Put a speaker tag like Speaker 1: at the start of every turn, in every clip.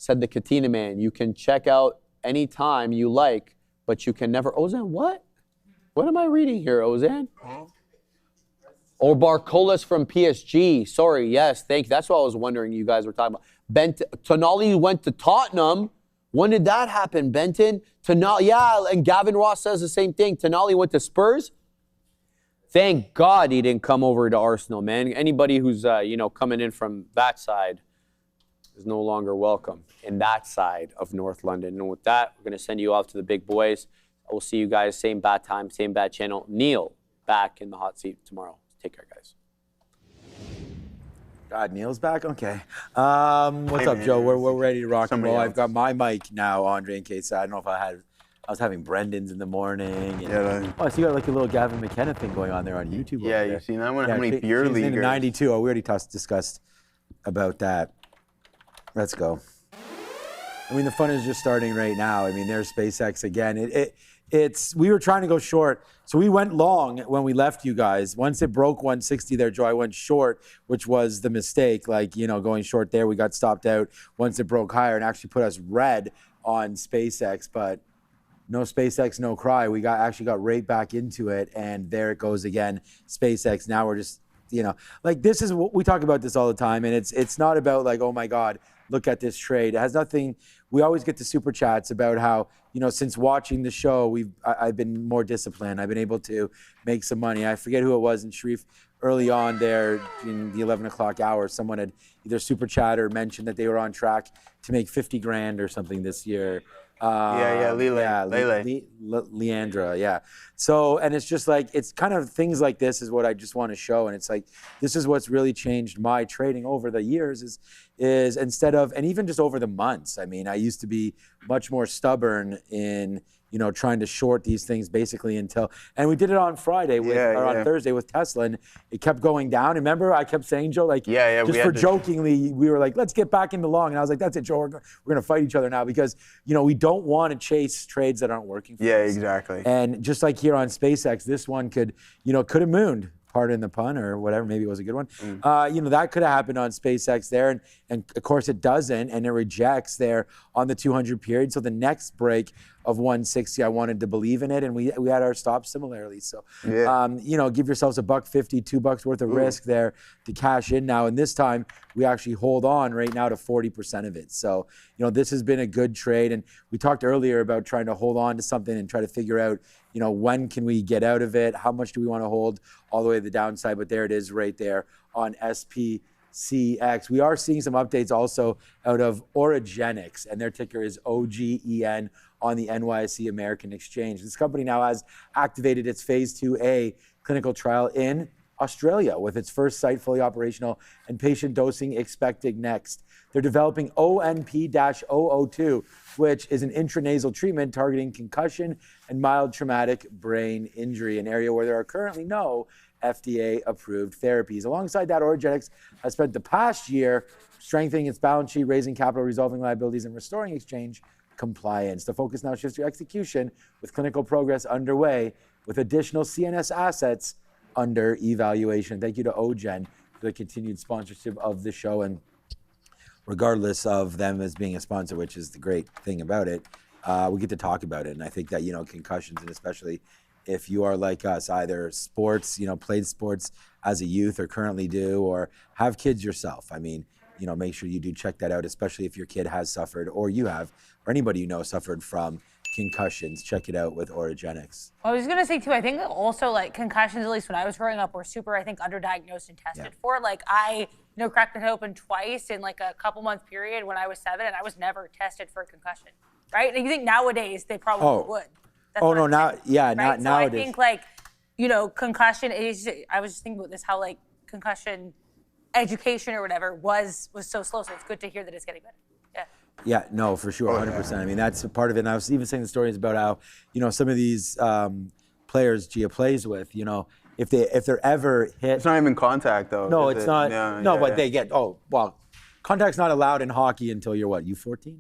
Speaker 1: said the Katina man, you can check out anytime you like, but you can never, Ozan, what? What am I reading here, Ozan? Or Barcolas from PSG. Sorry, yes, thank you. That's what I was wondering you guys were talking about. Tonali went to Tottenham. When did that happen, Benton? Yeah, and Gavin Ross says the same thing. Tonali went to Spurs. Thank God he didn't come over to Arsenal, man. Anybody who's, coming in from that side is no longer welcome in that side of North London. And with that, we're going to send you off to the big boys. I will see you guys same bad time, same bad channel. Neil back in the hot seat tomorrow. Take care, guys.
Speaker 2: God, Neil's back? Okay. What's up, Joe? We're ready to rock and roll. I've got my mic now, Andre, in case I don't know if I was having Brendan's in the morning. And, so you got like a little Gavin McKenna thing going on there on YouTube.
Speaker 3: Yeah, you've seen that one? How many beer leaguers?
Speaker 2: In 92. Oh, we already discussed about that. Let's go. I mean, the fun is just starting right now. I mean, there's SpaceX again. We were trying to go short. So we went long when we left you guys. Once it broke 160 there, Joe, I went short, which was the mistake. Like, going short there, we got stopped out once it broke higher and actually put us red on SpaceX. But no SpaceX, no cry. We actually got right back into it. And there it goes again, SpaceX. Now we're just, this is what we talk about this all the time. And it's not about like, oh my God, look at this trade. It has nothing. We always get the super chats about how, since watching the show, I've been more disciplined. I've been able to make some money. I forget who it was in Sharif early on there in the 11 o'clock hour. Someone had either super chat or mentioned that they were on track to make 50 grand or something this year. Leandra, yeah. So, and it's just like, it's kind of things like this is what I just want to show. And it's like, this is what's really changed my trading over the years is instead of, and even just over the months. I mean, I used to be much more stubborn in, trying to short these things basically until, and we did it on Friday on Thursday with Tesla, and it kept going down. Remember, I kept saying, Joe, like, just for jokingly, we were like, let's get back into long. And I was like, that's it, Joe, we're going to fight each other now because, we don't want to chase trades that aren't working for us.
Speaker 3: Yeah, exactly.
Speaker 2: And just like here on SpaceX, this one could have mooned. Pardon the pun or whatever, maybe it was a good one. That could have happened on SpaceX there. And of course it doesn't, and it rejects there on the 200 period. So the next break of 160, I wanted to believe in it, and we had our stops similarly. So, give yourselves $1.50, $2 worth of risk there to cash in now. And this time we actually hold on right now to 40% of it. So, this has been a good trade. And we talked earlier about trying to hold on to something and try to figure out, when can we get out of it? How much do we want to hold all the way to the downside? But there it is right there on SPCX. We are seeing some updates also out of Orogenics, and their ticker is OGEN on the NYSE American Exchange. This company now has activated its phase 2A clinical trial in Australia with its first site fully operational and patient dosing expected next. They're developing ONP-002, which is an intranasal treatment targeting concussion and mild traumatic brain injury, an area where there are currently no FDA-approved therapies. Alongside that, Orogenics has spent the past year strengthening its balance sheet, raising capital, resolving liabilities, and restoring exchange compliance. The focus now shifts to execution with clinical progress underway with additional CNS assets under evaluation. Thank you to OGen for the continued sponsorship of the show. And regardless of them as being a sponsor, which is the great thing about it, we get to talk about it. And I think that, concussions, and especially if you are like us, either sports, played sports as a youth or currently do, or have kids yourself. I mean, make sure you do check that out, especially if your kid has suffered, or you have, or anybody suffered from concussions. Check it out with Orogenics.
Speaker 4: I was going to say too, I think also like concussions, at least when I was growing up, were super, underdiagnosed and tested for. Like I, cracked the head open twice in like a couple month period when I was 7, and I was never tested for a concussion, right? And you think nowadays they probably would. That's
Speaker 2: nowadays.
Speaker 4: So I think concussion is, I was just thinking about this, how like concussion education or whatever was so slow. So it's good to hear that it's getting better.
Speaker 2: Yeah, no, for sure, 100%. I mean, that's a part of it. And I was even saying the stories about how, some of these players Gia plays with, if they're ever hit.
Speaker 3: It's not even contact, though.
Speaker 2: No, it's not. But they get, contact's not allowed in hockey until you're what, U14?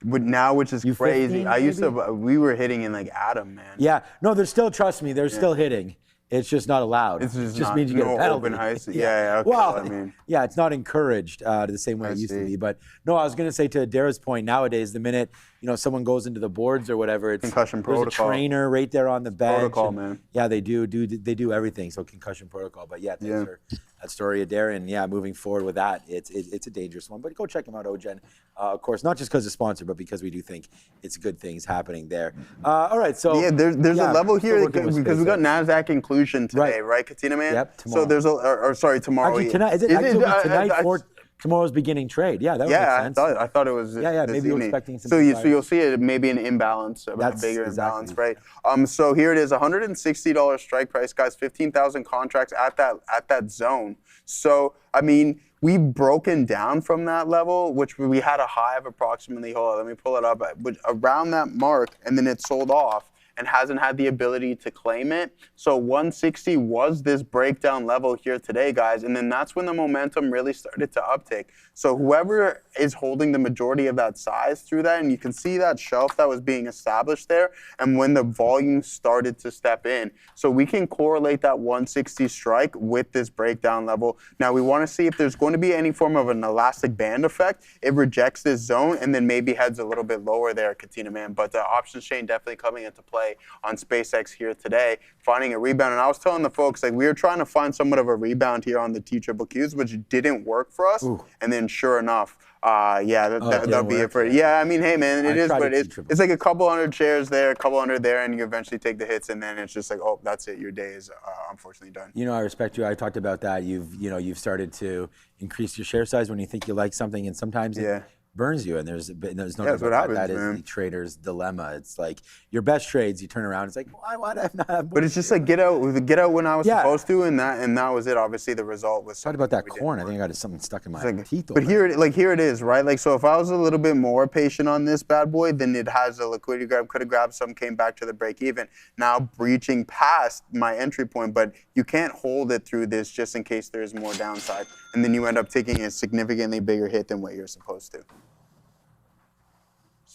Speaker 3: But now, which is crazy.
Speaker 2: 15,
Speaker 3: we were hitting in like Adam, man.
Speaker 2: Yeah, no, they're still, trust me, they're still hitting It's just not allowed.
Speaker 3: It's just
Speaker 2: not, means you
Speaker 3: no
Speaker 2: get a penalty.
Speaker 3: open heist. Yeah, okay,
Speaker 2: well,
Speaker 3: I mean.
Speaker 2: yeah, it's not encouraged the same way it used to be. But no, I was going to say to Dara's point, nowadays, the minute someone goes into the boards or whatever, it's
Speaker 3: concussion
Speaker 2: there's
Speaker 3: protocol.
Speaker 2: a trainer right there on the bench.
Speaker 3: Protocol, man.
Speaker 2: Yeah, they do everything. So concussion protocol. But yeah, thanks for that story of Dara. And yeah, moving forward with that, it's a dangerous one. But go check them out, OGen. Of course, not just because it's sponsored, but because we do think it's good things happening there. All right, so
Speaker 3: yeah, there's a level here because we got Nasdaq inclusion today, right, Katina, man?
Speaker 2: Yep, tomorrow.
Speaker 3: So there's tomorrow.
Speaker 2: Actually, tonight is it? Actually, tonight for tomorrow's beginning trade. Yeah, that would make sense.
Speaker 3: I thought it was.
Speaker 2: Yeah, maybe you're expecting some.
Speaker 3: So you'll see it maybe an imbalance, a bigger imbalance, right? So here it is, $160 strike price, guys. 15,000 contracts at that zone. So I mean, we've broken down from that level, which we had a high of approximately. Hold on, let me pull it up. Around that mark, and then it sold off and hasn't had the ability to claim it. So 160 was this breakdown level here today, guys. And then that's when the momentum really started to uptake. So whoever is holding the majority of that size through that, and you can see that shelf that was being established there, and when the volume started to step in. So we can correlate that 160 strike with this breakdown level. Now we want to see if there's going to be any form of an elastic band effect. It rejects this zone and then maybe heads a little bit lower there, Katina, man. But the options chain definitely coming into play on SpaceX here today, finding a rebound. And I was telling the folks, like, we were trying to find somewhat of a rebound here on the TQQs, which didn't work for us. Ooh. And then sure enough, that'll be it for it. Yeah, I mean, hey, man, it is what it is. It's like a couple hundred shares there, a couple hundred there, and you eventually take the hits, and then it's just like, oh, that's it. Your day is unfortunately done.
Speaker 2: I respect you. I talked about that. You've started to increase your share size when you think you like something, and sometimes it burns you, and there's no doubt about that. That is the trader's dilemma. It's like your best trades, you turn around, it's like, why did I not have?
Speaker 3: But it's just like get out when I was supposed to, and that was it. Obviously, the result was.
Speaker 2: Talked about that corn. I think I got something stuck in my teeth.
Speaker 3: But here it is, right? Like, so if I was a little bit more patient on this bad boy, then it has a liquidity grab. Could have grabbed some, came back to the break even. Now breaching past my entry point, but you can't hold it through this just in case there is more downside, and then you end up taking a significantly bigger hit than what you're supposed to.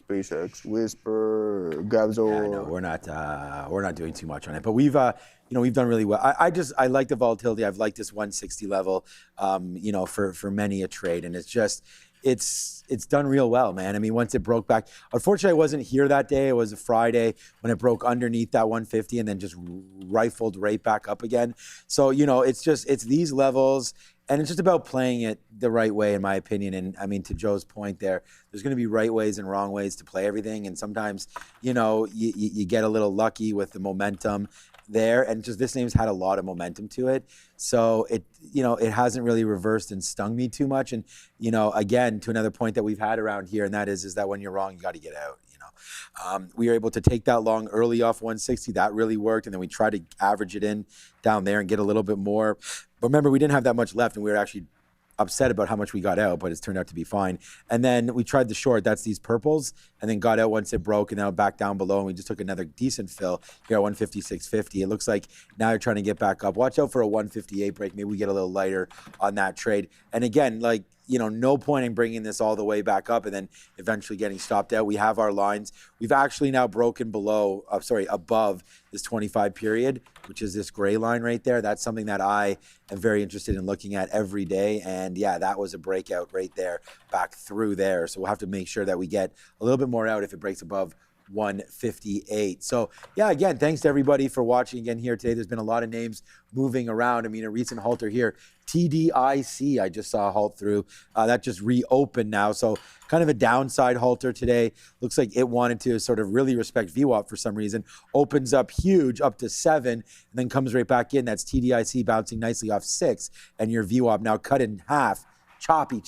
Speaker 3: SpaceX, Whisper, Gabzo.
Speaker 2: Yeah, no, we're not doing too much on it, but we've done really well. I like the volatility. I've liked this 160 level, for many a trade, and it's done real well, man. I mean, once it broke back, unfortunately, I wasn't here that day. It was a Friday when it broke underneath that 150 and then just rifled right back up again. So, it's these levels. And it's just about playing it the right way, in my opinion. And I mean, to Joe's point there's going to be right ways and wrong ways to play everything. And sometimes, you get a little lucky with the momentum there. And just this name's had a lot of momentum to it. So it hasn't really reversed and stung me too much. And, again, to another point that we've had around here, and that is that when you're wrong, you got to get out. We were able to take that long early off 160. That really worked. And then we tried to average it in down there and get a little bit more. But remember, we didn't have that much left, and we were actually upset about how much we got out, but it's turned out to be fine. And then we tried the short, that's these purples, and then got out once it broke, and now back down below, and we just took another decent fill here at 156.50. It looks like now you're trying to get back up. Watch out for a 158 break. Maybe we get a little lighter on that trade. And again, no point in bringing this all the way back up and then eventually getting stopped out. We have our lines. We've actually now broken above this 25 period, which is this gray line right there. That's something that I am very interested in looking at every day. And yeah, that was a breakout right there, back through there. So we'll have to make sure that we get a little bit more out if it breaks above 158. So yeah, again, thanks to everybody for watching again here today. There's been a lot of names moving around. I mean, a recent halter here, TDIC, I just saw a halt through. That just reopened now. So kind of a downside halter today. Looks like it wanted to sort of really respect VWAP for some reason. Opens up huge, up to 7, and then comes right back in. That's TDIC bouncing nicely off 6, and your VWAP now cut in half. Choppy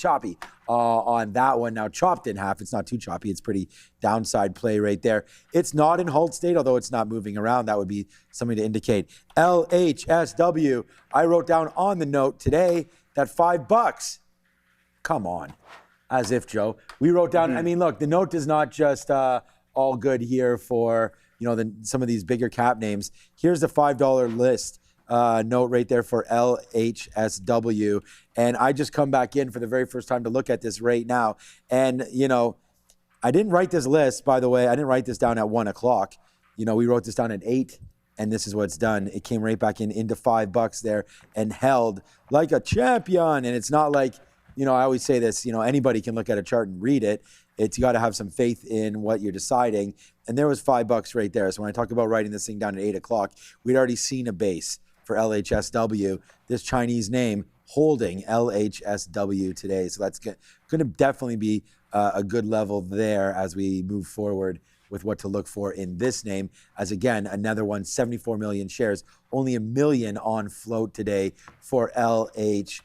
Speaker 2: on that one. Now chopped in half. It's not too choppy. It's pretty downside play right there. It's not in hold state, although it's not moving around. That would be something to indicate. LHSW. I wrote down on the note today that $5. Come on. As if, Joe. We wrote down, I mean, look, the note is not just all good here for, some of these bigger cap names. Here's the $5 list. Note right there for LHSW. And I just come back in for the very first time to look at this right now. And, I didn't write this list, by the way. I didn't write this down at 1 o'clock. We wrote this down at 8 and this is what it's done. It came right back into $5 there and held like a champion. And it's not like, I always say this, anybody can look at a chart and read it. You got to have some faith in what you're deciding. And there was $5 right there. So when I talk about writing this thing down at 8 o'clock, we'd already seen a base for LHSW, this Chinese name holding LHSW today. So that's going to definitely be a good level there as we move forward with what to look for in this name. As again, another one, 74 million shares, only 1 million on float today for LHSW.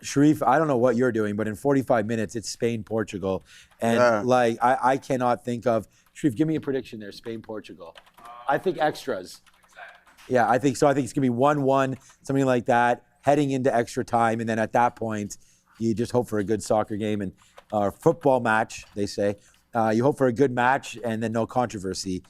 Speaker 2: Sharif, I don't know what you're doing, but in 45 minutes, it's Spain, Portugal. And I cannot think of, Sharif, give me a prediction there, Spain, Portugal. I think extras. Yeah, I think so. I think it's going to be 1-1, something like that, heading into extra time. And then at that point, you just hope for a good soccer game and football match, they say. You hope for a good match and then no controversy.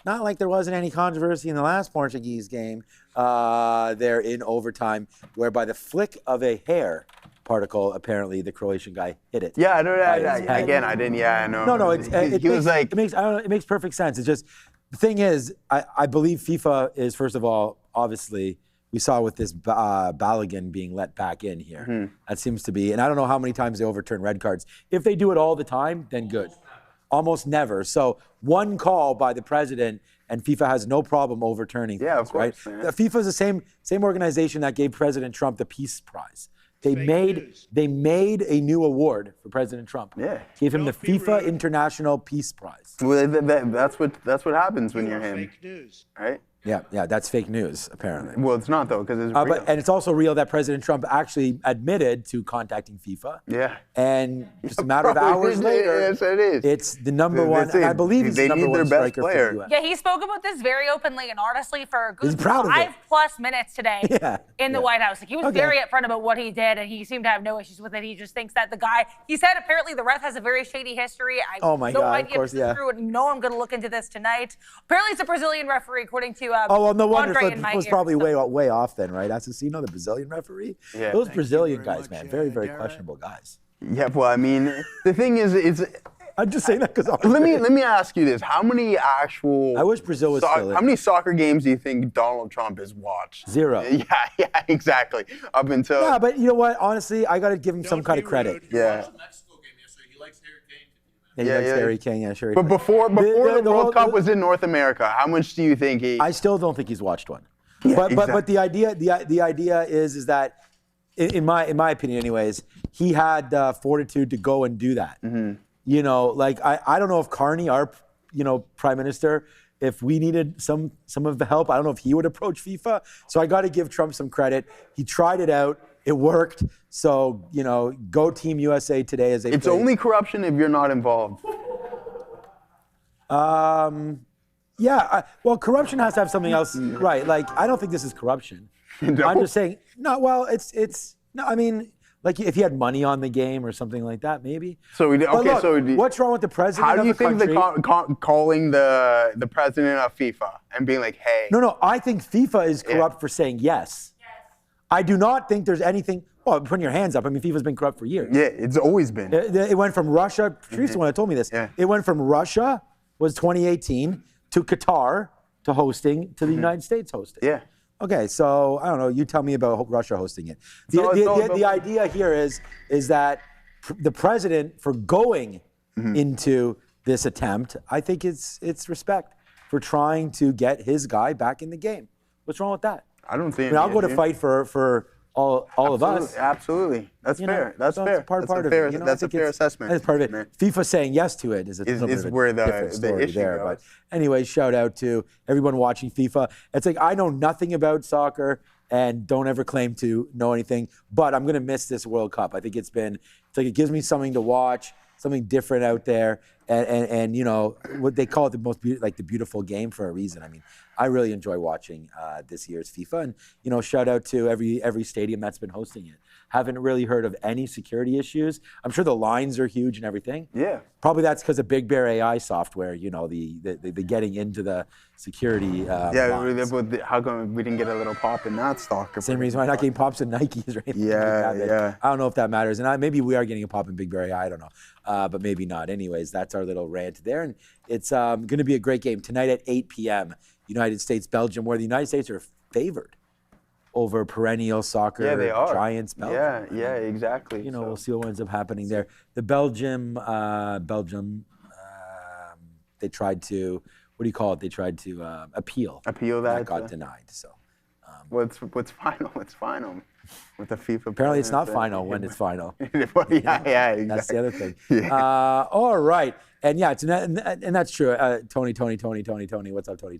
Speaker 2: Not like there wasn't any controversy in the last Portuguese game there in overtime, where by the flick of a hair particle, apparently the Croatian guy hit it.
Speaker 3: Yeah, I know that. Again, I didn't. Yeah, I know.
Speaker 2: No.
Speaker 3: It
Speaker 2: makes perfect sense. It's just the thing is, I believe FIFA is, first of all, obviously. We saw with this Balogun being let back in here. Mm-hmm. That seems to be, and I don't know how many times they overturn red cards. If they do it all the time, then good. Almost never. So one call by the president, and FIFA has no problem overturning.
Speaker 3: Yeah, of course.
Speaker 2: Right? FIFA is the same organization that gave President Trump the Peace Prize. They made a new award for President Trump.
Speaker 3: Yeah.
Speaker 2: Gave him the FIFA International Peace Prize.
Speaker 3: Well, that's what happens when you're him.
Speaker 5: Fake news.
Speaker 3: Right?
Speaker 2: Yeah, that's fake news, apparently.
Speaker 3: Well, it's not, though, because it's real.
Speaker 2: And it's also real that President Trump actually admitted to contacting FIFA.
Speaker 3: Yeah.
Speaker 2: And just a matter of hours later,
Speaker 3: yes, it is.
Speaker 2: It's the number one, and I believe he's the number one striker for the US.
Speaker 4: Yeah, he spoke about this very openly and honestly for a good
Speaker 2: He's proud of it.
Speaker 4: 5+ minutes today in the White House. Like, he was very upfront about what he did, and he seemed to have no issues with it. He just thinks that the guy, he said apparently the ref has a very shady history.
Speaker 2: Oh my God, of course, yeah.
Speaker 4: True, and no, I'm going to look into this tonight. Apparently it's a Brazilian referee, according to
Speaker 2: oh, well, no wonder.
Speaker 4: Andre
Speaker 2: So it was probably way off then, right? Assassino, the Brazilian referee?
Speaker 3: Yeah.
Speaker 2: Those Brazilian guys, man, very, very questionable guys.
Speaker 3: Yeah, well, I mean, the thing is, it's...
Speaker 2: I'm just saying that because
Speaker 3: let me ask you this: how many actual?
Speaker 2: I wish Brazil was still in.
Speaker 3: How many soccer games do you think Donald Trump has watched?
Speaker 2: 0.
Speaker 3: Yeah, exactly. Up until.
Speaker 2: Yeah, but you know what? Honestly, I got to give him some kind of credit.
Speaker 3: Yeah.
Speaker 5: He likes Harry Kane.
Speaker 2: Yeah, he likes Harry Kane. Yeah, sure.
Speaker 3: But before the World Cup was in North America, how much do you think he?
Speaker 2: I still don't think he's watched one.
Speaker 3: Yeah,
Speaker 2: but the idea is that, in my opinion, anyways, he had fortitude to go and do that.
Speaker 3: Mm-hmm.
Speaker 2: You know, like I don't know if Carney, our prime minister, if we needed some of the help, I don't know if he would approach FIFA. So I got to give Trump some credit. He tried it out. It worked. So go Team USA today as they.
Speaker 3: It's only corruption if you're not involved.
Speaker 2: Yeah, well, corruption has to have something else, right? Like, I don't think this is corruption.
Speaker 3: No?
Speaker 2: I'm just saying, no, well, it's no, I mean, like if he had money on the game or something like that, maybe.
Speaker 3: So
Speaker 2: what's wrong with the president?
Speaker 3: How do you think
Speaker 2: country?
Speaker 3: calling the president of FIFA and being like, hey?
Speaker 2: No, I think FIFA is corrupt for saying yes. I do not think there's anything. Well, putting your hands up. I mean, FIFA's been corrupt for years.
Speaker 3: Yeah, it's always been.
Speaker 2: It went from Russia. Teresa, the one that told me this.
Speaker 3: Yeah.
Speaker 2: It went from Russia was 2018 to Qatar to hosting to the United States hosting.
Speaker 3: Yeah.
Speaker 2: Okay, so I don't know. You tell me about Russia hosting it. The idea here is that the president, for going into this attempt, I think it's respect for trying to get his guy back in the game. What's wrong with that?
Speaker 3: I don't think.
Speaker 2: I mean, I'll go to fight for all of us.
Speaker 3: Absolutely, that's fair. That's
Speaker 2: so
Speaker 3: fair.
Speaker 2: It's part
Speaker 3: that's
Speaker 2: of
Speaker 3: fair.
Speaker 2: it. You know,
Speaker 3: That's a fair assessment.
Speaker 2: That's part of it. FIFA saying yes to it is a little bit of a different story there. But anyway, shout out to everyone watching FIFA. It's like I know nothing about soccer and don't ever claim to know anything, but I'm gonna miss this World Cup. I think it's like it gives me something to watch, something different out there, and you know what they call it the beautiful game for a reason. I mean, I really enjoy watching this year's FIFA, and you know, shout out to every stadium that's been hosting it. Haven't really heard of any security issues. I'm sure the lines are huge and everything.
Speaker 3: Yeah.
Speaker 2: Probably that's because of Big Bear AI software. You know, the getting into the security.
Speaker 3: But how come we didn't get a little pop in that stock?
Speaker 2: Same reason why not getting pops in Nikes, right?
Speaker 3: Yeah.
Speaker 2: I don't know if that matters, and maybe we are getting a pop in Big Bear AI. I don't know, but maybe not. Anyways, that's our little rant there, and it's going to be a great game tonight at 8 p.m. United States, Belgium, where the United States are favored over perennial soccer
Speaker 3: they are.
Speaker 2: giants, Belgium.
Speaker 3: Yeah, exactly.
Speaker 2: You know, we'll see what ends up happening there. The Belgium, they tried to, what do you call it? They tried to appeal.
Speaker 3: Appeal that.
Speaker 2: That got denied. So.
Speaker 3: What's final? It's final with the FIFA.
Speaker 2: Apparently, it's not final when it's final.
Speaker 3: Yeah, exactly.
Speaker 2: That's the other thing.
Speaker 3: Yeah.
Speaker 2: All right, and yeah, and that's true. Tony. What's up, Tony?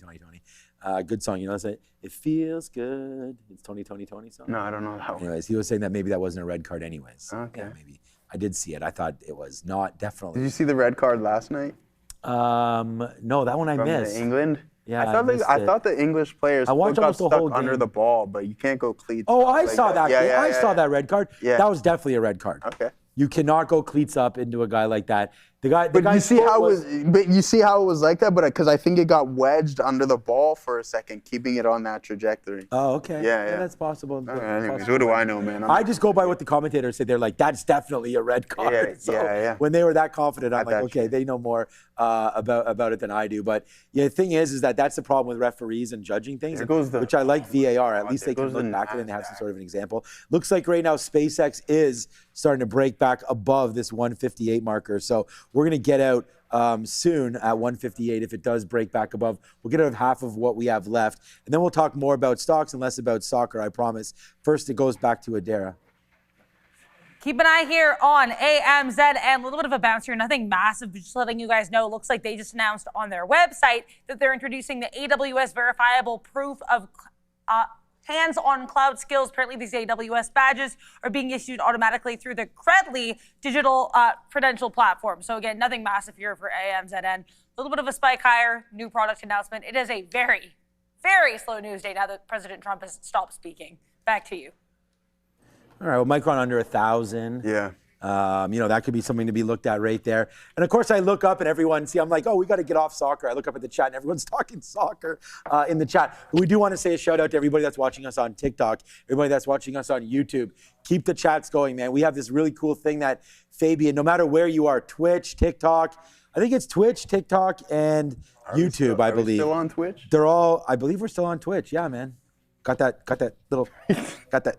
Speaker 2: Good song. You know, it feels good. It's Tony song.
Speaker 3: No, I don't know that one.
Speaker 2: Anyways, he was saying that maybe that wasn't a red card, anyways.
Speaker 3: Okay.
Speaker 2: Yeah, maybe I did see it. I thought it was not definitely.
Speaker 3: Did you see the red card last night?
Speaker 2: No, that one I missed.
Speaker 3: England.
Speaker 2: Yeah,
Speaker 3: I thought the English players got stuck under the ball, but you can't go cleats.
Speaker 2: Oh, I saw that.
Speaker 3: Yeah,
Speaker 2: I saw that red card.
Speaker 3: Yeah.
Speaker 2: That was definitely a red card.
Speaker 3: Okay.
Speaker 2: You cannot go cleats up into a guy like that.
Speaker 3: But you see how it was like that, but because I think it got wedged under the ball for a second, keeping it on that trajectory.
Speaker 2: Oh, okay.
Speaker 3: Yeah.
Speaker 2: That's possible.
Speaker 3: Anyways, what do I know, man?
Speaker 2: I just go by what the commentators say. They're like, that's definitely a red card.
Speaker 3: Yeah.
Speaker 2: When they were that confident, I'm like, okay, they know more about it than I do. But yeah, the thing is that that's the problem with referees and judging things, which I like VAR. At least they can look back at it and have some sort of an example. Looks like right now SpaceX is starting to break back above this 158 marker. So we're going to get out soon at 158 if it does break back above. We'll get out of half of what we have left. And then we'll talk more about stocks and less about soccer, I promise. First, it goes back to Adara.
Speaker 4: Keep an eye here on AMZN, and a little bit of a bounce here, nothing massive, but just letting you guys know, it looks like they just announced on their website that they're introducing the AWS verifiable proof of hands-on cloud skills. Apparently, these AWS badges are being issued automatically through the Credly digital credential platform. So again, nothing massive here for AMZN. A little bit of a spike higher, new product announcement. It is a very, very slow news day now that President Trump has stopped speaking. Back to you.
Speaker 2: All right, well, Micron under 1,000.
Speaker 3: Yeah.
Speaker 2: That could be something to be looked at right there. And of course, I look up and I'm like, oh, we got to get off soccer. I look up at the chat and everyone's talking soccer in the chat. But we do want to say a shout out to everybody that's watching us on TikTok, everybody that's watching us on YouTube. Keep the chats going, man. We have this really cool thing that Fabian, no matter where you are, Twitch, TikTok, I think it's Twitch, TikTok, and YouTube, I believe.
Speaker 3: Are we still on Twitch?
Speaker 2: I believe we're still on Twitch. Yeah, man. Got that little, got that.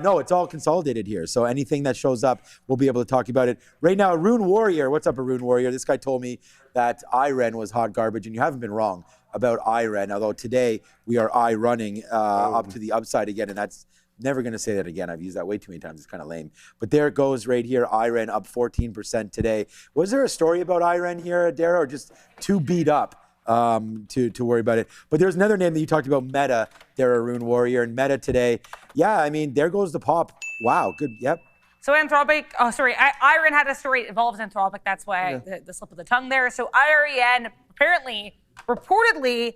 Speaker 2: No, it's all consolidated here. So anything that shows up, we'll be able to talk about it. Right now, Rune Warrior, what's up, Rune Warrior? This guy told me that IREN was hot garbage, and you haven't been wrong about IREN, although today we are running up to the upside again, and that's never going to say that again. I've used that way too many times. It's kind of lame. But there it goes right here, IREN up 14% today. Was there a story about IREN here, Dara, or just too beat up? To worry about it. But there's another name that you talked about, Meta, there, Rune Warrior, and Meta today. Yeah, I mean, there goes the pop. Wow, good, yep.
Speaker 4: So IREN had a story, it involves Anthropic, that's why the slip of the tongue there. So IREN apparently, reportedly,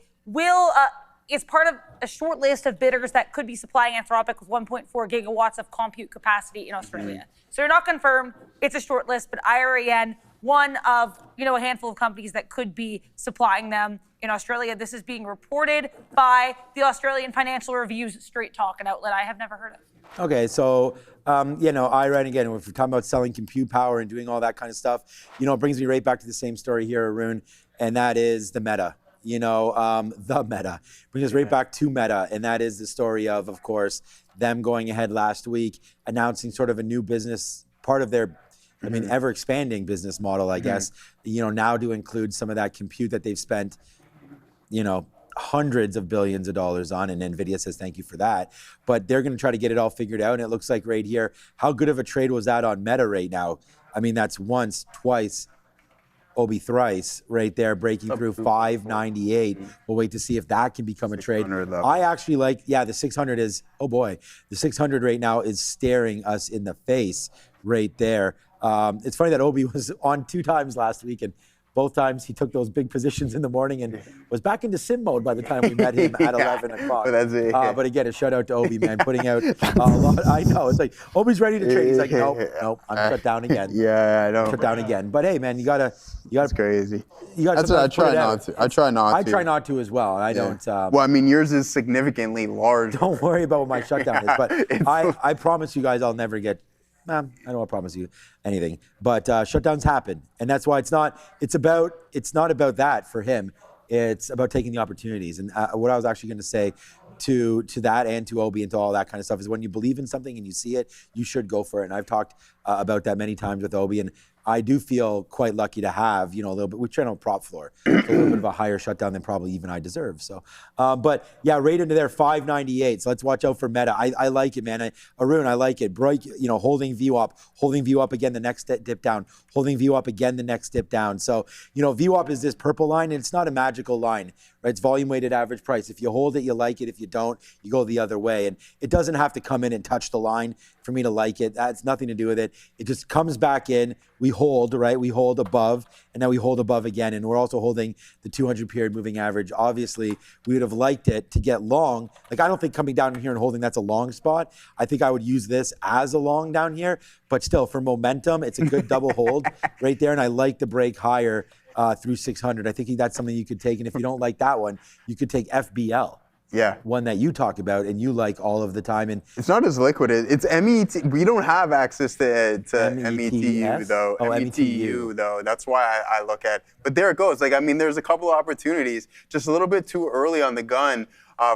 Speaker 4: is part of a short list of bidders that could be supplying Anthropic with 1.4 gigawatts of compute capacity in Australia. So you're not confirmed, it's a short list, but IREN, one of a handful of companies that could be supplying them in Australia. This is being reported by the Australian Financial Review's Straight Talk, an outlet I have never heard of.
Speaker 2: Okay, so IREN again. If we're talking about selling compute power and doing all that kind of stuff, it brings me right back to the same story here, Arun, and that is the Meta. The Meta brings us right back to Meta, and that is the story of course, them going ahead last week, announcing sort of a new business part of their. Ever expanding business model, I guess, now to include some of that compute that they've spent, hundreds of billions of dollars on, and Nvidia says thank you for that. But they're going to try to get it all figured out, and it looks like right here, how good of a trade was that on Meta right now? That's once, twice, Obi thrice right there, breaking through 598. We'll wait to see if that can become a trade. I actually like, the 600 is, the 600 right now is staring us in the face right there. It's funny that Obi was on 2 times last week, and both times he took those big positions in the morning and was back into sim mode by the time we met him at 11 o'clock. But again, a shout out to Obi, man, putting out a lot. I know, it's like, Obi's ready to trade. He's like, nope, I'm shut down again.
Speaker 3: Yeah, I know.
Speaker 2: Shut down again. But hey, man, you gotta.
Speaker 3: It's crazy.
Speaker 2: That's what
Speaker 3: I try not to. I try not to
Speaker 2: as well. I don't.
Speaker 3: Well, yours is significantly large.
Speaker 2: Don't worry about what my shutdown is. But I promise you guys I'll never get. I don't want to promise you anything, but shutdowns happen, and that's why it's not about that for him. It's about taking the opportunities. And what I was actually going to say to that and to OB and to all that kind of stuff is when you believe in something and you see it, you should go for it. And I've talked about that many times with OB, and I do feel quite lucky to have, you know, a little bit, we trade on prop floor, so a little bit of a higher shutdown than probably even I deserve. So, but yeah, right into there, 598. So let's watch out for Meta. I like it, man. Arun, I like it. Break, you know, holding VWAP again, the next dip down, holding VWAP again, the next dip down. So, you know, VWAP is this purple line, and it's not a magical line, right? It's volume weighted average price. If you hold it, you like it. If you don't, you go the other way. And it doesn't have to come in and touch the line for me to like it. That's nothing to do with it. It just comes back in. We hold, right? We hold above, and now we hold above again. And we're also holding the 200 period moving average. Obviously, we would have liked it to get long. Like, I don't think coming down here and holding, that's a long spot. I think I would use this as a long down here. But still, for momentum, it's a good double hold right there. And I like the break higher through 600. I think that's something you could take. And if you don't like that one, you could take FBL.
Speaker 3: Yeah.
Speaker 2: One that you talk about and you like all of the time. And
Speaker 3: it's not as liquid. It's MET. We don't have access to METU though.
Speaker 2: Oh,
Speaker 3: METU though. That's why I look at. But there it goes. Like, I mean, there's a couple of opportunities. Just a little bit too early on the gun.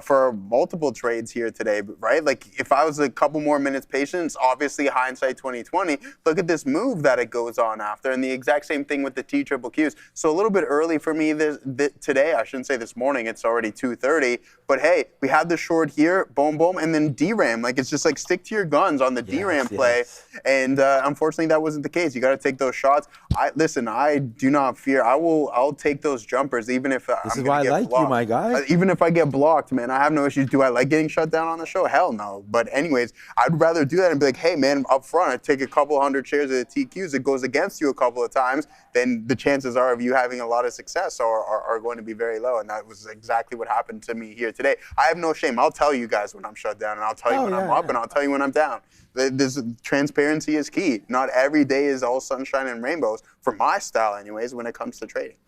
Speaker 3: For multiple trades here today, right? Like, if I was a couple more minutes patient, it's obviously hindsight 2020. Look at this move that it goes on after, and the exact same thing with the TQQs. So a little bit early for me today. I shouldn't say this morning. It's already 2:30. But hey, we had the short here, boom, boom, and then DRAM. Like, it's just like stick to your guns on the DRAM play. And unfortunately, that wasn't the case. You got to take those shots. Listen, I do not fear. I'll take those jumpers, even if
Speaker 2: this is why I like you, my guy.
Speaker 3: Even if I get blocked. Man, I have no issues. Do I like getting shut down on the show? Hell no. But anyways, I'd rather do that and be like, hey, man, up front, I take a couple hundred shares of the TQs. It goes against you a couple of times, then the chances are of you having a lot of success are going to be very low. And that was exactly what happened to me here today. I have no shame. I'll tell you guys when I'm shut down, and I'll tell you when I'm up, and I'll tell you when I'm down. This transparency is key. Not every day is all sunshine and rainbows, for my style anyways, when it comes to trading.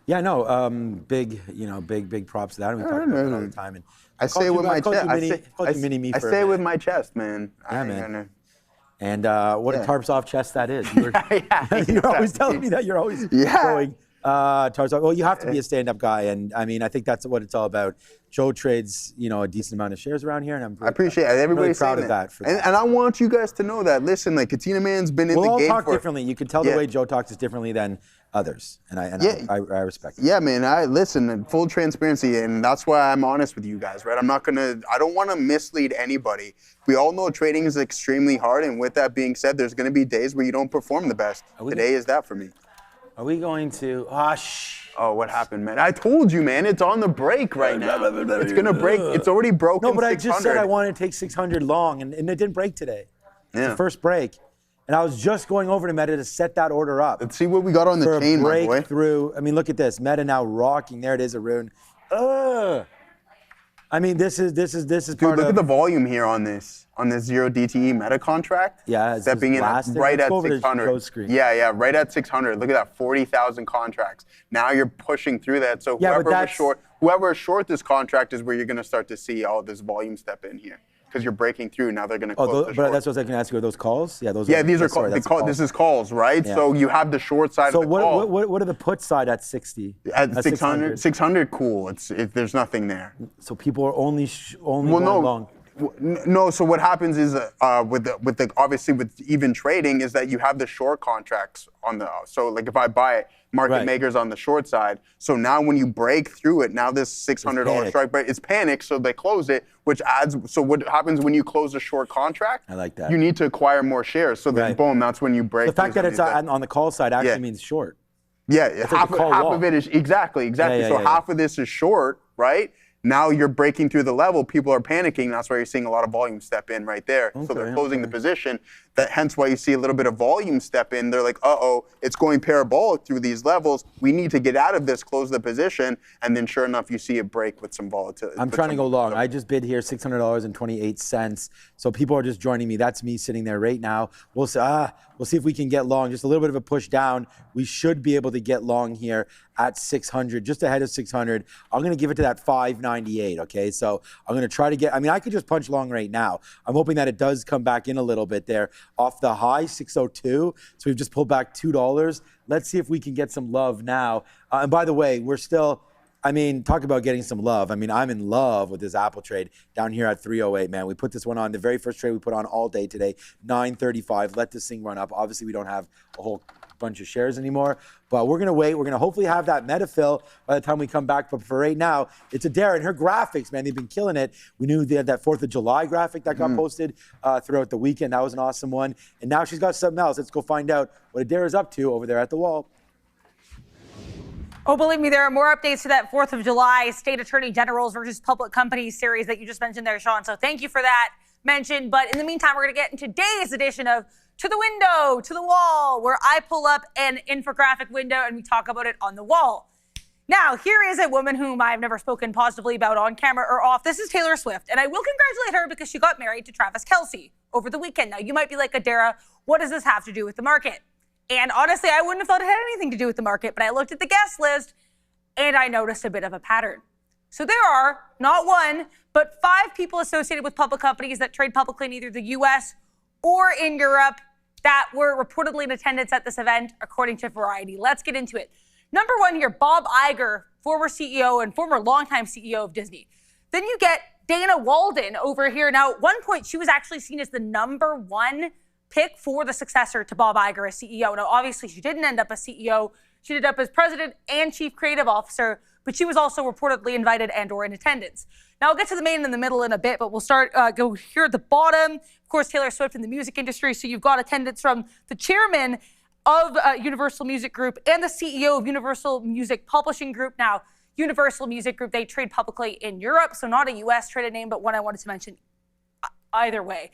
Speaker 2: Yeah, no, big props to that. We talk about it all the time. And
Speaker 3: I say it with my chest. I say it with my chest, man.
Speaker 2: Yeah, man. And what a tarps off chest that is. You're always telling me that. You're always going tarps off. Well, you have to be a stand-up guy, and I mean, I think that's what it's all about. Joe trades, you know, a decent amount of shares around here, and
Speaker 3: I appreciate it. Everybody's
Speaker 2: really proud of that.
Speaker 3: And I want you guys to know that. Listen, like, Katina Man's been in the game for.
Speaker 2: We'll all talk differently. You can tell the way Joe talks is differently than others, and I respect it.
Speaker 3: Yeah, man. I listen, full transparency, and that's why I'm honest with you guys, right? I don't want to mislead anybody. We all know trading is extremely hard, and with that being said, there's going to be days where you don't perform the best. Today is that for me.
Speaker 2: Are we going to?
Speaker 3: Oh, what happened, man? I told you, man. It's on the break right now. It's gonna break. It's already broken.
Speaker 2: No, but I just said I wanted to take 600 long, and it didn't break today. It's the first break. And I was just going over to Meta to set that order up.
Speaker 3: Let's see what we got on the chain, my boy.
Speaker 2: Through. I mean, look at this. Meta now rocking. There it is, Arun. I mean, this is
Speaker 3: Dude,
Speaker 2: part
Speaker 3: look at the volume here on this 0 DTE Meta contract.
Speaker 2: Yeah, it's
Speaker 3: stepping in right at 600. Yeah, right at 600. Look at that, 40,000 contracts. Now you're pushing through that. So whoever is short this contract is where you're going to start to see all this volume step in here. Because you're breaking through, now they're going to close the short.
Speaker 2: But that's what I was going to ask you. Are those calls? Yeah, those.
Speaker 3: Yeah, these are calls. This is calls, right? Yeah. So you have the short side of the call.
Speaker 2: So what are the put side at 60?
Speaker 3: At 600? 600, cool. There's nothing there.
Speaker 2: So people are only going long.
Speaker 3: No, so what happens is obviously with even trading is that you have the short contracts on the, so like if I buy it, market makers on the short side. So now when you break through it, now this $600 strike break, it's panic, so they close it, which adds, so what happens when you close a short contract?
Speaker 2: I like that.
Speaker 3: You need to acquire more shares. So then boom, that's when you break.
Speaker 2: The fact that it's on the call side actually means short.
Speaker 3: Yeah, half of it is, exactly. So half of this is short, right? Now you're breaking through the level, people are panicking, that's why you're seeing a lot of volume step in right there. So they're closing the position, hence why you see a little bit of volume step in. They're like, uh-oh, it's going parabolic through these levels, we need to get out of this, close the position, and then sure enough, you see it break with some volatility.
Speaker 2: I'm trying to go long. I just bid here $600.28. So people are just joining me. That's me sitting there right now. We'll We'll see if we can get long. Just a little bit of a push down. We should be able to get long here at 600, just ahead of 600. I'm going to give it to that 598, okay? So I'm going to try to get, I mean, I could just punch long right now. I'm hoping that it does come back in a little bit there off the high, 602. So we've just pulled back $2. Let's see if we can get some love now. And by the way, we're still, I mean, talk about getting some love. I mean, I'm in love with this Apple trade down here at 308, man. We put this one on, the very first trade we put on all day today, 935. Let this thing run up. Obviously, we don't have a whole bunch of shares anymore, but we're going to wait. We're going to hopefully have that meta fill by the time we come back. But for right now, it's Adair and her graphics, man. They've been killing it. We knew they had that 4th of July graphic that got posted throughout the weekend. That was an awesome one. And now she's got something else. Let's go find out what Adair is up to over there at the wall.
Speaker 4: Oh, believe me, there are more updates to that 4th of July State Attorney Generals versus Public Companies series that you just mentioned there, Sean. So thank you for that mention. But in the meantime, we're going to get in today's edition of To the Window, To the Wall, where I pull up an infographic window and we talk about it on the wall. Now, here is a woman whom I've never spoken positively about on camera or off. This is Taylor Swift, and I will congratulate her because she got married to Travis Kelce over the weekend. Now, you might be like, Adara, what does this have to do with the market? And honestly, I wouldn't have thought it had anything to do with the market, but I looked at the guest list and I noticed a bit of a pattern. So there are not one, but 5 people associated with public companies that trade publicly in either the US or in Europe that were reportedly in attendance at this event, according to Variety. Let's get into it. Number 1 here, Bob Iger, former CEO and former longtime CEO of Disney. Then you get Dana Walden over here. Now, at one point, she was actually seen as the number 1 pick for the successor to Bob Iger as CEO. Now, obviously, she didn't end up as CEO. She ended up as president and chief creative officer, but she was also reportedly invited and or in attendance. Now, I'll get to the main and the middle in a bit, but we'll go here at the bottom. Of course, Taylor Swift in the music industry. So you've got attendance from the chairman of Universal Music Group and the CEO of Universal Music Publishing Group. Now, Universal Music Group, they trade publicly in Europe, so not a US traded name, but one I wanted to mention either way.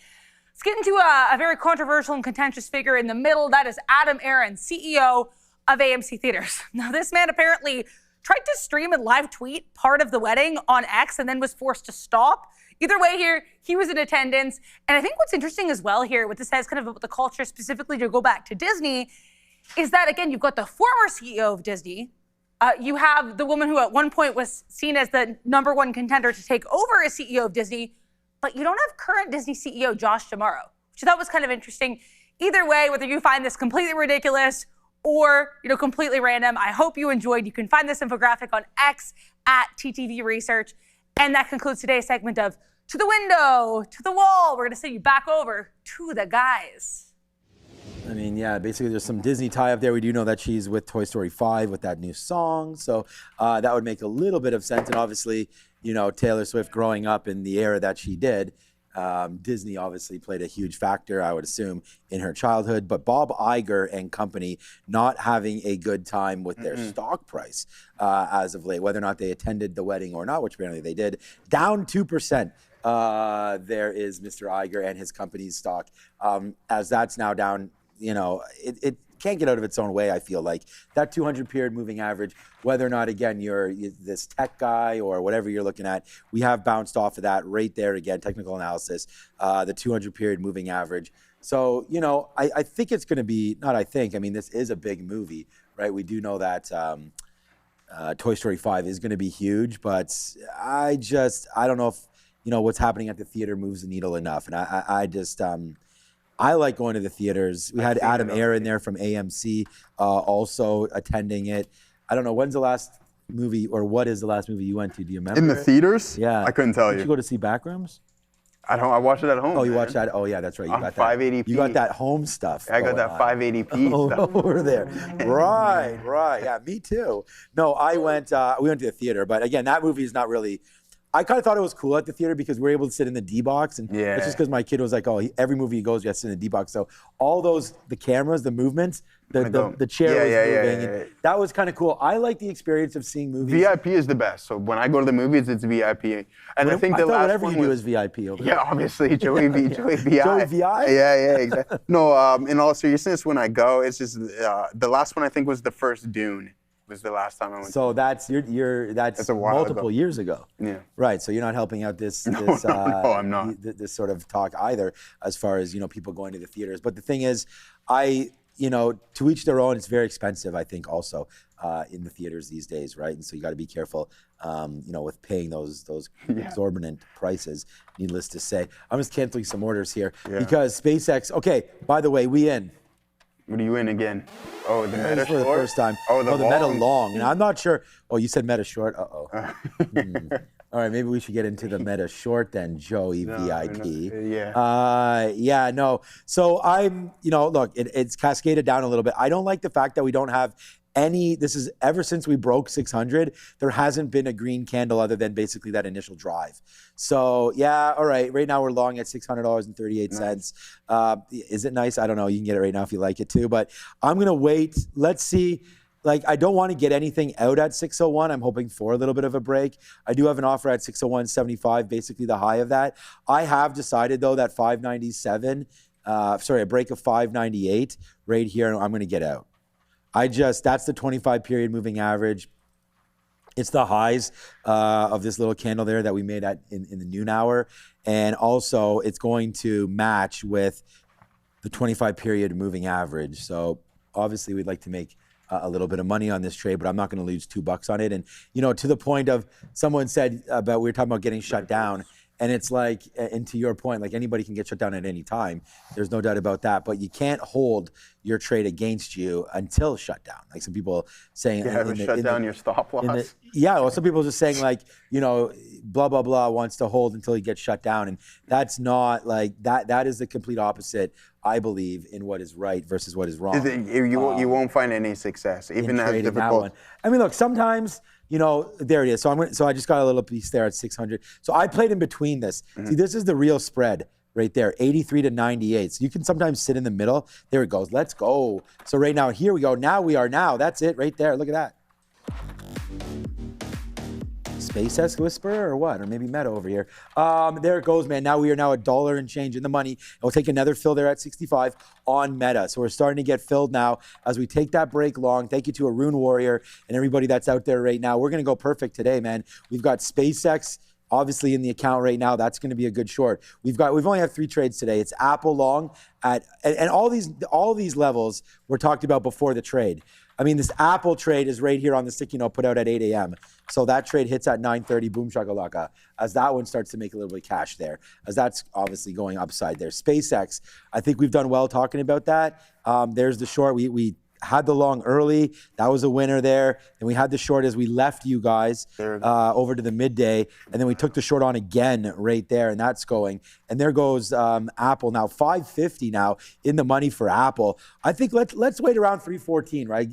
Speaker 4: Let's get into a very controversial and contentious figure in the middle. That is Adam Aron, CEO of AMC Theaters. Now, this man apparently tried to stream and live tweet part of the wedding on X and then was forced to stop. Either way here, he was in attendance. And I think what's interesting as well here, what this says kind of about the culture, specifically to go back to Disney, is that, again, you've got the former CEO of Disney. You have the woman who at one point was seen as the number 1 contender to take over as CEO of Disney, but you don't have current Disney CEO Josh D'Amaro, which I thought was kind of interesting. Either way, whether you find this completely ridiculous or completely random, I hope you enjoyed. You can find this infographic on X at TTV Research. And that concludes today's segment of To the Window, To the Wall. We're going to send you back over to the guys.
Speaker 2: I mean, yeah, basically there's some Disney tie-up there. We do know that she's with Toy Story 5 with that new song. So that would make a little bit of sense. And obviously, Taylor Swift growing up in the era that she did, Disney obviously played a huge factor, I would assume, in her childhood. But Bob Iger and company not having a good time with their stock price as of late, whether or not they attended the wedding or not, which apparently they did, down 2%. There is Mr. Iger and his company's stock. As that's now down, it can't get out of its own way, I feel like. That 200 period moving average, whether or not, again, you're this tech guy or whatever you're looking at, we have bounced off of that right there again, technical analysis, the 200 period moving average. So, I think it's going to be, this is a big movie, right? We do know that Toy Story 5 is going to be huge, but I don't know if, what's happening at the theater moves the needle enough. And I like going to the theaters. We had Adam Aron there from AMC also attending it. I don't know, when's the last movie, or what is the last movie you went to? Do you remember?
Speaker 3: In the theaters?
Speaker 2: Yeah.
Speaker 3: I couldn't tell you.
Speaker 2: Did you go to see Backrooms?
Speaker 3: I watched it at home.
Speaker 2: Oh, you watched that? Oh, yeah, that's right. You got
Speaker 3: 580p.
Speaker 2: You got that home stuff.
Speaker 3: I got that 580p stuff.
Speaker 2: Over there. Right. Yeah, me too. No, we went to the theater, but again, that movie is not really. I kind of thought it was cool at the theater because we were able to sit in the D box, and it's just because my kid was like, every movie he goes, you have to sit in the D box. So all those, the cameras, the movements, the chair was moving, and that was kind of cool. I like the experience of seeing movies.
Speaker 3: VIP is the best. So when I go to the movies, it's VIP, and I think the last
Speaker 2: whatever
Speaker 3: one
Speaker 2: you do is VIP over there.
Speaker 3: Yeah, obviously Joey VI.
Speaker 2: Joey VI?
Speaker 3: Yeah, exactly. No, in all seriousness, when I go, it's just the last one I think was the first Dune. was the last time I went.
Speaker 2: So that's that's
Speaker 3: a while
Speaker 2: multiple
Speaker 3: ago.
Speaker 2: years ago.
Speaker 3: Yeah.
Speaker 2: Right. So you're not helping out this
Speaker 3: No, I'm not.
Speaker 2: This sort of talk either, as far as people going to the theaters. But the thing is, to each their own. It's very expensive, I think, also in the theaters these days, right? And so you got to be careful, with paying those exorbitant prices. Needless to say, I'm just canceling some orders here because SpaceX. Okay, by the way, we in.
Speaker 3: What are you in again? Oh, the Meta
Speaker 2: for the
Speaker 3: short?
Speaker 2: first time.
Speaker 3: Oh, the
Speaker 2: Meta
Speaker 3: long.
Speaker 2: long. And I'm not sure. Oh, you said Meta short. All right, maybe we should get into the Meta short then, Joey VIP. No. So I'm, look, it's cascaded down a little bit. I don't like the fact that we don't have this is ever since we broke 600, there hasn't been a green candle other than basically that initial drive. So all right. Right now we're long at $600.38. Nice. Is it nice? I don't know. You can get it right now if you like it too, but I'm going to wait. Let's see. I don't want to get anything out at 601. I'm hoping for a little bit of a break. I do have an offer at 601.75, basically the high of that. I have decided though that 597, a break of 598 right here, I'm going to get out. That's the 25 period moving average. It's the highs of this little candle there that we made in the noon hour. And also it's going to match with the 25 period moving average. So obviously we'd like to make a little bit of money on this trade, but I'm not going to lose $2 on it. And, to the point of someone said we were talking about getting shut down. And it's and to your point, anybody can get shut down at any time. There's no doubt about that. But you can't hold your trade against you until shut down. Some people saying,
Speaker 3: shut down your stop loss.
Speaker 2: Well, some people are just saying blah, blah, blah wants to hold until he gets shut down. And that's not that. That is the complete opposite, I believe, in what is right versus what is wrong.
Speaker 3: You won't find any success, even as difficult.
Speaker 2: I mean, look, sometimes, there it is. So I just got a little piece there at 600. So I played in between this. See, this is the real spread right there, 83 to 98. So you can sometimes sit in the middle. There it goes. Let's go. So right now, here we go. That's it right there. Look at that. SpaceX Whisperer or what? Or maybe Meta over here. There it goes, man. Now we are $1 and change in the money. And we'll take another fill there at 65 on Meta. So we're starting to get filled now as we take that break long. Thank you to Arun Warrior and everybody that's out there right now. We're going to go perfect today, man. We've got SpaceX obviously in the account right now. That's going to be a good short. We've only had 3 trades today. It's Apple long and all these levels were talked about before the trade. I mean, this Apple trade is right here on the sticky note put out at 8 a.m. So that trade hits at 9:30, boom shakalaka, as that one starts to make a little bit of cash there, as that's obviously going upside there. SpaceX, I think we've done well talking about that. There's the short. We had the long early. That was a winner there. And we had the short as we left you guys over to the midday. And then we took the short on again right there, and that's going. And there goes Apple now, 550 now in the money for Apple. I think let's wait around 314, right?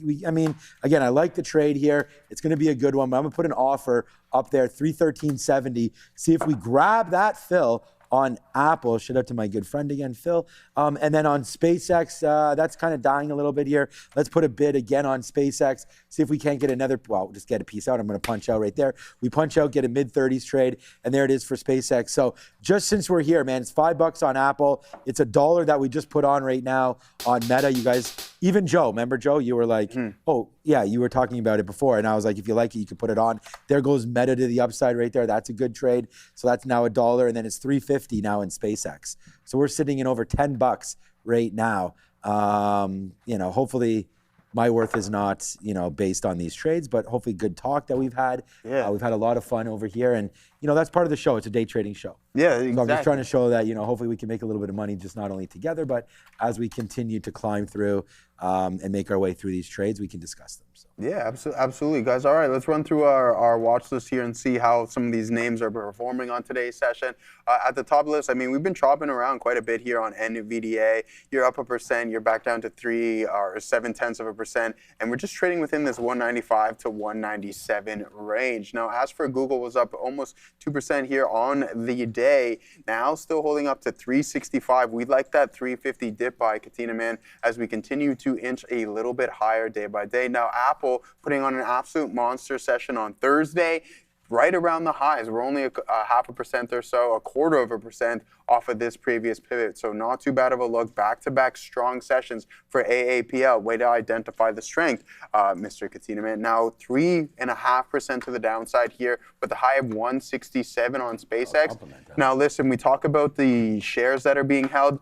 Speaker 2: Again, I like the trade here. It's going to be a good one, but I'm going to put an offer up there, 313.70. See if we grab that fill on Apple. Shout out to my good friend again, Phil. And then on SpaceX, that's kind of dying a little bit here. Let's put a bid again on SpaceX. See if we can't get another, just get a piece out. I'm going to punch out right there. We punch out, get a mid-30s trade, and there it is for SpaceX. So just since we're here, man, it's $5 on Apple. It's $1 that we just put on right now on Meta. You guys, even Joe, remember Joe? You were like, oh, yeah, you were talking about it before. And I was like, if you like it, you can put it on. There goes Meta to the upside right there. That's a good trade. So that's now $1. And then it's $3.50 now in SpaceX. So we're sitting in over $10 right now. Hopefully my worth is not, based on these trades, but hopefully good talk that we've had.
Speaker 3: Yeah.
Speaker 2: We've had a lot of fun over here. And, that's part of the show. It's a day trading show.
Speaker 3: Yeah, exactly.
Speaker 2: So I'm just trying to show that, hopefully we can make a little bit of money, just not only together, but as we continue to climb through and make our way through these trades, we can discuss them. So.
Speaker 3: Yeah, absolutely, guys. All right, let's run through our watch list here and see how some of these names are performing on today's session. At the top of the list, we've been chopping around quite a bit here on NVDA. You're up 1%, you're back down to 0.7%, and we're just trading within this 195 to 197 range. Now, as for Google, was up almost 2% here on the day. Now, still holding up to 365. We'd like that 350 dip by Katina, man, as we continue to inch a little bit higher day by day. Now, Apple putting on an absolute monster session on Thursday. right around the highs. We're only a 0.5% or so, 1/4% off of this previous pivot. So not too bad of a look. Back-to-back strong sessions for AAPL. Way to identify the strength, Mr. Katina Man. Now 3.5% to the downside here with a high of 167 on SpaceX. Now listen, we talk about the shares that are being held.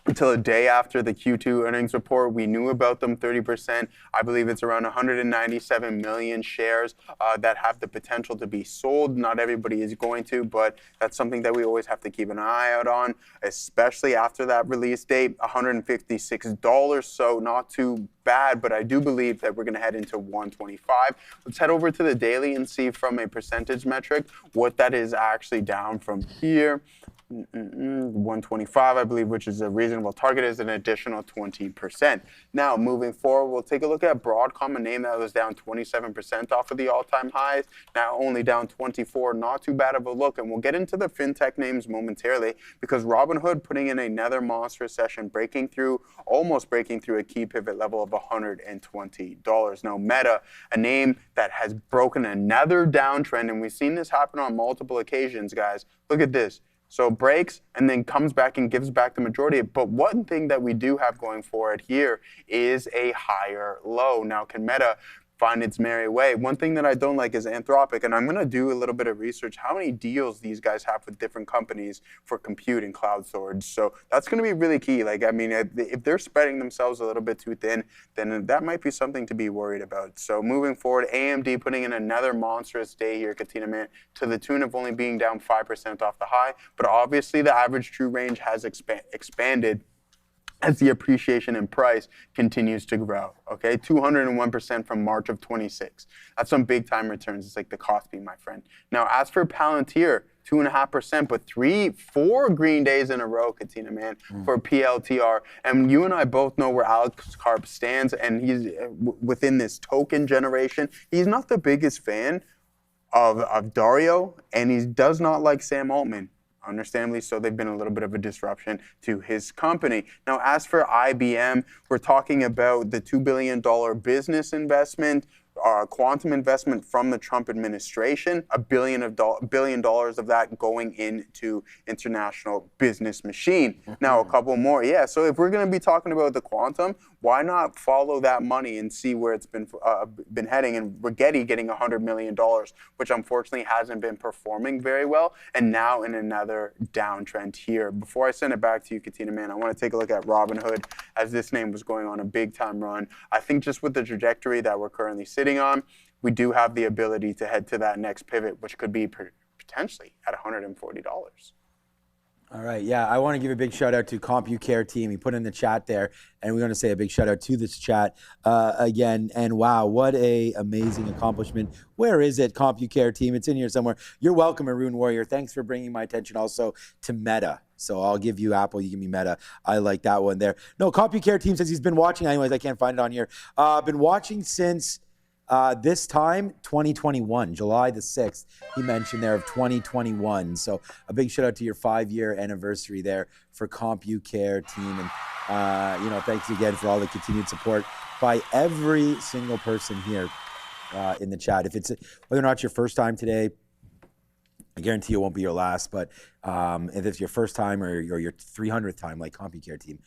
Speaker 3: Until a day after the Q2 earnings report, we knew about them 30%. I believe it's around 197 million shares that have the potential to be sold. Not everybody is going to, but that's something that we always have to keep an eye out on, especially after that release date, $156. So not too bad, but I do believe that we're going to head into 125. Let's head over to the daily and see from a percentage metric what that is actually down from here. 125, I believe, which is a reasonable target, is an additional 20%. Now, moving forward, we'll take a look at Broadcom, a name that was down 27% off of the all-time highs, now only down 24, not too bad of a look. And we'll get into the fintech names momentarily because Robinhood putting in another monstrous session, almost breaking through a key pivot level of $120. Now, Meta, a name that has broken another downtrend, and we've seen this happen on multiple occasions, guys. Look at this. So it breaks and then comes back and gives back the majority. But one thing that we do have going for it here is a higher low. Now, can Meta find its merry way? One thing that I don't like is Anthropic, and I'm going to do a little bit of research how many deals these guys have with different companies for compute and cloud storage. So that's going to be really key. Like, I mean, if they're spreading themselves a little bit too thin, then that might be something to be worried about. So moving forward, AMD putting in another monstrous day here, Katina Man, to the tune of only being down 5% off the high. But obviously the average true range has expanded as the appreciation in price continues to grow, okay? 201% from March of 26. That's some big time returns. It's like the Cosby, my friend. Now, as for Palantir, 2.5%, but 4 green days in a row, Katina Man, for PLTR. And you and I both know where Alex Karp stands, and he's within this token generation. He's not the biggest fan of Dario, and he does not like Sam Altman. Understandably so, they've been a little bit of a disruption to his company. Now, as for IBM, we're talking about the $2 billion business investment, quantum investment from the Trump administration, $1 billion of that going into international business machine. Now, a couple more. Yeah, so if we're going to be talking about the quantum, why not follow that money and see where it's been heading? And Rigetti getting $100 million, which unfortunately hasn't been performing very well, and now in another downtrend here. Before I send it back to you, Katina Man, I want to take a look at Robinhood, as this name was going on a big-time run. I think just with the trajectory that we're currently sitting on, we do have the ability to head to that next pivot, which could be potentially at $140.
Speaker 2: All right, yeah, I want to give a big shout out to CompuCare team. He put in the chat there, and we're going to say a big shout out to this chat again. And wow, what a amazing accomplishment. Where is it, CompuCare team? It's in here somewhere. You're welcome, Arun Warrior. Thanks for bringing my attention also to Meta. So I'll give you Apple, you give me Meta. I like that one there. No, CompuCare team says he's been watching. Anyways, I can't find it on here. Been watching since this time, 2021, July the 6th, he mentioned there of 2021. So a big shout out to your 5-year anniversary there for CompuCare team. And, thanks again for all the continued support by every single person here in the chat. If it's whether or not your first time today, I guarantee it won't be your last, but if it's your first time or your 300th time, like CompuCare team,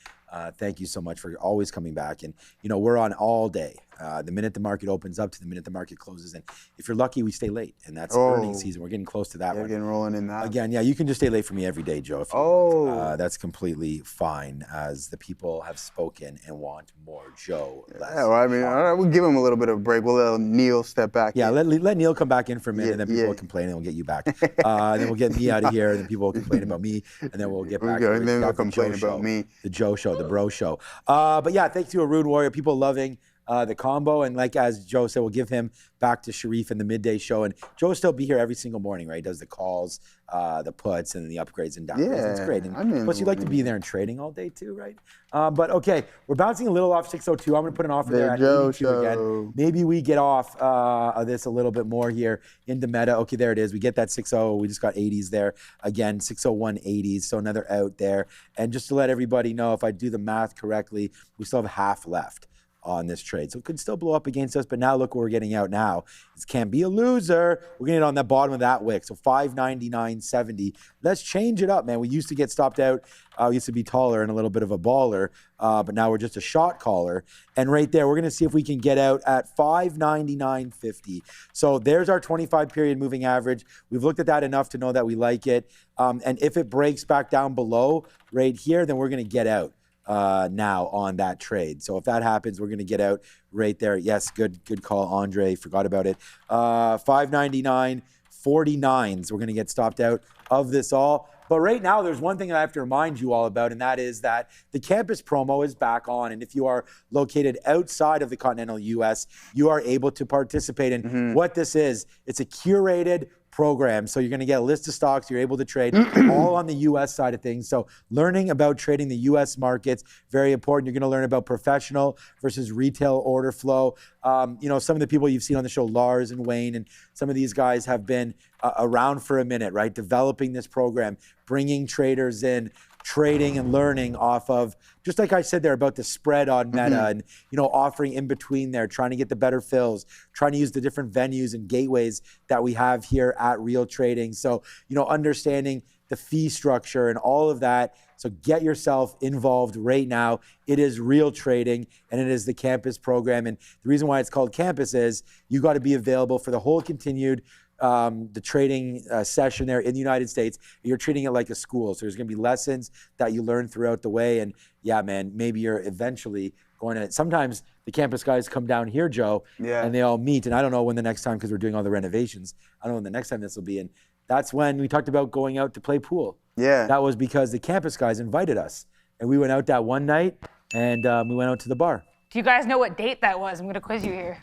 Speaker 2: thank you so much for always coming back. And, we're on all day. The minute the market opens up to the minute the market closes. And if you're lucky, we stay late. And that's earnings season. We're getting close to that one.
Speaker 3: Getting rolling in that.
Speaker 2: Again, yeah, you can just stay late for me every day, Joe. If you want. That's completely fine, as the people have spoken and want more Joe.
Speaker 3: Yeah, well, I mean, all right, we'll give him a little bit of a break. We'll let Neil step back.
Speaker 2: Yeah, let Neil come back in for a minute, and then people will complain, and we'll get you back. Then we'll get me out of here, and then people will complain about me, and then we'll get back.
Speaker 3: And then they'll complain about me.
Speaker 2: The Joe Show, the Bro Show. But yeah, thanks to a Rude Warrior. People loving the combo, and like as Joe said, we'll give him back to Sharif in the midday show, and Joe will still be here every single morning, right? He does the calls, the puts, and the upgrades and downgrades.
Speaker 3: Yeah,
Speaker 2: it's great. And plus, you like to be there and trading all day too, right? But okay, we're bouncing a little off 602. I'm going to put an offer there at
Speaker 3: Joe
Speaker 2: 82
Speaker 3: show.
Speaker 2: Again. Maybe we get off of this a little bit more here into Meta. Okay, there it is. We get that 60. We just got 80s there. Again, 601 80s. So another out there. And just to let everybody know, if I do the math correctly, we still have half left on this trade. So it could still blow up against us, but now look what we're getting out now. It can't be a loser. We're getting it on the bottom of that wick. So 599.70. Let's change it up, man. We used to get stopped out. We used to be taller and a little bit of a baller, but now we're just a shot caller. And right there, we're going to see if we can get out at 599.50. So there's our 25-period moving average. We've looked at that enough to know that we like it. And if it breaks back down below right here, then we're going to get out now on that trade. So if that happens, we're going to get out right there. Yes, good call, Andre. Forgot about it. 599.49s. We're going to get stopped out of this all. But right now, there's one thing that I have to remind you all about, and that is that the campus promo is back on. And if you are located outside of the continental U.S., you are able to participate in what this is. It's a curated program. So you're going to get a list of stocks you're able to trade all on the U.S. side of things. So learning about trading the U.S. markets, very important. You're going to learn about professional versus retail order flow. Some of the people you've seen on the show, Lars and Wayne, and some of these guys have been around for a minute, right? Developing this program, bringing traders in, trading and learning off of, just like I said there about the spread on Meta and, offering in between there, trying to get the better fills, trying to use the different venues and gateways that we have here at Real Trading. So, understanding the fee structure and all of that. So get yourself involved right now. It is Real Trading and it is the campus program. And the reason why it's called campus is you got to be available for the whole continued the trading session there in the United States. You're treating it like a school. So there's going to be lessons that you learn throughout the way. And yeah, man, maybe you're eventually going to, sometimes the campus guys come down here, Joe, and they all meet. And I don't know when the next time, because we're doing all the renovations, I don't know when the next time this will be. And that's when we talked about going out to play pool. Yeah. That was because the campus guys invited us. And we went out that one night and we went out to the bar.
Speaker 4: Do you guys know what date that was? I'm going to quiz you here.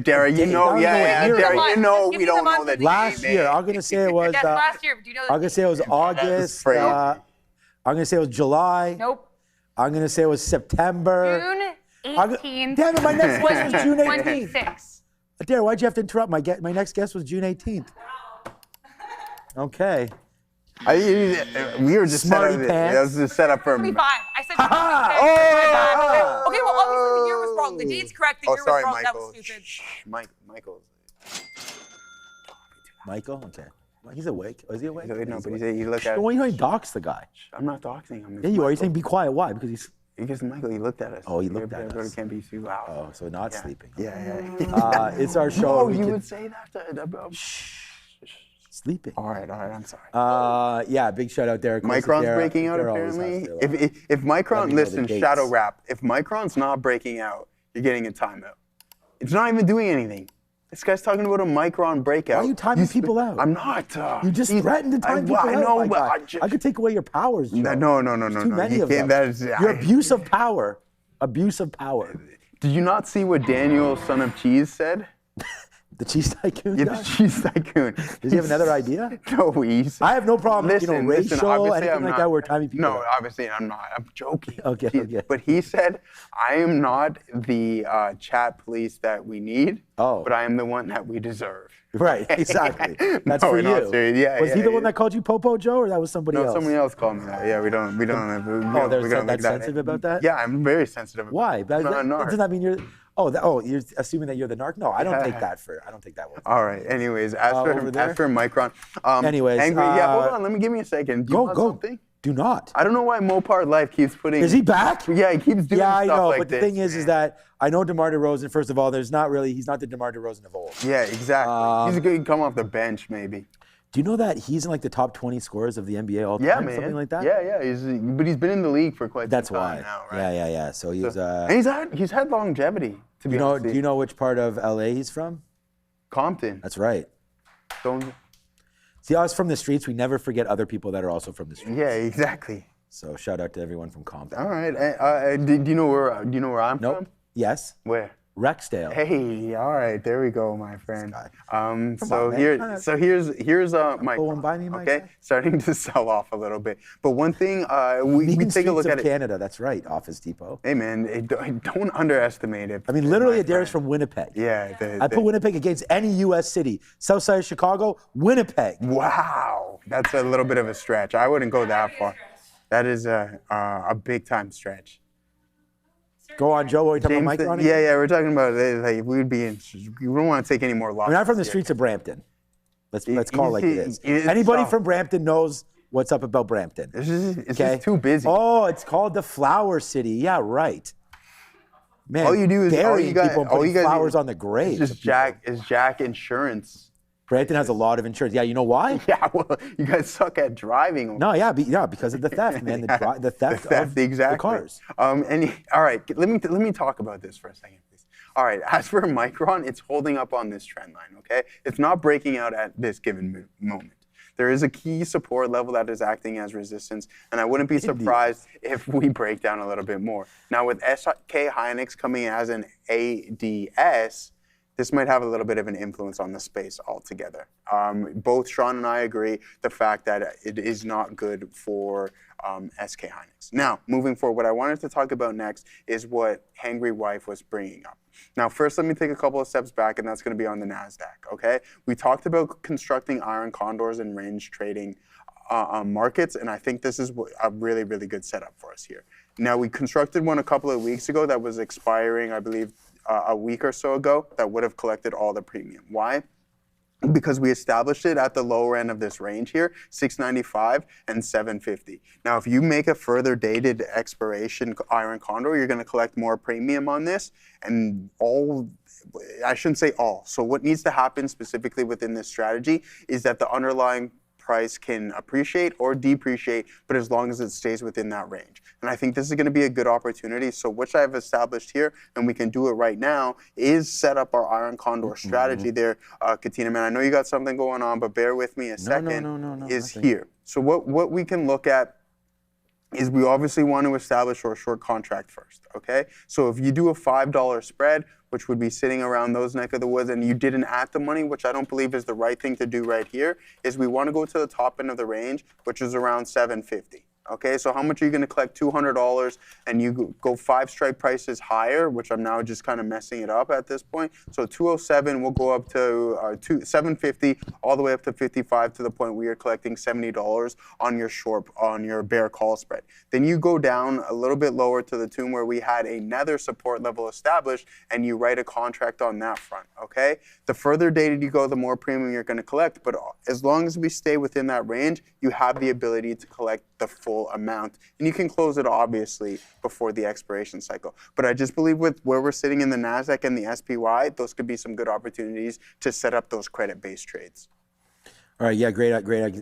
Speaker 3: Derek, we don't know that.
Speaker 2: Last year, I'm going to say it was.
Speaker 4: Yes, last year. Do you know
Speaker 2: I'm going to say it was August. I'm going to say it was July.
Speaker 4: Nope.
Speaker 2: I'm going to say it was September.
Speaker 4: June 18th.
Speaker 2: Damn it, my next guess was June 18th.
Speaker 4: 26.
Speaker 2: Derek, why'd you have to interrupt? My next guess was June 18th. Okay.
Speaker 3: We were just set up. That was just set up for.
Speaker 4: 25. I said. Okay, well, obviously the year was wrong. The date's correct. The year was wrong. That was stupid.
Speaker 3: Michael.
Speaker 2: Okay. He's awake. Oh, is he awake?
Speaker 3: No, but he looked at.
Speaker 2: Well, you don't dox the guy.
Speaker 3: I'm not doxing him.
Speaker 2: Yeah, you are. You're saying be quiet. Why? Because he's.
Speaker 3: Because Michael, he looked at us.
Speaker 2: Oh, he looked at us.
Speaker 3: Can't be too loud.
Speaker 2: Oh, so not sleeping.
Speaker 3: Yeah.
Speaker 2: It's our show.
Speaker 3: No, you would say that.
Speaker 2: Sleeping.
Speaker 3: All right, I'm sorry.
Speaker 2: Yeah, big shout out there.
Speaker 3: Micron's breaking out apparently. If Micron, listen, Shadow Rap. If Micron's not breaking out, you're getting a timeout. It's not even doing anything. This guy's talking about a Micron breakout.
Speaker 2: Why are you timing people out?
Speaker 3: I'm not.
Speaker 2: You just threatened to time people out.
Speaker 3: I know, but
Speaker 2: I could take away your powers, Joe.
Speaker 3: No.
Speaker 2: Too many of them. You're abuse of power. Abuse of power.
Speaker 3: Did you not see what Daniel, son of Cheese, said?
Speaker 2: The cheese tycoon?
Speaker 3: Yeah, the cheese tycoon.
Speaker 2: Does he have another idea?
Speaker 3: No, I
Speaker 2: have no problem, racial, anything like that, we're timing people.
Speaker 3: No, obviously I'm not. I'm joking.
Speaker 2: Okay.
Speaker 3: But he said, I am not the chat police that we need, but I am the one that we deserve.
Speaker 2: Right, exactly. That's for you. Was he the one that called you Popo, Joe, or that was somebody else?
Speaker 3: No, somebody else called me that. Yeah, we don't
Speaker 2: that's sensitive about that?
Speaker 3: Yeah, I'm very sensitive.
Speaker 2: Why? Doesn't that mean you're... you're assuming that you're the narc? No, I don't take that one.
Speaker 3: All right. Anyways, as for Micron.
Speaker 2: Anyways.
Speaker 3: Angry, hold on. Give me a second.
Speaker 2: Go. Something? Do not.
Speaker 3: I don't know why Mopar Life keeps putting...
Speaker 2: Is he back?
Speaker 3: Yeah, he keeps doing stuff like this.
Speaker 2: Yeah, I know, but the thing is that I know DeMar DeRozan, first of all, he's not the DeMar DeRozan of old.
Speaker 3: Yeah, exactly. He's going to come off the bench, maybe.
Speaker 2: Do you know that he's in like the top 20 scorers of the NBA all time?
Speaker 3: Yeah, man.
Speaker 2: Something like that?
Speaker 3: Yeah. But he's been in the league for quite some time now, right?
Speaker 2: Yeah. So he's...
Speaker 3: and he's had longevity, to be honest.
Speaker 2: Do you know which part of LA he's from?
Speaker 3: Compton.
Speaker 2: That's right. See, us from the streets, we never forget other people that are also from the streets.
Speaker 3: Yeah, exactly.
Speaker 2: So shout out to everyone from Compton.
Speaker 3: All right. Do you know where I'm from?
Speaker 2: Yes.
Speaker 3: Where?
Speaker 2: Rexdale.
Speaker 3: Hey, all right, there we go, my friend. Here's Mike. Okay, starting to sell off a little bit, but one thing we take a look at
Speaker 2: Canada. That's right, Office Depot.
Speaker 3: Hey man, don't underestimate it.
Speaker 2: I mean, literally, Adair's from Winnipeg.
Speaker 3: Yeah,
Speaker 2: I put Winnipeg against any U.S. city. South side of Chicago, Winnipeg.
Speaker 3: Wow, that's a little bit of a stretch. I wouldn't go that far. That is a big time stretch.
Speaker 2: Go on, Joe. What are we talking about, Micron?
Speaker 3: Yeah, we're talking about like we'd be in. We don't want to take any more losses.
Speaker 2: I'm from the streets of Brampton. Let's call it like it is. Anybody from Brampton knows what's up about Brampton.
Speaker 3: It's just too busy.
Speaker 2: Oh, it's called the Flower City. Yeah, right. Man,
Speaker 3: all you do is
Speaker 2: burying people and putting flowers on the grave.
Speaker 3: It's just Jack Insurance.
Speaker 2: Brampton has a lot of insurance. Yeah, you know why?
Speaker 3: Yeah, well, you guys suck at driving.
Speaker 2: No, because of the theft, man. The theft of
Speaker 3: exactly.
Speaker 2: the cars.
Speaker 3: All right, let me talk about this for a second, please. All right, as for Micron, it's holding up on this trend line, okay? It's not breaking out at this given moment. There is a key support level that is acting as resistance, and I wouldn't be surprised if we break down a little bit more. Now, with SK Hynix coming as an ADS, this might have a little bit of an influence on the space altogether. Both Sean and I agree the fact that it is not good for SK Hynix. Now, moving forward, what I wanted to talk about next is what Hangry Wife was bringing up. Now, first, let me take a couple of steps back, and that's going to be on the Nasdaq, okay? We talked about constructing iron condors and range trading markets, and I think this is a really, really good setup for us here. Now, we constructed one a couple of weeks ago that was expiring, I believe, a week or so ago that would have collected all the premium. Why? Because we established it at the lower end of this range here, 695 and 750. Now, if you make a further dated expiration iron condor, you're going to collect more premium on this, and I shouldn't say all. So what needs to happen specifically within this strategy is that the underlying price can appreciate or depreciate, but as long as it stays within that range. And I think this is going to be a good opportunity. So which I've established here, and we can do it right now, is set up our iron condor strategy there. Katina, man, I know you got something going on, but bear with me a second. No, is here. So what we can look at is we obviously want to establish our short contract first, okay? So if you do a $5 spread, which would be sitting around those neck of the woods, and you didn't at the money, which I don't believe is the right thing to do right here, is we want to go to the top end of the range, which is around 750. Okay, so how much are you going to collect? $200, and you go 5 strike prices higher, which I'm now just kind of messing it up at this point. So 207 will go up to 750, all the way up to 55, to the point where you're collecting $70 on your bear call spread. Then you go down a little bit lower to the tune where we had another support level established, and you write a contract on that front. Okay, the further dated you go, the more premium you're going to collect. But as long as we stay within that range, you have the ability to collect the full amount, and you can close it obviously before the expiration cycle. But I just believe with where we're sitting in the Nasdaq and the SPY, those could be some good opportunities to set up those credit-based trades.
Speaker 2: All right, yeah, great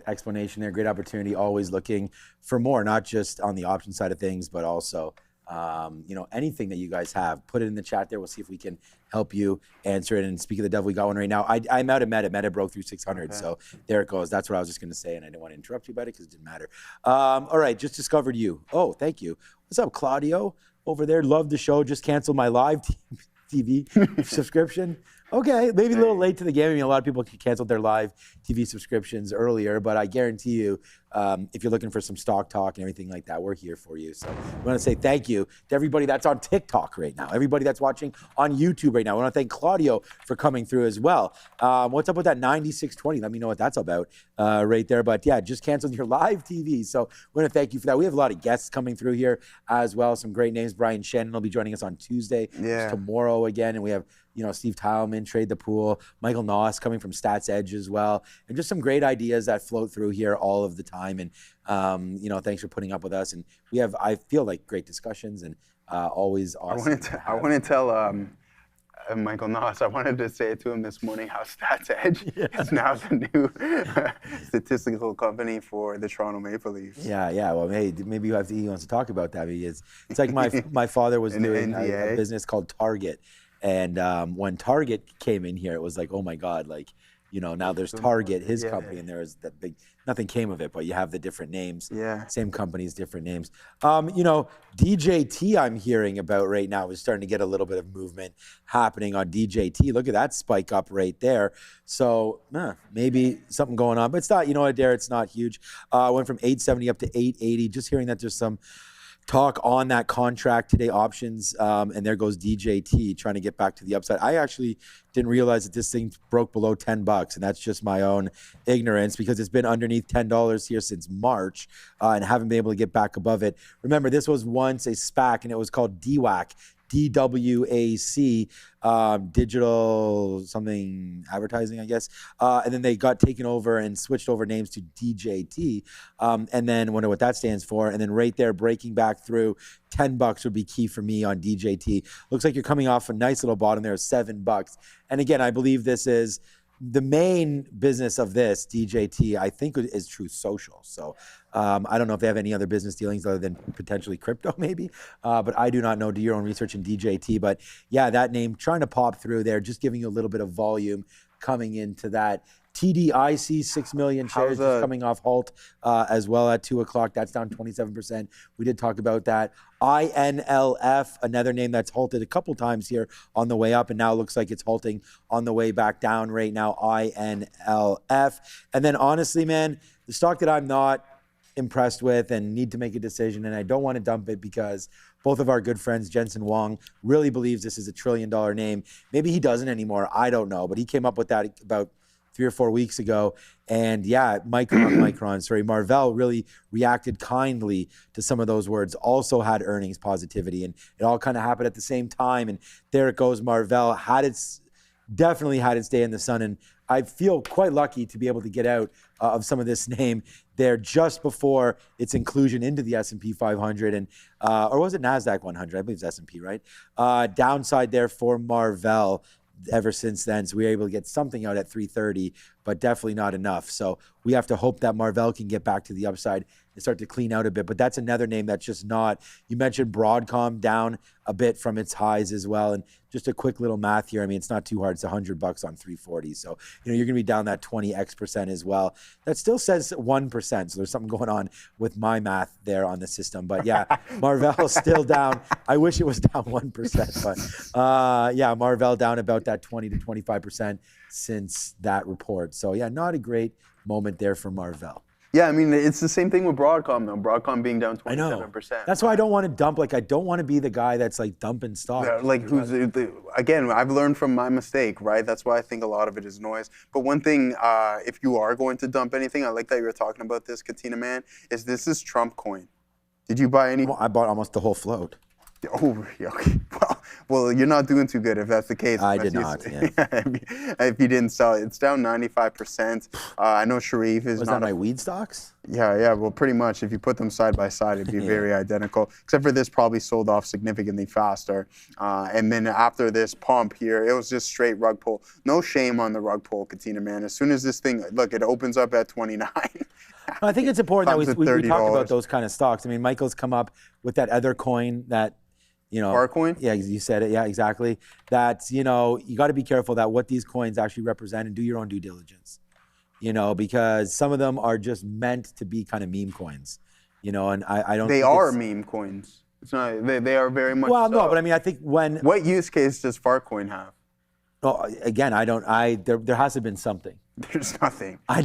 Speaker 2: explanation there. Great opportunity. Always looking for more, not just on the option side of things, but also anything that you guys have, put it in the chat there. We'll see if we can help you answer it. And speaking of the devil, we got one right now. I'm out of Meta. Meta broke through 600, okay. So there it goes. That's what I was just going to say, and I didn't want to interrupt you about it because it didn't matter. All right, just discovered you. Oh, thank you. What's up, Claudio? Over there, love the show. Just canceled my live TV subscription. Okay, maybe a little late to the game. I mean, a lot of people canceled their live TV subscriptions earlier, but I guarantee you, if you're looking for some stock talk and everything like that, we're here for you. So I want to say thank you to everybody that's on TikTok right now, everybody that's watching on YouTube right now. I want to thank Claudio for coming through as well. What's up with that 9620? Let me know what that's about right there. But yeah, just canceled your live TV. So I want to thank you for that. We have a lot of guests coming through here as well. Some great names. Brian Shannon will be joining us on Tuesday. Yeah. Tomorrow again. And we have Steve Tileman, Trade the Pool, Michael Noss coming from Stats Edge as well, and just some great ideas that float through here all of the time. And thanks for putting up with us. And we have, I feel like, great discussions and always awesome.
Speaker 3: I want to tell Michael Noss, I wanted to say to him this morning how Stats Edge is now the new statistical company for the Toronto Maple Leafs.
Speaker 2: Yeah. Well, hey, maybe he wants to talk about that. It's like my father was doing a business called Target. And when Target came in here, it was like, oh my God, now there's Target, his company, and there was that big, nothing came of it, but you have the different names. Yeah. Same companies, different names. DJT I'm hearing about right now is starting to get a little bit of movement happening on DJT. Look at that spike up right there. So maybe something going on, but it's not, Adair, it's not huge. Went from 870 up to 880. Just hearing that there's some talk on that contract today, options, and there goes DJT trying to get back to the upside. I actually didn't realize that this thing broke below $10, and that's just my own ignorance because it's been underneath $10 here since March and haven't been able to get back above it. Remember, this was once a SPAC, and it was called DWAC, DWAC, digital something advertising, I guess. And then they got taken over and switched over names to DJT. And then wonder what that stands for. And then right there, breaking back through, $10 would be key for me on DJT. Looks like you're coming off a nice little bottom there of $7. And again, I believe this is the main business of this DJT, I think, is Truth Social. So I don't know if they have any other business dealings other than potentially crypto, maybe. But I do not know. Do your own research in DJT. But yeah, that name trying to pop through there, just giving you a little bit of volume coming into that. TDIC, 6 million shares just coming off halt as well at 2 o'clock. That's down 27%. We did talk about that. INLF, another name that's halted a couple times here on the way up, and now looks like it's halting on the way back down right now, INLF. And then honestly, man, the stock that I'm not impressed with and need to make a decision, and I don't want to dump it because both of our good friends, Jensen Huang, really believes this is $1 trillion name. Maybe he doesn't anymore. I don't know, but he came up with that about 3 or 4 weeks ago. And yeah, Marvell really reacted kindly to some of those words, also had earnings positivity, and it all kind of happened at the same time. And there it goes, Marvell definitely had its day in the sun. And I feel quite lucky to be able to get out of some of this name there just before its inclusion into the S&P 500 and or was it Nasdaq 100? I believe it's S&P, right? Downside there for Marvell ever since then. So we were able to get something out at 330, but definitely not enough. So we have to hope that Marvell can get back to the upside and start to clean out a bit. But that's another name that's just not. You mentioned Broadcom down a bit from its highs as well. And just a quick little math here. I mean, it's not too hard. It's $100 on 340. So, you're going to be down that 20% as well. That still says 1%. So there's something going on with my math there on the system. But yeah, Marvell's still down. I wish it was down 1%. But yeah, Marvell down about that 20 to 25% since that report. So yeah, not a great moment there for Marvell.
Speaker 3: Yeah, I mean, it's the same thing with Broadcom, though. Broadcom being down 27%.
Speaker 2: I know. That's why I don't want to dump. I don't want to be the guy that's dumping stock.
Speaker 3: Yeah, again, I've learned from my mistake, right? That's why I think a lot of it is noise. But one thing, if you are going to dump anything, I like that you were talking about this, Katina Man, this is Trump coin. Did you buy any?
Speaker 2: Well, I bought almost the whole float.
Speaker 3: Oh, okay. Well, you're not doing too good if that's the case.
Speaker 2: I did not. Yeah.
Speaker 3: If you didn't sell it, it's down 95%. I know Sharif is.
Speaker 2: Was that my weed stocks?
Speaker 3: Yeah. Well, pretty much. If you put them side by side, it'd be very identical. Except for this, probably sold off significantly faster. And then after this pump here, it was just straight rug pull. No shame on the rug pull, Katina Man. As soon as this thing, look, it opens up at 29.
Speaker 2: I think it's important that we talk about those kind of stocks. I mean, Michael's come up with that other coin that.
Speaker 3: Farcoin?
Speaker 2: Yeah, you said it. Yeah, exactly. That, you got to be careful that what these coins actually represent and do your own due diligence, because some of them are just meant to be kind of meme coins, and I don't.
Speaker 3: They are meme coins. It's not. They are very much.
Speaker 2: Well,
Speaker 3: so.
Speaker 2: No, but I mean, I think when.
Speaker 3: What use case does Farcoin have?
Speaker 2: Well, again, there has to have been something.
Speaker 3: There's nothing.
Speaker 2: I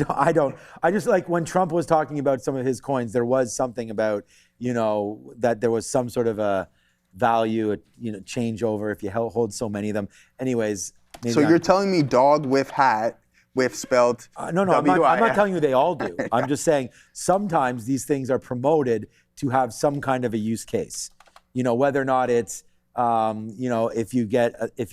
Speaker 2: just when Trump was talking about some of his coins, there was something about, that there was some sort of a value, changeover if you hold so many of them. Anyways.
Speaker 3: So you're telling me dog with hat, with spelled
Speaker 2: No, I'm not telling you they all do. I'm just saying sometimes these things are promoted to have some kind of a use case. Whether or not it's, if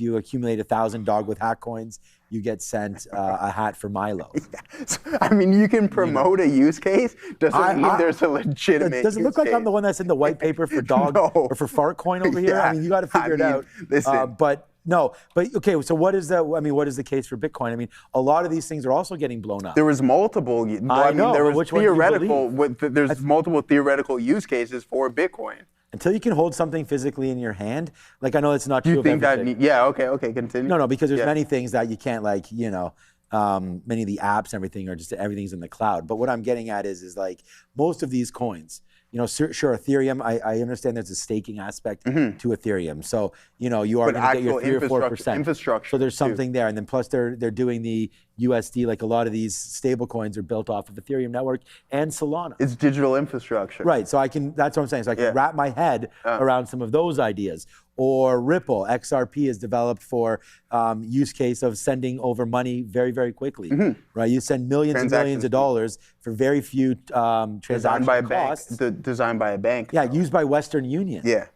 Speaker 2: you accumulate 1,000 dog with hat coins, you get sent a hat for Milo.
Speaker 3: Yeah. So, I mean, you can promote a use case. Doesn't mean there's a legitimate.
Speaker 2: Does it look like I'm the one that's in the white paper for dog or for fart coin over here? I mean, you got to figure it out.
Speaker 3: Listen.
Speaker 2: But okay. So what is the case for Bitcoin? I mean, a lot of these things are also getting blown up.
Speaker 3: There was multiple.
Speaker 2: I know.
Speaker 3: There was
Speaker 2: which
Speaker 3: theoretical. There's multiple theoretical use cases for Bitcoin.
Speaker 2: Until you can hold something physically in your hand, I know it's not true.
Speaker 3: You think that? Okay, continue.
Speaker 2: No, because there's many things that you can't many of the apps and everything are just everything's in the cloud. But what I'm getting at is most of these coins, sure, Ethereum, I understand there's a staking aspect to Ethereum. So, you are going to get your 3 or 4%.
Speaker 3: Infrastructure.
Speaker 2: So there's something there. And then plus they're doing the USD, a lot of these stable coins are built off of Ethereum network and Solana.
Speaker 3: It's digital infrastructure.
Speaker 2: Right. So that's what I'm saying. So I can wrap my head around some of those ideas. Or Ripple, XRP is developed for use case of sending over money very, very quickly. Right? You send millions and millions of dollars for very few transaction costs.
Speaker 3: Designed by a bank.
Speaker 2: Yeah, used by Western Union.
Speaker 3: Yeah.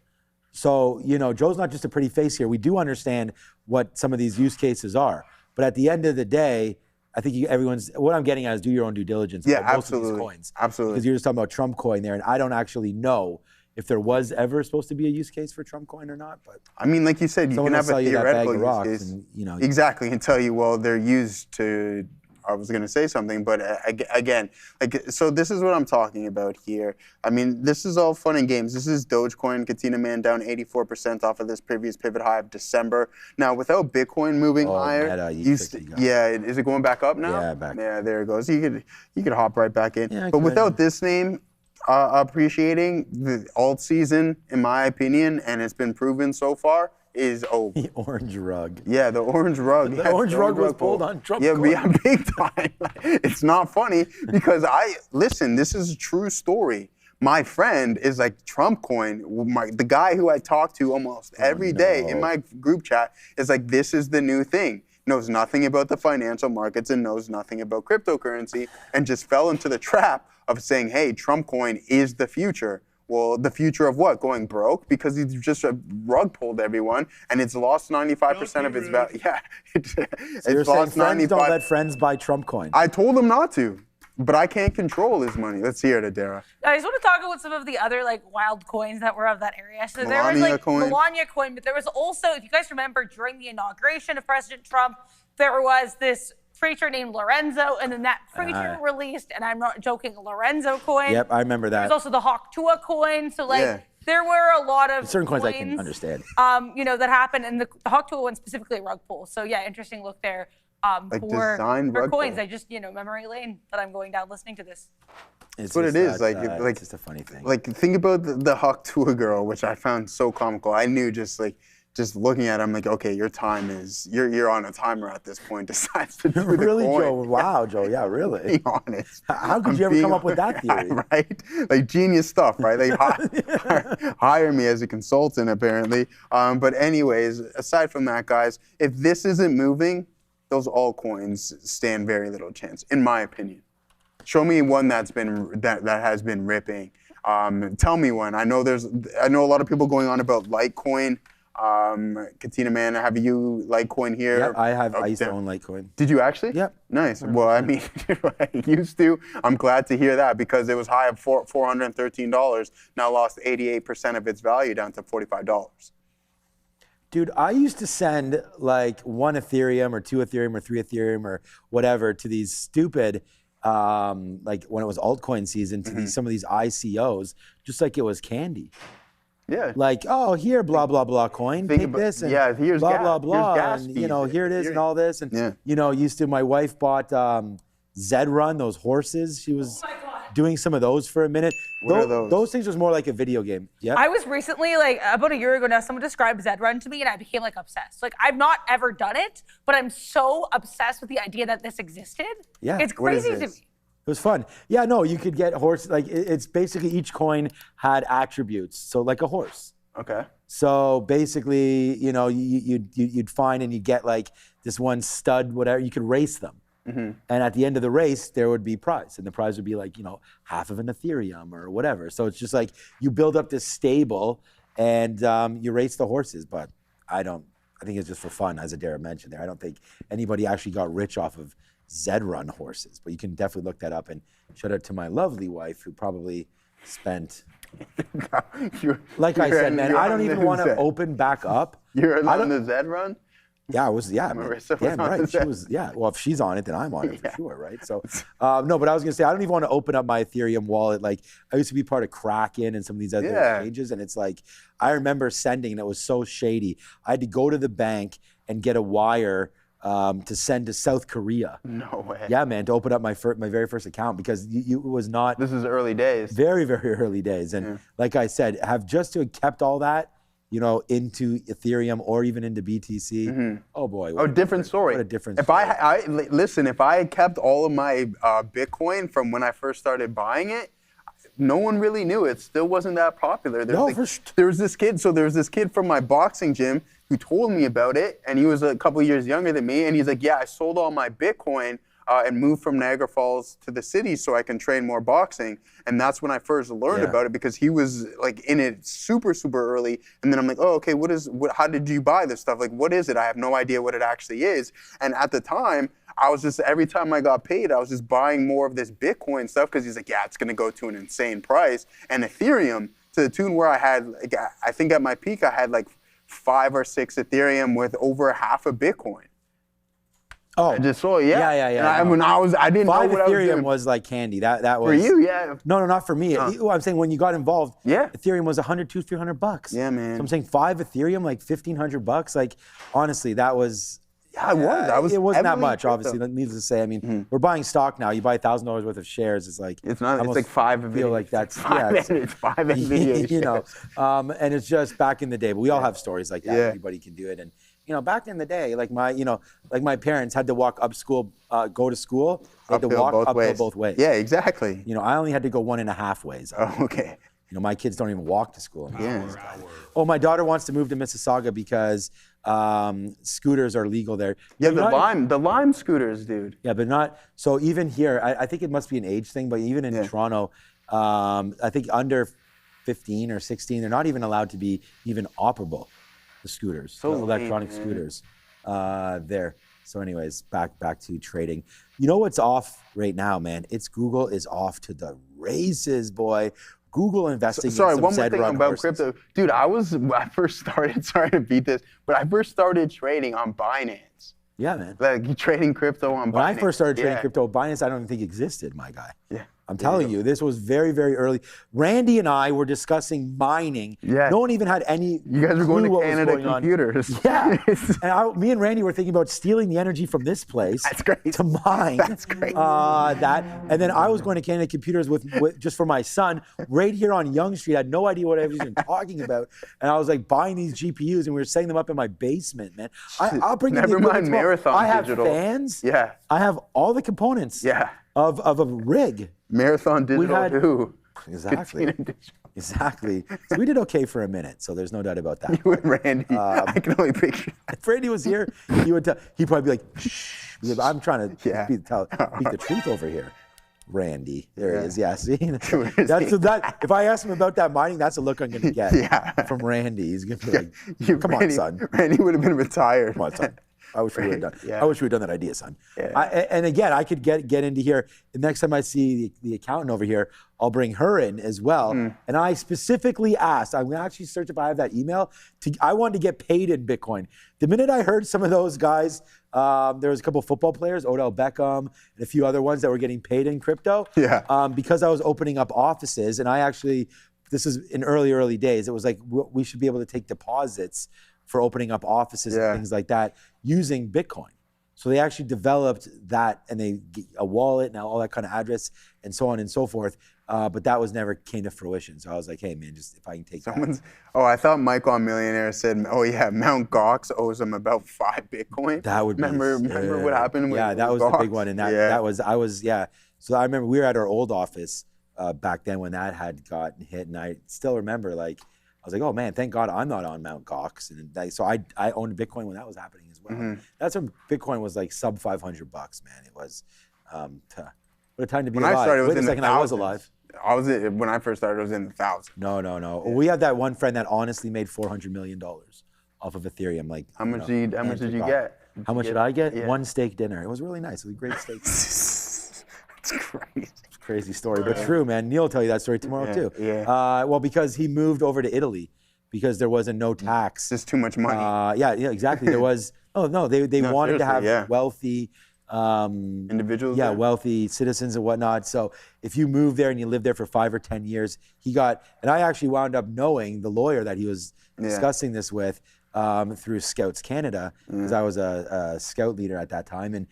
Speaker 2: So, Joe's not just a pretty face here. We do understand what some of these use cases are. But at the end of the day, I think what I'm getting at is do your own due diligence about most of these coins.
Speaker 3: Absolutely.
Speaker 2: Because you're just talking about Trump coin there, and I don't actually know if there was ever supposed to be a use case for Trump coin or not. But
Speaker 3: I mean, like you said, you can have a theoretical use case.
Speaker 2: And,
Speaker 3: exactly, and tell you, well, they're used to. I was going to say something, but again, so this is what I'm talking about here. I mean, this is all fun and games. This is Dogecoin, Katina Man down 84% off of this previous pivot high of December. Now, without Bitcoin moving higher, is it going back up now?
Speaker 2: Yeah, back.
Speaker 3: Yeah, there it goes. You could hop right back in.
Speaker 2: Yeah,
Speaker 3: but without this name appreciating, the alt season, in my opinion, and it's been proven so far, is over.
Speaker 2: The orange rug.
Speaker 3: Yeah, the orange rug.
Speaker 2: The orange rug was pulled on Trump.
Speaker 3: Yeah, big time. It's not funny because listen, this is a true story. My friend is like Trump coin. The guy who I talk to almost every day in my group chat is like, this is the new thing. Knows nothing about the financial markets and knows nothing about cryptocurrency and just fell into the trap of saying, hey, Trump coin is the future. Well, the future of what? Going broke? Because he's just rug pulled everyone, and it's lost 95% of its value. Yeah, it's lost 95%.
Speaker 2: Don't let friends buy Trump coin.
Speaker 3: I told him not to, but I can't control his money. Let's hear it, Adara.
Speaker 4: I just want to talk about some of the other wild coins that were of that area. So there was Melania coin, but there was also, if you guys remember, during the inauguration of President Trump, there was this preacher named Lorenzo, and then that preacher released, and I'm not joking, Lorenzo coin.
Speaker 2: Yep, I remember that.
Speaker 4: There's also the Hawk Tua coin. So there were a lot of
Speaker 2: certain coins I can understand.
Speaker 4: That happened, and the Hawk Tua one specifically a rug pull. So yeah, interesting look there. For coins, I just memory lane that I'm going down listening to this.
Speaker 3: That's what it is.
Speaker 2: It's just a funny thing.
Speaker 3: Think about the Hawk Tua girl, which I found so comical. I knew just looking at it, I'm like, okay, your time is, you're on a timer at this point. Decides to do
Speaker 2: really,
Speaker 3: the coin.
Speaker 2: Joe? Wow, Joe. Yeah, really.
Speaker 3: Be honest.
Speaker 2: How could you ever come up with that theory?
Speaker 3: Right? Like genius stuff, right? They hire me as a consultant, apparently. But anyways, aside from that, guys, if this isn't moving, those altcoins stand very little chance, in my opinion. Show me one that has been ripping. Tell me one. I know a lot of people going on about Litecoin. Katina Man, have you Litecoin here?
Speaker 2: Yep, I have. I used to own Litecoin.
Speaker 3: Did you actually?
Speaker 2: Yep.
Speaker 3: Nice. Well, I mean, I used to. I'm glad to hear that because it was high of $413. Now lost 88% of its value down to $45.
Speaker 2: Dude, I used to send one Ethereum or two Ethereum or three Ethereum or whatever to these stupid, when it was altcoin season, to some of these ICOs, just like it was candy.
Speaker 3: Yeah.
Speaker 2: Here, blah, blah, blah coin, take this, and
Speaker 3: here's
Speaker 2: blah,
Speaker 3: gas,
Speaker 2: blah, blah,
Speaker 3: gas
Speaker 2: and,
Speaker 3: fees.
Speaker 2: here it is and all this. And, my wife bought Zed Run, those horses. She was doing some of those for a minute.
Speaker 3: What are those?
Speaker 2: Those things was more like a video game. Yeah.
Speaker 4: I was recently, about a year ago now, someone described Zed Run to me, and I became obsessed. I've not ever done it, but I'm so obsessed with the idea that this existed.
Speaker 2: Yeah.
Speaker 4: It's crazy to me.
Speaker 2: It was fun. Yeah, no, you could get horse. It's basically each coin had attributes. So like a horse.
Speaker 3: Okay.
Speaker 2: So basically, you'd find and you'd get this one stud, whatever. You could race them. Mm-hmm. And at the end of the race, there would be prize. And the prize would be half of an Ethereum or whatever. So it's just you build up this stable and you race the horses. But I think it's just for fun, as Adara mentioned there. I don't think anybody actually got rich off of Zed Run horses, but you can definitely look that up. And shout out to my lovely wife who probably spent, I said, man, I don't even want to open back up.
Speaker 3: You're on the Zed Run?
Speaker 2: Yeah, it was, yeah. Damn right. She was, yeah. Well, if she's on it, then I'm on it for sure, right? So, no, but I was going to say, I don't even want to open up my Ethereum wallet. I used to be part of Kraken and some of these other exchanges, and it's I remember sending, and it was so shady. I had to go to the bank and get a wire to send to South Korea.
Speaker 3: No way.
Speaker 2: Yeah, man, to open up my very first account because it was not.
Speaker 3: This is early days.
Speaker 2: Very, very early days. And like I said, have just to have kept all that, into Ethereum or even into BTC. Mm-hmm. Oh boy.
Speaker 3: Different story.
Speaker 2: What a difference.
Speaker 3: If if I had kept all of my Bitcoin from when I first started buying it, no one really knew it. Still wasn't that popular. There was this kid from my boxing gym who told me about it, and he was a couple years younger than me, and he's like, yeah, I sold all my Bitcoin and moved from Niagara Falls to the city so I can train more boxing. And that's when I first learned about it, because he was like in it super, super early. And then I'm like, oh, okay, how did you buy this stuff? Like, what is it? I have no idea what it actually is. And at the time, I was just, every time I got paid, I was just buying more of this Bitcoin stuff, because he's like, yeah, it's going to go to an insane price. And Ethereum, to the tune where I had, like, I think at my peak, I had like 5 or 6 Ethereum with over half a Bitcoin.
Speaker 2: Oh,
Speaker 3: I just saw it, yeah.
Speaker 2: Yeah.
Speaker 3: When I didn't know what I was
Speaker 2: Ethereum
Speaker 3: doing.
Speaker 2: was like candy. That was
Speaker 3: For you, yeah.
Speaker 2: No, not for me. I'm saying when you got involved, Ethereum was $100, $200, $300.
Speaker 3: Yeah, man.
Speaker 2: So I'm saying 5 Ethereum, like $1,500. Like, honestly, that was.
Speaker 3: Yeah,
Speaker 2: it wasn't that much,
Speaker 3: crypto.
Speaker 2: obviously. Needless to say, I mean, we're buying stock now. You buy $1,000 worth of shares. It's like
Speaker 3: it's not. It's like 5
Speaker 2: Nvidia. Feel like that's
Speaker 3: it's 5 Nvidia.
Speaker 2: You know, and it's just back in the day. But we all have stories like that.
Speaker 3: Yeah.
Speaker 2: Everybody can do it. And you know, back in the day, like my parents had to walk go to school. They had to walk uphill both ways.
Speaker 3: Yeah, exactly.
Speaker 2: You know, I only had to go 1.5 ways.
Speaker 3: Oh, okay.
Speaker 2: You know, my kids don't even walk to school.
Speaker 3: Yeah.
Speaker 2: Oh, my daughter wants to move to Mississauga because scooters are legal there.
Speaker 3: Yeah, the Lime scooters, dude.
Speaker 2: Yeah, but not, so even here, I think it must be an age thing, but even in Toronto, I think under 15 or 16, they're not even allowed to be even operable, the scooters, the electronic scooters there. So anyways, back to trading. You know what's off right now, man? It's Google is off to the races, boy. Google investing in some
Speaker 3: one more thing
Speaker 2: Zed-run
Speaker 3: about
Speaker 2: horses.
Speaker 3: crypto. Dude, when I first started, sorry to beat this, but I first started trading on Binance.
Speaker 2: Yeah, man.
Speaker 3: Like trading crypto on Binance.
Speaker 2: When I first started trading crypto, Binance, I don't even think existed, my guy.
Speaker 3: Yeah.
Speaker 2: I'm telling you, this was very, very early. Randy and I were discussing mining.
Speaker 3: Yeah.
Speaker 2: No one even had any
Speaker 3: You guys were going
Speaker 2: clue
Speaker 3: to
Speaker 2: what was
Speaker 3: Canada
Speaker 2: going on.
Speaker 3: Computers.
Speaker 2: Yeah. And me and Randy were thinking about stealing the energy from this place
Speaker 3: That's great.
Speaker 2: to mine.
Speaker 3: That's great.
Speaker 2: That. And then I was going to Canada Computers with just for my son, right here on Yonge Street. I had no idea what I was even talking about. And I was like buying these GPUs and we were setting them up in my basement, man. I'll bring you the
Speaker 3: Never mind
Speaker 2: equipment tomorrow.
Speaker 3: Marathon
Speaker 2: I have
Speaker 3: Digital.
Speaker 2: fans.
Speaker 3: Yeah.
Speaker 2: I have all the components of a rig.
Speaker 3: Marathon Digital too.
Speaker 2: Exactly. Exactly. So we did okay for a minute, so there's no doubt about that.
Speaker 3: You and Randy, I can only picture.
Speaker 2: If Randy was here, he'd probably be like, shh. I'm trying to speak the truth over here. Randy, there he is. Yeah, see? If I ask him about that mining, that's the look I'm going to get from Randy. He's going to be like, come on, son.
Speaker 3: Randy would have been retired.
Speaker 2: Come on, son. I wish we would have done.
Speaker 3: Yeah.
Speaker 2: I wish we would have done that idea, son.
Speaker 3: Yeah.
Speaker 2: And again, I could get into here. The next time I see the accountant over here, I'll bring her in as well. And I specifically asked. I'm gonna actually search if I have that email. I wanted to get paid in Bitcoin. The minute I heard some of those guys, there was a couple of football players, Odell Beckham, and a few other ones that were getting paid in crypto.
Speaker 3: Yeah.
Speaker 2: Because I was opening up offices, and I actually, this is in early days. It was like we should be able to take deposits for opening up offices and things like that using Bitcoin. So they actually developed that, and a wallet and all that kind of address and so on and so forth. But that never came to fruition. So I was like, hey man, just if I can take that.
Speaker 3: Oh, I thought Mike on Millionaire said, oh yeah, Mt. Gox owes him about 5 Bitcoin.
Speaker 2: That would
Speaker 3: remember what happened with
Speaker 2: that was
Speaker 3: Gox?
Speaker 2: the big one. And So I remember we were at our old office back then when that had gotten hit, and I still remember I was like, oh man, thank God I'm not on Mt. Gox. And so I owned Bitcoin when that was happening as well. That's when Bitcoin was like sub $500, man. It was, what a time to be alive.
Speaker 3: When I started, it was
Speaker 2: Wait a
Speaker 3: in
Speaker 2: second,
Speaker 3: the
Speaker 2: I was
Speaker 3: thousands.
Speaker 2: alive.
Speaker 3: When I first started, it was in the thousands.
Speaker 2: No. We had that one friend that honestly made $400 million off of Ethereum. Like,
Speaker 3: How much did you get?
Speaker 2: How much did I get?
Speaker 3: Yeah.
Speaker 2: One steak dinner. It was really nice. It was a great steak.
Speaker 3: It's crazy.
Speaker 2: Crazy story, but true, man. Neil will tell you that story tomorrow too.
Speaker 3: Yeah.
Speaker 2: Well, because he moved over to Italy because there wasn't no tax.
Speaker 3: Just too much money.
Speaker 2: Yeah, exactly. There was. Oh no, they wanted to have wealthy
Speaker 3: individuals.
Speaker 2: Yeah,
Speaker 3: there?
Speaker 2: wealthy citizens and whatnot. So if you move there and you live there for 5 or 10 years, and I actually wound up knowing the lawyer that he was discussing this with through Scouts Canada, because I was a scout leader at that time, and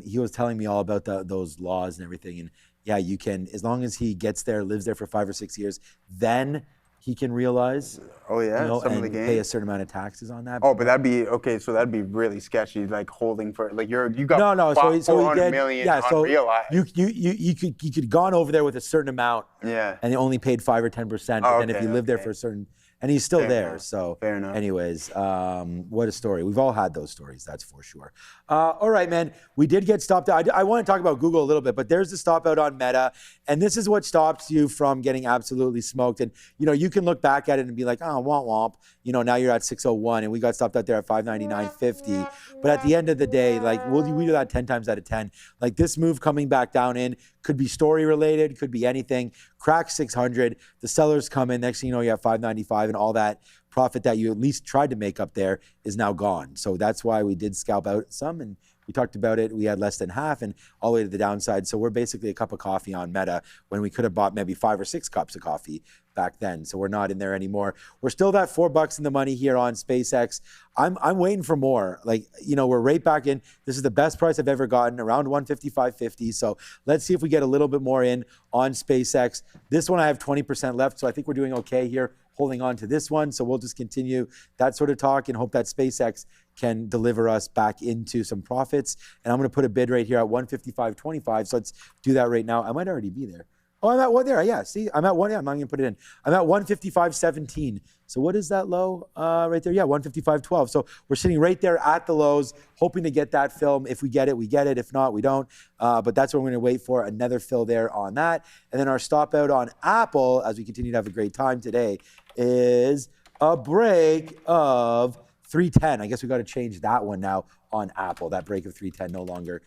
Speaker 2: he was telling me all about those laws and everything. And yeah, you can, as long as he gets there, lives there for 5 or 6 years, then he can realize,
Speaker 3: some of the
Speaker 2: and
Speaker 3: gains.
Speaker 2: pay a certain amount of taxes on that.
Speaker 3: Oh, but that'd be okay. So that'd be really sketchy, like holding for you got
Speaker 2: no. So he did.
Speaker 3: million
Speaker 2: Yeah, so
Speaker 3: unrealized.
Speaker 2: you could gone over there with a certain amount.
Speaker 3: Yeah.
Speaker 2: And they only paid 5 or 10%. But then if you live there for a certain and he's still
Speaker 3: Fair
Speaker 2: there.
Speaker 3: enough.
Speaker 2: So
Speaker 3: Fair enough.
Speaker 2: anyways, what a story. We've all had those stories, that's for sure. All right, man, we did get stopped out. I want to talk about Google a little bit, but there's the stop out on Meta, and this is what stops you from getting absolutely smoked. And, you know, you can look back at it and be like, oh, womp womp. You know, now you're at 601, and we got stopped out there at 599.50. But at the end of the day, like, we do that 10 times out of 10. Like, this move coming back down in could be story related, could be anything. Crack 600, the sellers come in, next thing you know, you have 595, and all that profit that you at least tried to make up there is now gone. So that's why we did scalp out some, and we talked about it. We had less than half and all the way to the downside. So we're basically a cup of coffee on Meta when we could have bought maybe 5 or 6 cups of coffee back then. So we're not in there anymore. We're still that $4 in the money here on SpaceX. I'm waiting for more. Like, you know, we're right back in. This is the best price I've ever gotten, around 155.50. So let's see if we get a little bit more in on SpaceX. This one I have 20% left, so I think we're doing okay here, holding on to this one. So we'll just continue that sort of talk and hope that SpaceX can deliver us back into some profits. And I'm going to put a bid right here at 155.25. So let's do that right now. I might already be there. Oh, I'm at one there. Yeah, see, I'm at one. Yeah, I'm not going to put it in. I'm at 155.17. So what is that low right there? Yeah, 155.12. So we're sitting right there at the lows, hoping to get that film. If we get it, we get it. If not, we don't. But that's what we're going to wait for, another fill there on that. And then our stop out on Apple, as we continue to have a great time today, is a break of 310. I guess we got to change that one now on Apple. That break of 310 no longer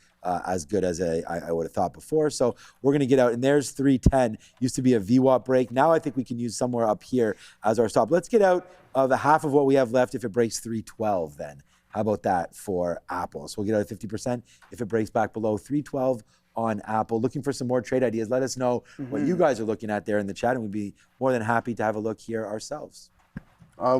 Speaker 2: as good as I would have thought before. So we're going to get out, and there's 310. Used to be a VWAP break. Now I think we can use somewhere up here as our stop. Let's get out of the half of what we have left if it breaks 312 then. How about that for Apple? So we'll get out of 50% if it breaks back below 312 on Apple. Looking for some more trade ideas. Let us know what you guys are looking at there in the chat, and we'd be more than happy to have a look here ourselves.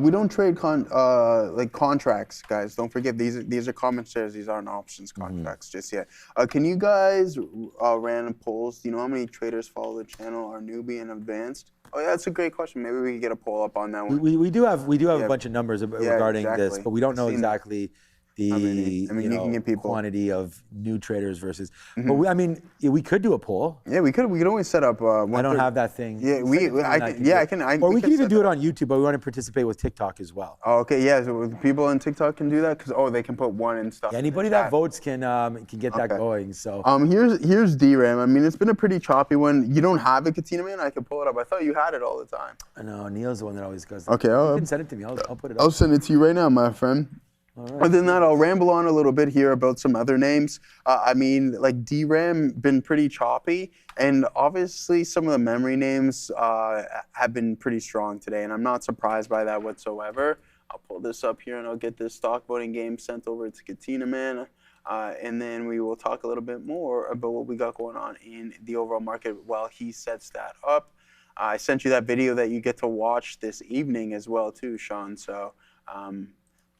Speaker 3: We don't trade like contracts, guys. Don't forget these are common shares. These aren't options contracts just yet. Can you guys random polls? Do you know how many traders follow the channel, are newbie and advanced? Oh yeah, that's a great question. Maybe we can get a poll up on that one.
Speaker 2: We do have a bunch of numbers regarding this, but we don't know exactly the quantity of new traders versus. But we could do a poll.
Speaker 3: Yeah, we could. We could always set up.
Speaker 2: I don't have that thing.
Speaker 3: Yeah, I can.
Speaker 2: Or we can even do it on YouTube, but we want to participate with TikTok as well.
Speaker 3: Oh, okay, yeah. So people on TikTok can do that because they can put one and stuff.
Speaker 2: Yeah, anybody that votes can get that going. So
Speaker 3: here's DRAM. I mean, it's been a pretty choppy one. You don't have it, Katina, man. I can pull it up. I thought you had it all the time.
Speaker 2: I know Neil's the one that always goes.
Speaker 3: Okay,
Speaker 2: you can send it to me. I'll put it up.
Speaker 3: I'll send it to you right now, my friend. All right. Other than that, I'll ramble on a little bit here about some other names. Like DRAM been pretty choppy, and obviously some of the memory names have been pretty strong today, and I'm not surprised by that whatsoever. I'll pull this up here, and I'll get this stock voting game sent over to Katina, man. And then we will talk a little bit more about what we got going on in the overall market while he sets that up. I sent you that video that you get to watch this evening as well, too, Sean. So.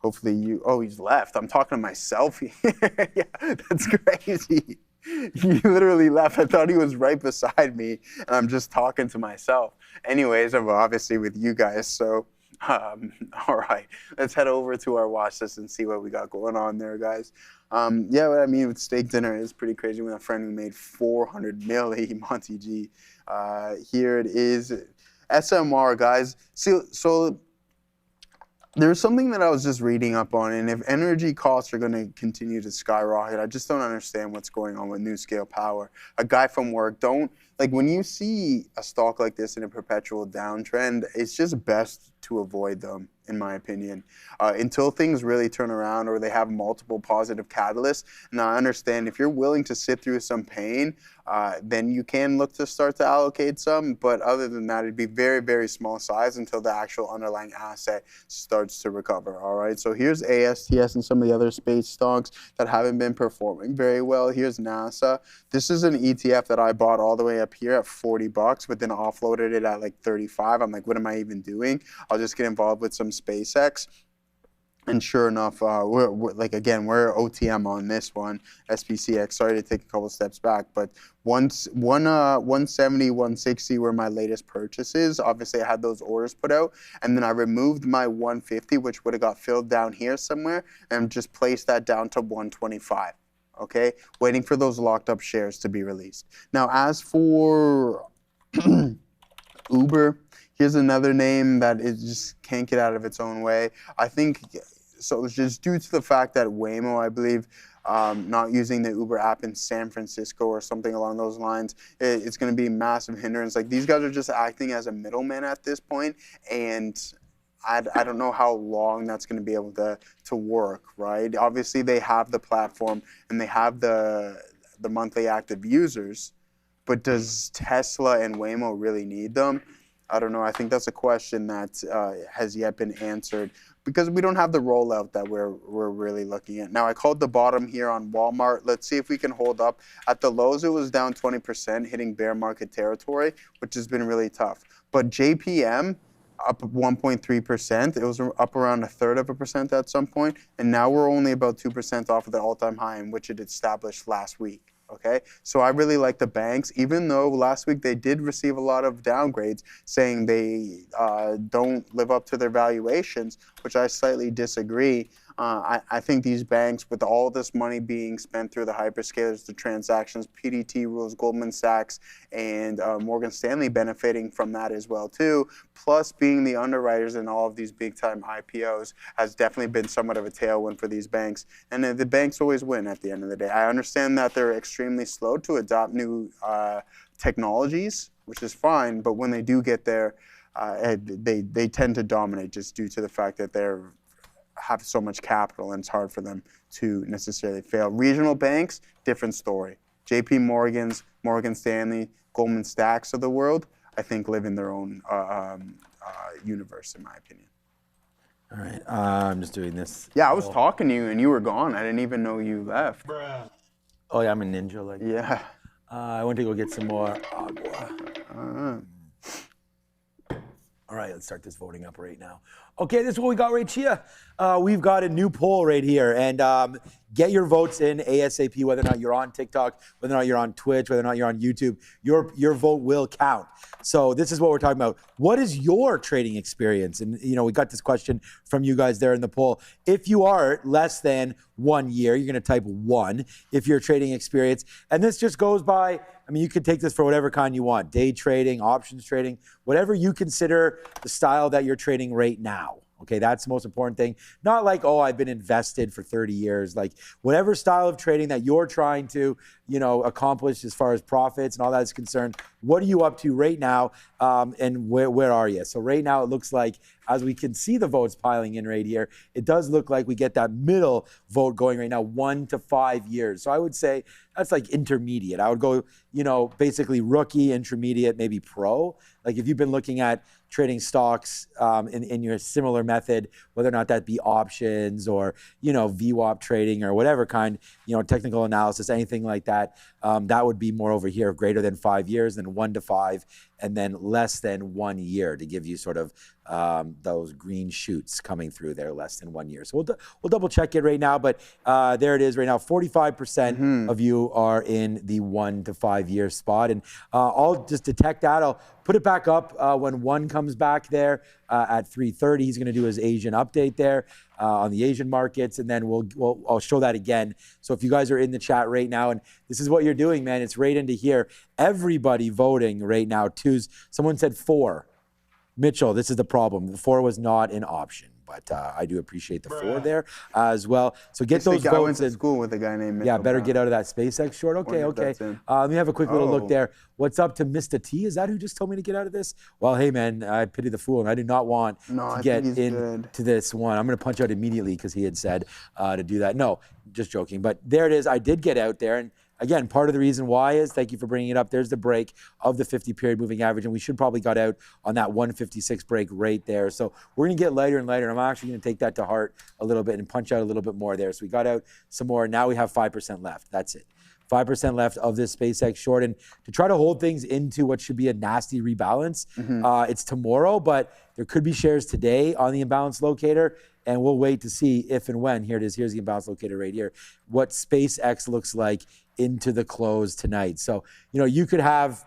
Speaker 3: Hopefully he's left. I'm talking to myself. Yeah, that's crazy. He literally left. I thought he was right beside me, and I'm just talking to myself. Anyways, I'm obviously with you guys, so all right. Let's head over to our watch list and see what we got going on there, guys. With steak dinner is pretty crazy with a friend who made 400 milli, Monty G. Here it is. SMR, guys. So there's something that I was just reading up on, and if energy costs are going to continue to skyrocket, I just don't understand what's going on with NuScale Power. A guy from work, when you see a stock like this in a perpetual downtrend, it's just best to avoid them, in my opinion, until things really turn around or they have multiple positive catalysts. Now, I understand if you're willing to sit through some pain, then you can look to start to allocate some. But other than that, it'd be very, very small size until the actual underlying asset starts to recover. All right. So here's ASTS and some of the other space stocks that haven't been performing very well. Here's NASA. This is an ETF that I bought all the way up here at $40, but then offloaded it at like 35. I'm like, what am I even doing? I'll just get involved with some SpaceX. And sure enough, we're OTM on this one, SPCX. Sorry to take a couple steps back, but 170, 160 were my latest purchases. Obviously, I had those orders put out, and then I removed my 150, which would have got filled down here somewhere, and just placed that down to 125. Okay, waiting for those locked up shares to be released. Now, as for Uber, Here's another name that it just can't get out of its own way. I think, so it's just due to the fact that Waymo, I believe, not using the Uber app in San Francisco or something along those lines, it's going to be a massive hindrance. Like, these guys are just acting as a middleman at this point, and I don't know how long that's going to be able to work, right? Obviously, they have the platform and they have the monthly active users, but does Tesla and Waymo really need them? I don't know. I think that's a question that has yet been answered because we don't have the rollout that we're really looking at. Now, I called the bottom here on Walmart. Let's see if we can hold up. At the lows, it was down 20%, hitting bear market territory, which has been really tough. But JPM, up 1.3%. It was up around 1/3% at some point, and now we're only about 2% off of the all-time high in which it established last week. Okay, so I really like the banks, even though last week they did receive a lot of downgrades saying they don't live up to their valuations, which I slightly disagree. I think these banks, with all this money being spent through the hyperscalers, the transactions, PDT rules, Goldman Sachs, and Morgan Stanley benefiting from that as well too, plus being the underwriters in all of these big-time IPOs has definitely been somewhat of a tailwind for these banks. And the banks always win at the end of the day. I understand that they're extremely slow to adopt new technologies, which is fine, but when they do get there, they tend to dominate just due to the fact that they're have so much capital and it's hard for them to necessarily fail. Regional banks, different story. JP Morgan's, Morgan Stanley, Goldman Sachs of the world, I think live in their own universe, in my opinion.
Speaker 2: All right, I'm just doing this.
Speaker 3: Yeah, I was talking to you and you were gone. I didn't even know you left.
Speaker 5: Bruh.
Speaker 2: Oh yeah, I'm a ninja. Like
Speaker 3: Yeah.
Speaker 2: I went to go get some more agua. All right, let's start this voting up right now. Okay, this is what we got right here. We've got a new poll right here, and get your votes in ASAP, whether or not you're on TikTok, whether or not you're on Twitch, whether or not you're on YouTube. Your vote will count. So this is what we're talking about. What is your trading experience? And we got this question from you guys there in the poll. If you are less than 1 year, you're going to type 1 if you're trading experience. And this just goes by, you could take this for whatever kind you want, day trading, options trading, whatever you consider the style that you're trading right now. Okay, that's the most important thing. Not like, oh, I've been invested for 30 years. Like whatever style of trading that you're trying to, accomplish as far as profits and all that is concerned, what are you up to right now, and where are you? So right now it looks like, as we can see the votes piling in right here, it does look like we get that middle vote going right now, 1 to 5 years. So I would say that's like intermediate. I would go, basically rookie, intermediate, maybe pro. Like if you've been looking at trading stocks in your similar method, whether or not that be options or, VWAP trading or whatever kind, technical analysis, anything like that, that would be more over here, greater than 5 years, then 1 to 5, and then less than 1 year to give you sort of those green shoots coming through there, less than 1 year. So we'll double check it right now, but there it is right now. 45% of you are in the 1 to 5 year spot, and I'll just detect that. I'll put it back up when 1 comes back there at 3:30. He's going to do his Asian update there on the Asian markets, and then I'll show that again. So if you guys are in the chat right now, and this is what you're doing, man, it's right into here. Everybody voting right now. Someone said 4. Mitchell, this is the problem. The 4 was not an option, but I do appreciate the 4 there as well. So get those votes.
Speaker 3: I went to school with a guy named Mitchell.
Speaker 2: Yeah, better get out of that SpaceX short. Okay. Let me have a quick little look there. What's up to Mr. T? Is that who just told me to get out of this? Well, hey, man, I pity the fool, and I do not want to get into this one. I'm going to punch out immediately because he had said to do that. No, just joking. But there it is. I did get out there, and again, part of the reason why is, thank you for bringing it up, there's the break of the 50-period moving average, and we should probably got out on that 156 break right there. So we're going to get lighter and lighter, and I'm actually going to take that to heart a little bit and punch out a little bit more there. So we got out some more. Now we have 5% left. That's it. 5% left of this SpaceX short. And to try to hold things into what should be a nasty rebalance, it's tomorrow, but there could be shares today on the imbalance locator, and we'll wait to see if and when. Here it is. Here's the imbalance locator right here. What SpaceX looks like into the close tonight. So, you could have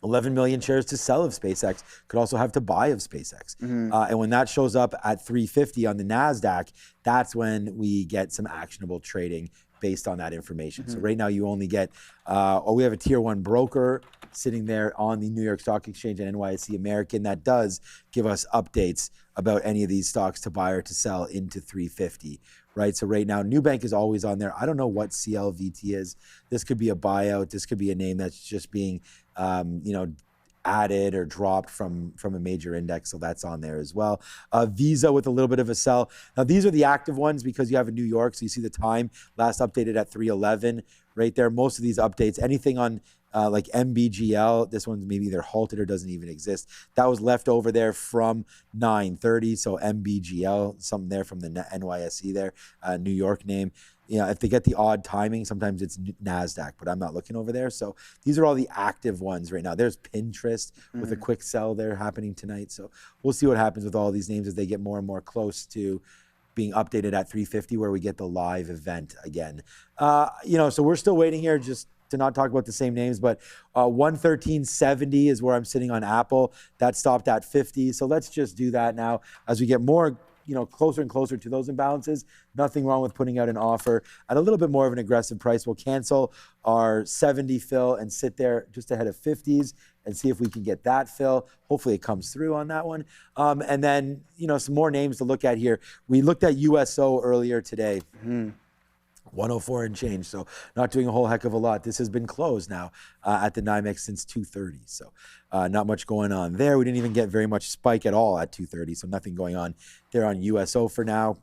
Speaker 2: 11 million shares to sell of SpaceX, could also have to buy of SpaceX. And when that shows up at 350 on the Nasdaq, that's when we get some actionable trading based on that information. So right now you only get, we have a tier 1 broker sitting there on the New York Stock Exchange and NYSE American that does give us updates about any of these stocks to buy or to sell into 350, right? So right now, Nubank is always on there. I don't know what CLVT is. This could be a buyout. This could be a name that's just being, added or dropped from a major index, so that's on there as well. Visa with a little bit of a sell. Now these are the active ones because you have in New York, so you see the time last updated at 3:11 right there. Most of these updates, anything on like MBGL, this one's maybe either halted or doesn't even exist. That was left over there from 9:30, so MBGL, something there from the NYSE there, New York name. If they get the odd timing, sometimes it's Nasdaq, but I'm not looking over there. So these are all the active ones right now. There's Pinterest with a quick sell there happening tonight. So we'll see what happens with all these names as they get more and more close to being updated at 350, where we get the live event again. So we're still waiting here just to not talk about the same names, but 113.70 is where I'm sitting on Apple. That stopped at 50. So let's just do that now as we get more closer and closer to those imbalances. Nothing wrong with putting out an offer at a little bit more of an aggressive price. We'll cancel our 70 fill and sit there just ahead of 50s and see if we can get that fill. Hopefully it comes through on that one. And then, some more names to look at here. We looked at USO earlier today. 104 and change, so not doing a whole heck of a lot. This has been closed now at the NYMEX since 2:30, so not much going on there. We didn't even get very much spike at all at 2:30, so nothing going on there on USO for now.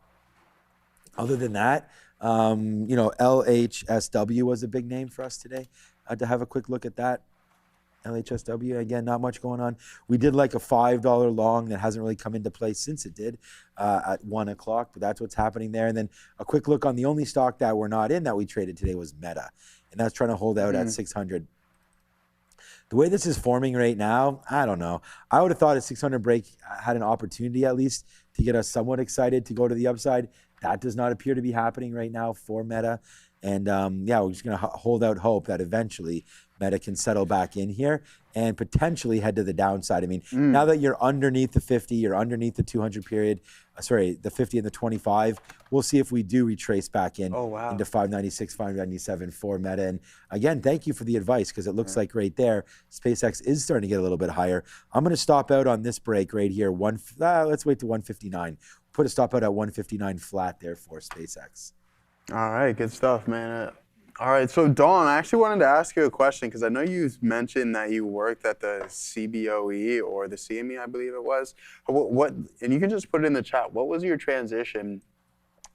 Speaker 2: Other than that, LHSW was a big name for us today. To have a quick look at that. LHSW, again, not much going on. We did like a $5 long that hasn't really come into play since it did at 1 o'clock, but that's what's happening there. And then a quick look on the only stock that we're not in that we traded today was Meta, and that's trying to hold out at 600. The way this is forming right now, I don't know. I would have thought a 600 break had an opportunity at least to get us somewhat excited to go to the upside. That does not appear to be happening right now for Meta. And we're just going to hold out hope that eventually Meta can settle back in here and potentially head to the downside. I mean, now that you're underneath the 50, you're underneath the 200 period, the 50 and the 25, we'll see if we do retrace back in into 596, 597 for Meta. And again, thank you for the advice, because it looks like right there, SpaceX is starting to get a little bit higher. I'm going to stop out on this break right here. Let's wait to 159. Put a stop out at 159 flat there for SpaceX.
Speaker 3: All right, good stuff, man. All right, so Dawn, I actually wanted to ask you a question, because I know you mentioned that you worked at the CBOE or the CME, I believe it was. What? And you can just put it in the chat. What was your transition?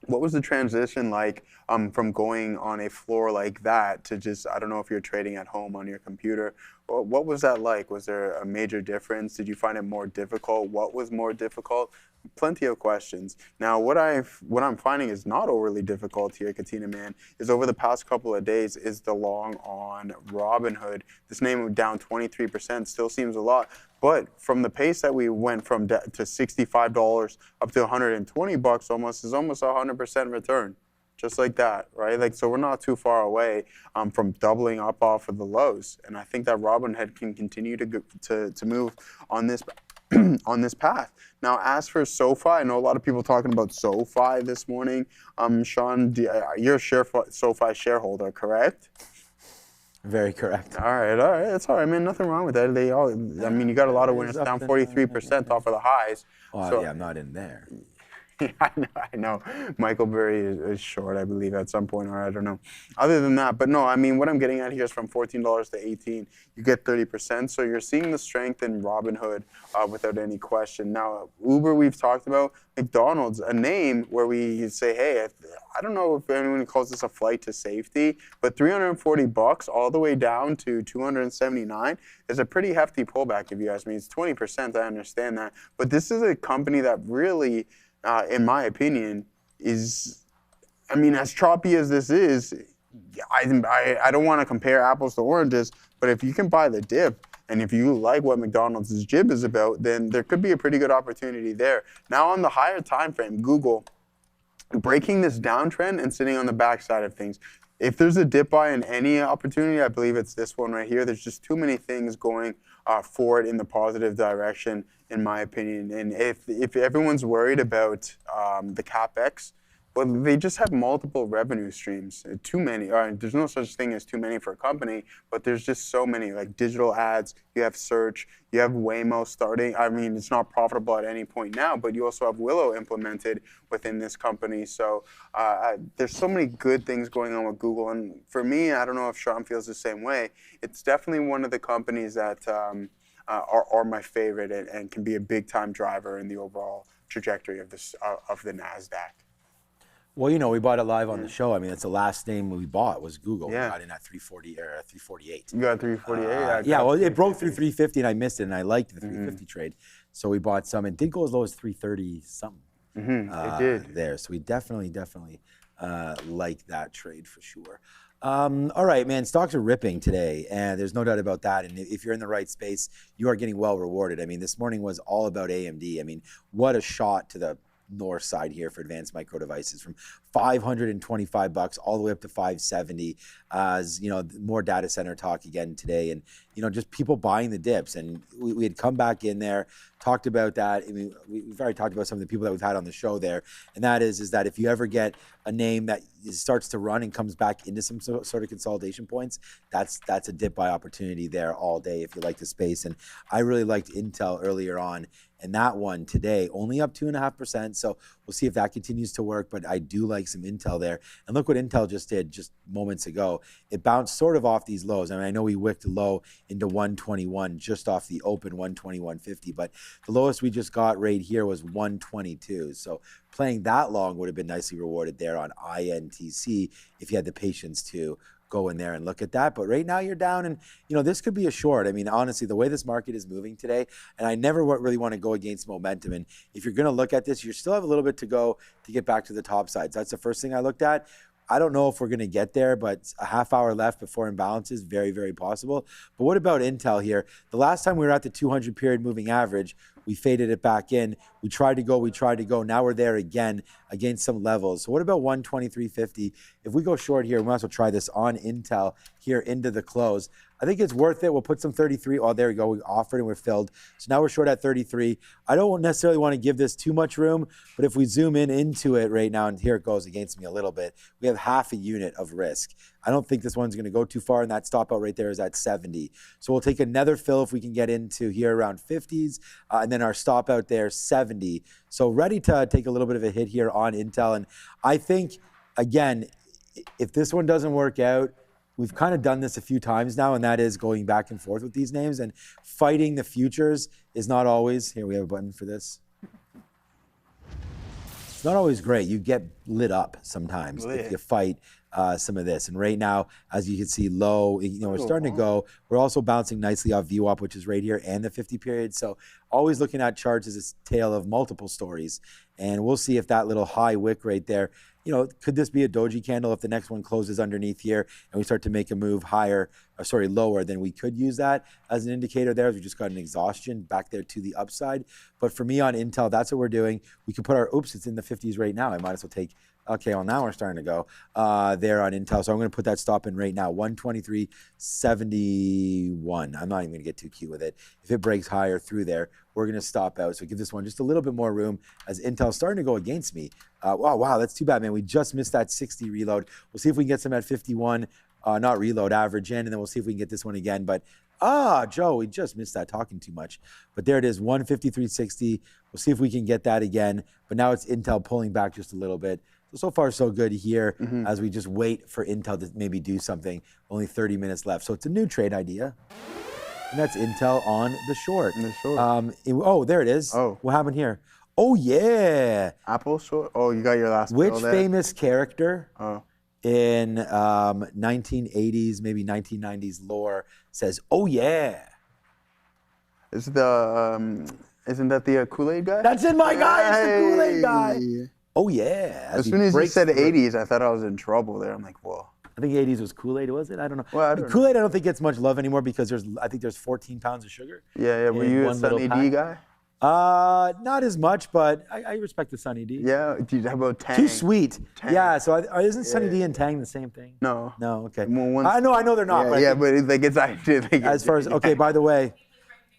Speaker 3: What was the transition like from going on a floor like that to just, I don't know if you're trading at home on your computer. What was that like? Was there a major difference? Did you find it more difficult? What was more difficult? Plenty of questions. Now, what I'm finding is not overly difficult here, Katina Man, is over the past couple of days is the long on Robinhood. This name down 23% still seems a lot, but from the pace that we went from to $65 up to $120 almost is almost 100% return. Just like that, right? Like, so we're not too far away from doubling up off of the lows, and I think that Robinhood can continue to move on this on this path. Now, as for SoFi, I know a lot of people talking about SoFi this morning. Sean, you're a SoFi shareholder, correct?
Speaker 2: Very correct.
Speaker 3: All right, that's all right, man. Nothing wrong with that. I mean, you got a lot of winners down 43% off of the highs.
Speaker 2: Well,
Speaker 3: so,
Speaker 2: yeah, I'm not in there.
Speaker 3: I know. Michael Burry is short, I believe, at some point, or I don't know. Other than that, but no, I mean, what I'm getting at here is from $14 to $18, you get 30%. So you're seeing the strength in Robinhood without any question. Now, Uber, we've talked about. McDonald's, a name where we say, hey, I don't know if anyone calls this a flight to safety, but $340 all the way down to $279 is a pretty hefty pullback, if you ask me. It's 20%, I understand that. But this is a company that really, in my opinion, is, I mean, as choppy as this is, I don't want to compare apples to oranges, but if you can buy the dip, and if you like what McDonald's jib is about, then there could be a pretty good opportunity there. Now on the higher time frame, Google breaking this downtrend and sitting on the backside of things. If there's a dip buy in any opportunity, I believe it's this one right here. There's just too many things going for it in the positive direction, in my opinion. And if everyone's worried about the CapEx, well, they just have multiple revenue streams. Too many. There's no such thing as too many for a company, but there's just so many. Like digital ads, you have search, you have Waymo starting. I mean, it's not profitable at any point now, but you also have Willow implemented within this company. So there's so many good things going on with Google. And for me, I don't know if Sean feels the same way. It's definitely one of the companies that are my favorite and can be a big time driver in the overall trajectory of this of the Nasdaq.
Speaker 2: Well, you know, we bought it live on the show. I mean, that's the last name we bought was Google.
Speaker 3: Yeah.
Speaker 2: We got in at 340 or 348.
Speaker 3: You got 348.
Speaker 2: Yeah, well, it broke through 350 and I missed it, and I liked the 350 trade, so we bought some. And did go as low as 330 something.
Speaker 3: It did
Speaker 2: there. So we definitely like that trade for sure. All right, man, stocks are ripping today, and there's no doubt about that. And if you're in the right space, you are getting well rewarded. I mean, this morning was all about AMD. I mean, what a shot to the north side here for advanced micro devices, from $525 all the way up to $570. As you know, more data center talk again today, and you know, just people buying the dips. And we had come back in there, talked about that. I mean, we've already talked about some of the people that we've had on the show there, and that is that if you ever get a name that starts to run and comes back into some sort of consolidation points, that's a dip buy opportunity there all day if you like the space. And I really liked Intel earlier on, and that one today only up 2.5%. So we'll see if that continues to work, but I do like some Intel there. And look what Intel just did just moments ago. It bounced sort of off these lows. I mean, I know we wicked low into 121 just off the open 121.50, but the lowest we just got right here was 122. So playing that long would have been nicely rewarded there on INTC if you had the patience to go in there and look at that. But right now you're down, and you know, this could be a short. I mean, honestly, the way this market is moving today, and I never really want to go against momentum. And if you're going to look at this, you still have a little bit to go to get back to the top side. So that's the first thing I looked at. I don't know if we're going to get there, but a half hour left before imbalances, very, very possible. But what about Intel here? The last time we were at the 200 period moving average, we faded it back in. We tried to go. Now we're there again against some levels. So what about 123.50? If we go short here, we might as well try this on Intel here into the close. I think it's worth it. We'll put some 33. Oh, there we go. We offered and we're filled. So now we're short at 33. I don't necessarily want to give this too much room, but if we zoom into it right now, and here it goes against me a little bit, we have half a unit of risk. I don't think this one's going to go too far, and that stop out right there is at 70. So we'll take another fill if we can get into here around 50s, and then our stop out there 70. So ready to take a little bit of a hit here on Intel. And I think, again, if this one doesn't work out, we've kind of done this a few times now, and that is going back and forth with these names, and fighting the futures is not always, here we have a button for this. It's not always great. You get lit up sometimes if you fight some of this. And right now, as you can see, low, you know, we're starting to go. We're also bouncing nicely off VWAP, which is right here, and the 50 period. So always looking at charts as a tale of multiple stories. And we'll see if that little high wick right there, you know, could this be a doji candle if the next one closes underneath here and we start to make a move lower, then we could use that as an indicator there, as we just got an exhaustion back there to the upside. But for me on Intel, that's what we're doing. We could put our, oops, it's in the 50s right now. I might as well take, okay, well now we're starting to go there on Intel. So I'm going to put that stop in right now, 123.71. I'm not even going to get too cute with it. If it breaks higher through there, we're going to stop out. So give this one just a little bit more room as Intel's starting to go against me. Wow, that's too bad, man. We just missed that 60 reload. We'll see if we can get some at 51, not reload, average in, and then we'll see if we can get this one again. But, Joe, we just missed that, talking too much. But there it is, 153.60. We'll see if we can get that again. But now it's Intel pulling back just a little bit. So far, so good here as we just wait for Intel to maybe do something. Only 30 minutes left. So it's a new trade idea. And that's Intel on the short. There it is.
Speaker 3: Oh.
Speaker 2: What happened here? Oh, yeah.
Speaker 3: Apple short? Oh, you got your last
Speaker 2: Which
Speaker 3: bill there?
Speaker 2: famous character in 1980s, maybe 1990s lore says, oh, yeah?
Speaker 3: Isn't that the Kool-Aid guy?
Speaker 2: That's in my guy. It's the Kool-Aid guy. Oh, yeah.
Speaker 3: As soon as you said 80s, I thought I was in trouble there. I'm like, whoa.
Speaker 2: I think 80s was Kool-Aid, was it? I don't know.
Speaker 3: Well,
Speaker 2: Kool-Aid, I don't think gets much love anymore because I think there's 14 pounds of sugar.
Speaker 3: Yeah. Were you a Sunny D guy?
Speaker 2: Not as much, but I respect the Sunny D.
Speaker 3: Yeah. How about Tang?
Speaker 2: Too sweet.
Speaker 3: Tang.
Speaker 2: Yeah. So isn't Sunny D and Tang the same thing?
Speaker 3: No.
Speaker 2: No. Okay.
Speaker 3: Well,
Speaker 2: I know they're not.
Speaker 3: Yeah, but like it's actually.
Speaker 2: As far as okay, by the way,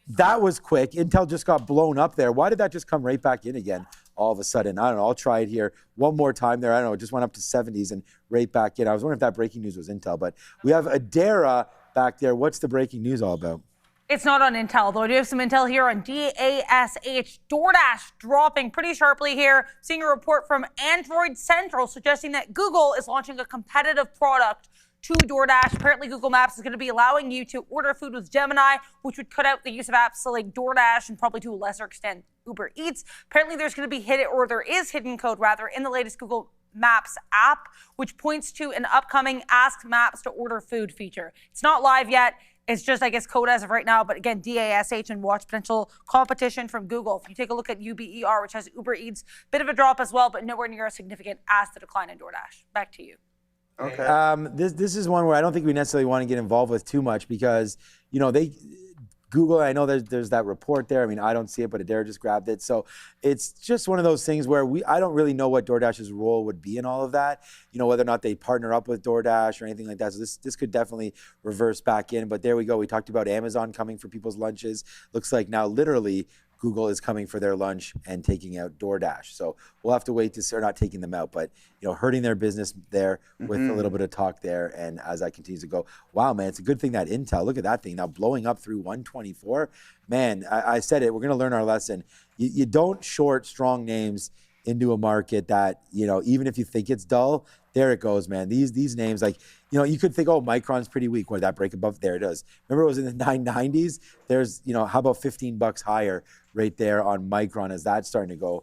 Speaker 2: That was quick. Intel just got blown up there. Why did that just come right back in again all of a sudden? I don't know. I'll try it here one more time there. I don't know. It just went up to 70s and right back in. I was wondering if that breaking news was Intel, but we have Adara back there. What's the breaking news all about?
Speaker 4: It's not on Intel, though. I do have some intel here on DASH. DoorDash dropping pretty sharply here. Seeing a report from Android Central suggesting that Google is launching a competitive product to DoorDash. Apparently, Google Maps is going to be allowing you to order food with Gemini, which would cut out the use of apps like DoorDash and probably to a lesser extent Uber Eats. Apparently, there is hidden code in the latest Google Maps app, which points to an upcoming Ask Maps to Order Food feature. It's not live yet. It's just, I guess, code as of right now. But again, DASH, and watch potential competition from Google. If you take a look at UBER, which has Uber Eats, bit of a drop as well, but nowhere near as significant as the decline in DoorDash. Back to you.
Speaker 3: Okay.
Speaker 2: This is one where I don't think we necessarily want to get involved with too much because, you know, Google, I know there's that report there. I mean, I don't see it, but Adara just grabbed it. So it's just one of those things where I don't really know what DoorDash's role would be in all of that. You know, whether or not they partner up with DoorDash or anything like that. So this could definitely reverse back in. But there we go. We talked about Amazon coming for people's lunches. Looks like now literally Google is coming for their lunch and taking out DoorDash. So we'll have to wait to see, or not taking them out, but you know, hurting their business there with a little bit of talk there. And as that continues to go, wow, man, it's a good thing that Intel, look at that thing now blowing up through 124. Man, I said it, we're gonna learn our lesson. You don't short strong names into a market that, you know, even if you think it's dull, there it goes, man. These names, like, you know, you could think, oh, Micron's pretty weak. Where did that break above? There it is. Remember, it was in the 990s. There's, you know, how about $15 higher right there on Micron as that's starting to go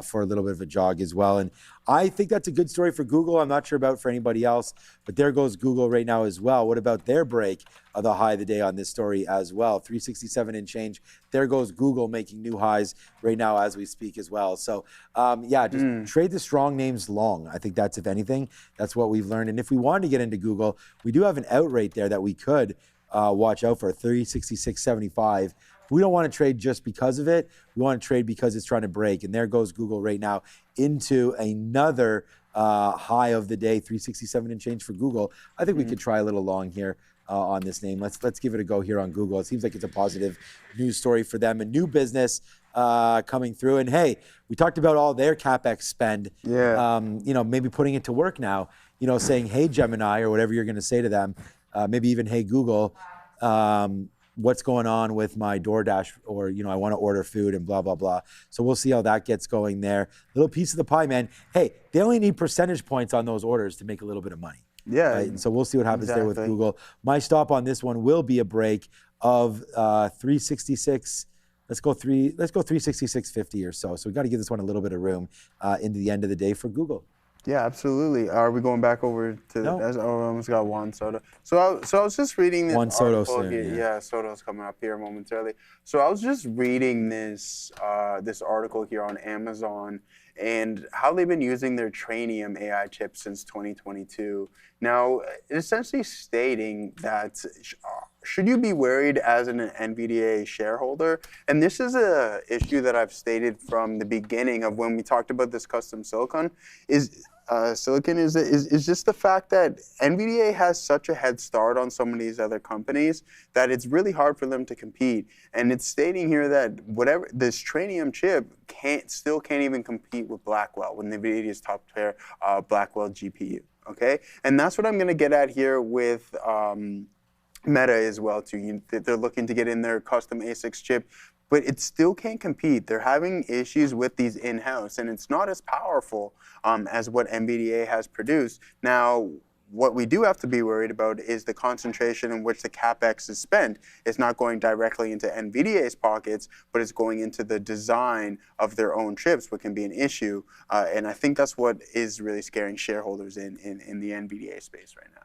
Speaker 2: for a little bit of a jog as well. And I think that's a good story for Google. I'm not sure about for anybody else, but there goes Google right now as well. What about their break of the high of the day on this story as well? 367 and change. There goes Google making new highs right now as we speak as well. So yeah, just trade the strong names long. I think that's, if anything, that's what we've learned. And if we wanted to get into Google, we do have an out rate there that we could watch out for, 366.75. We don't want to trade just because of it. We want to trade because it's trying to break. And there goes Google right now into another high of the day, 367 and change for Google. I think we could try a little long here on this name. Let's give it a go here on Google. It seems like it's a positive news story for them. A new business coming through. And hey, we talked about all their CapEx spend. Yeah. You know, maybe putting it to work now. You know, saying, hey, Gemini, or whatever you're going to say to them. Maybe even, hey, Google. What's going on with my DoorDash, or, you know, I want to order food and blah, blah, blah. So we'll see how that gets going there. Little piece of the pie, man. Hey, they only need percentage points on those orders to make a little bit of money. Yeah. Right? And so we'll see what happens there with Google. My stop on this one will be a break of 366. Let's go 366.50 or so. So we got to give this one a little bit of room into the end of the day for Google.
Speaker 3: Yeah, absolutely. Are we going back over to? No. Oh, I almost got Juan Soto. So I was just reading this
Speaker 2: Juan Soto soon.
Speaker 3: Yeah, Soto's coming up here momentarily. So I was just reading this this article here on Amazon and how they've been using their Trainium AI chip since 2022. Now, essentially stating that should you be worried as an NVDA shareholder? And this is a issue that I've stated from the beginning of when we talked about this custom silicon. Is just the fact that NVDA has such a head start on some of these other companies that it's really hard for them to compete. And it's stating here that whatever this Trainium chip still can't even compete with Blackwell, with NVIDIA's top tier Blackwell GPU. Okay, and that's what I'm going to get at here with Meta as well too. They're looking to get in their custom ASICs chip, but it still can't compete. They're having issues with these in-house, and it's not as powerful as what NVDA has produced. Now, what we do have to be worried about is the concentration in which the CapEx is spent. It's not going directly into NVDA's pockets, but it's going into the design of their own chips, which can be an issue. And I think that's what is really scaring shareholders in the NVDA space right now.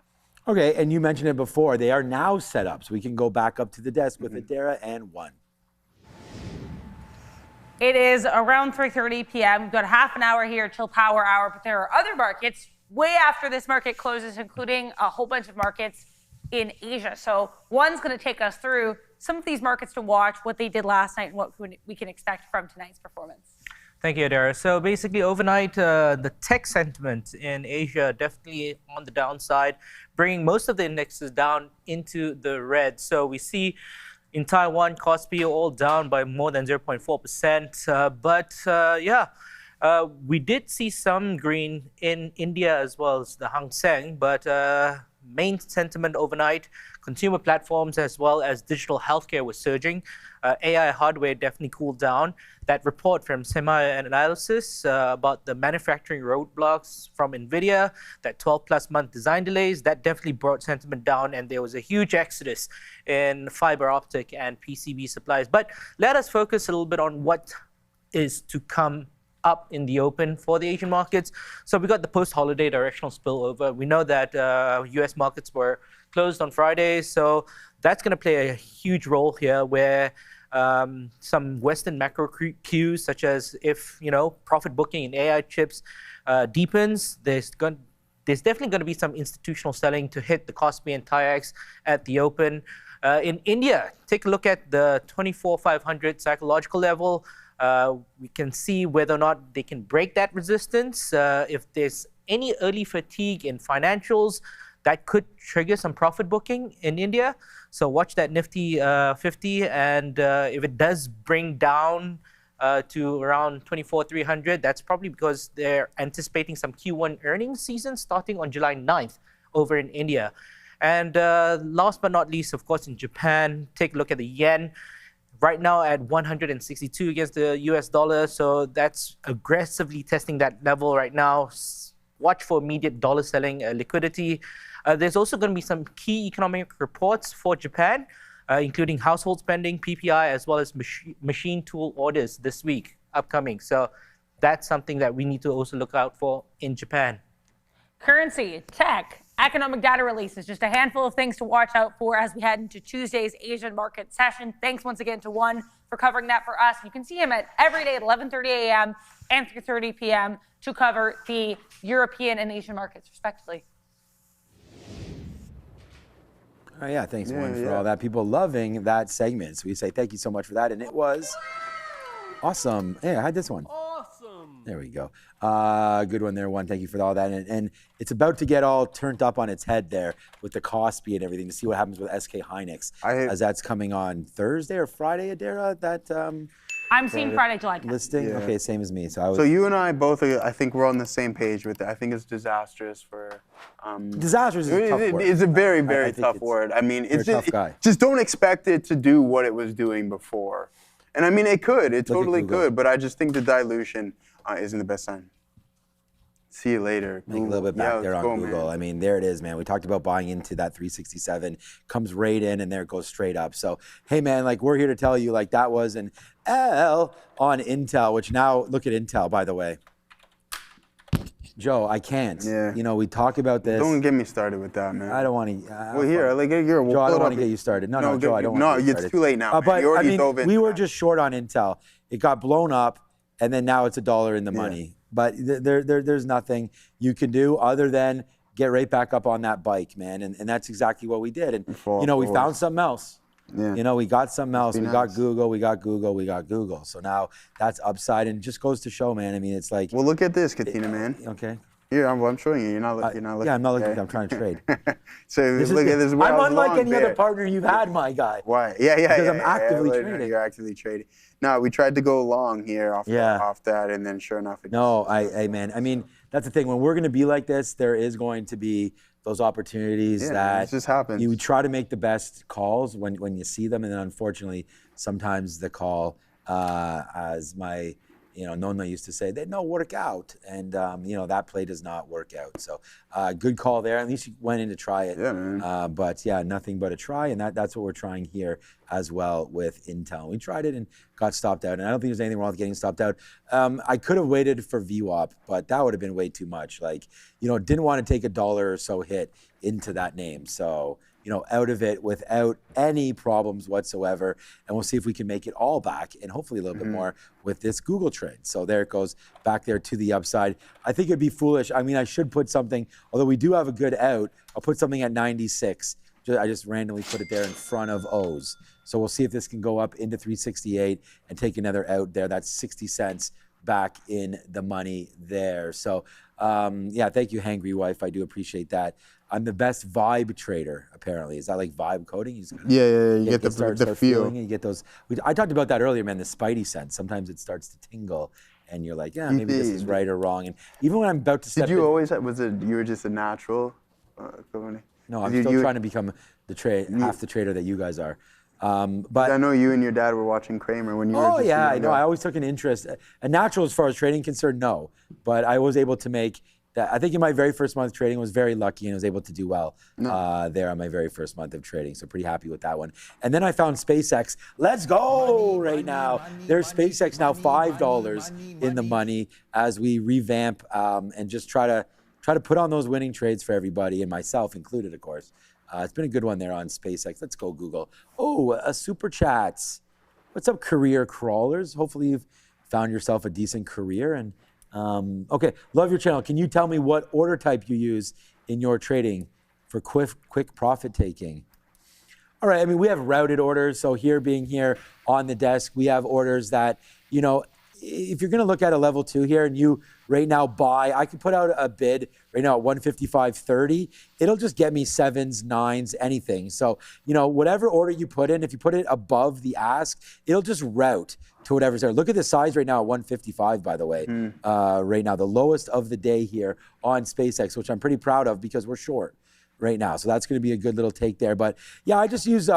Speaker 2: Okay, and you mentioned it before. They are now set up, so we can go back up to the desk with Adara and One.
Speaker 4: It is around 3:30 p.m. We've got half an hour here till power hour, but there are other markets way after this market closes, including a whole bunch of markets in Asia. So One's going to take us through some of these markets to watch, what they did last night, and what we can expect from tonight's performance.
Speaker 6: Thank you, Adara. So basically, overnight, the tech sentiment in Asia definitely on the downside, bringing most of the indexes down into the red. So we see, In Taiwan, Kospi all down by more than 0.4%. We did see some green in India as well as the Hang Seng, but main sentiment overnight, consumer platforms as well as digital healthcare was surging. AI hardware definitely cooled down. That report from Semi-Analysis about the manufacturing roadblocks from Nvidia, that 12+ month design delays, that definitely brought sentiment down, and there was a huge exodus in fiber optic and PCB supplies. But let us focus a little bit on what is to come up in the open for the Asian markets. So we got the post-holiday directional spillover. We know that US markets were closed on Friday, so that's going to play a huge role here, where some Western macro cues, such as if profit booking in AI chips deepens, there's definitely going to be some institutional selling to hit the Kospi and TAIEX at the open. In India, take a look at the 24,500 psychological level. We can see whether or not they can break that resistance. If there's any early fatigue in financials, that could trigger some profit booking in India. So watch that Nifty 50, and if it does bring down to around 24,300, that's probably because they're anticipating some Q1 earnings season starting on July 9th over in India. And last but not least, of course, in Japan, take a look at the yen. Right now at 162 against the US dollar, so that's aggressively testing that level right now. Watch for immediate dollar selling liquidity. There's also going to be some key economic reports for Japan, including household spending, PPI, as well as machine tool orders this week upcoming. So that's something that we need to also look out for in Japan.
Speaker 4: Currency, tech, economic data releases, just a handful of things to watch out for as we head into Tuesday's Asian market session. Thanks once again to One for covering that for us. You can see him every day at 11:30 a.m. and 3:30 p.m. to cover the European and Asian markets, respectively.
Speaker 2: Oh, yeah, thanks, One, for all that. People loving that segment. So we say thank you so much for that. And it was awesome. Hey, I had this one. Awesome. There we go. Good one there, One. Thank you for all that. And it's about to get all turned up on its head there with the Kospi and everything to see what happens with SK Hynix as that's coming on Thursday or Friday, Adara, that
Speaker 4: I'm seeing Friday, July 10th.
Speaker 2: listing. Yeah. Okay, same as me. So
Speaker 3: you and I both, I think we're on the same page with it. I think it's disastrous for.
Speaker 2: Disastrous is a tough word.
Speaker 3: It's a very, very tough word. I mean, it's just, just don't expect it to do what it was doing before. And I mean, it could. It totally could. But I just think the dilution isn't the best sign. See you later.
Speaker 2: Make a little bit back there on Google. Man. I mean, there it is, man. We talked about buying into that 367. Comes right in, and there it goes straight up. So, hey, man, like we're here to tell you, like that was an L on Intel. Which now, look at Intel, by the way. Joe, I can't. Yeah. We talk about this.
Speaker 3: Don't get me started with that, man.
Speaker 2: I don't want to.
Speaker 3: Well, here, like, here.
Speaker 2: Joe, I don't want to get you started. No, Joe, I don't want to get you started.
Speaker 3: No, it's too late now.
Speaker 2: But I mean, we were just short on Intel. It got blown up, and then now it's $1 in the money. But there's nothing you can do other than get right back up on that bike, man. And that's exactly what we did. And, we found something else. Yeah. We got something else. We got Google, we got Google, we got Google. So now that's upside, and it just goes to show, man. I mean, it's like.
Speaker 3: Well, look at this, Katina, man.
Speaker 2: Okay.
Speaker 3: Here, I'm showing you. You're not looking.
Speaker 2: Yeah, I'm not looking. I'm trying to trade.
Speaker 3: So look at this.
Speaker 2: I'm unlike any other partner you've had, my guy.
Speaker 3: Why? Yeah.
Speaker 2: Because I'm actively trading.
Speaker 3: You're actively trading. No, we tried to go long here off that, and then sure enough.
Speaker 2: Man. I mean, that's the thing. When we're going to be like this, there is going to be those opportunities that
Speaker 3: it just happens.
Speaker 2: You try to make the best calls when you see them, and then unfortunately, sometimes the call, as my Nona used to say, they don't work out, and that play does not work out. So good call there. At least you went in to try it.
Speaker 3: Yeah, man.
Speaker 2: But yeah, nothing but a try, and that's what we're trying here as well with Intel. We tried it and got stopped out, and I don't think there's anything wrong with getting stopped out. I could have waited for VWAP, but that would have been way too much. Like, didn't want to take $1 or so hit into that name. So, out of it without any problems whatsoever. And we'll see if we can make it all back and hopefully a little bit more with this Google trade. So there it goes back there to the upside. I think it'd be foolish. I mean, I should put something, although we do have a good out, I'll put something at 96. I just randomly put it there in front of O's. So we'll see if this can go up into 368 and take another out there. That's 60 cents back in the money there. So Yeah, thank you, Hangry Wife. I do appreciate that. I'm the best vibe trader, apparently. Is that like vibe coding? You just
Speaker 3: You get the feel.
Speaker 2: Feeling, you get those. I talked about that earlier, man, the spidey sense. Sometimes it starts to tingle and you're like, yeah, maybe this is right or wrong. And even when I'm about to step
Speaker 3: Did you always, you were just a natural company?
Speaker 2: No, I'm still trying to become half the trader that you guys are. But
Speaker 3: I know you and your dad were watching Kramer when you were just
Speaker 2: I know. I always took an interest. A natural as far as trading concerned, no. But I was able to make that. I think in my very first month of trading, was very lucky and was able to do well there on my very first month of trading. So pretty happy with that one. And then I found SpaceX. Let's go right now. There's SpaceX now $5 in the money as we revamp and just try to put on those winning trades for everybody and myself included, of course. It's been a good one there on SpaceX. Let's go, Google. Oh, a super chats. What's up, career crawlers? Hopefully you've found yourself a decent career. And okay, love your channel. Can you tell me what order type you use in your trading for quick profit taking? All right, I mean, we have routed orders. So here on the desk, we have orders that, you know, if you're going to look at a level 2 here and you right now buy, I could put out a bid right now at 155.30. It'll just get me 7s, 9s, anything. So, you know, whatever order you put in, if you put it above the ask, it'll just route to whatever's there. Look at the size right now at 155, by the way. Right now, the lowest of the day here on SpaceX, which I'm pretty proud of because we're short right now. So that's going to be a good little take there. But yeah, I just use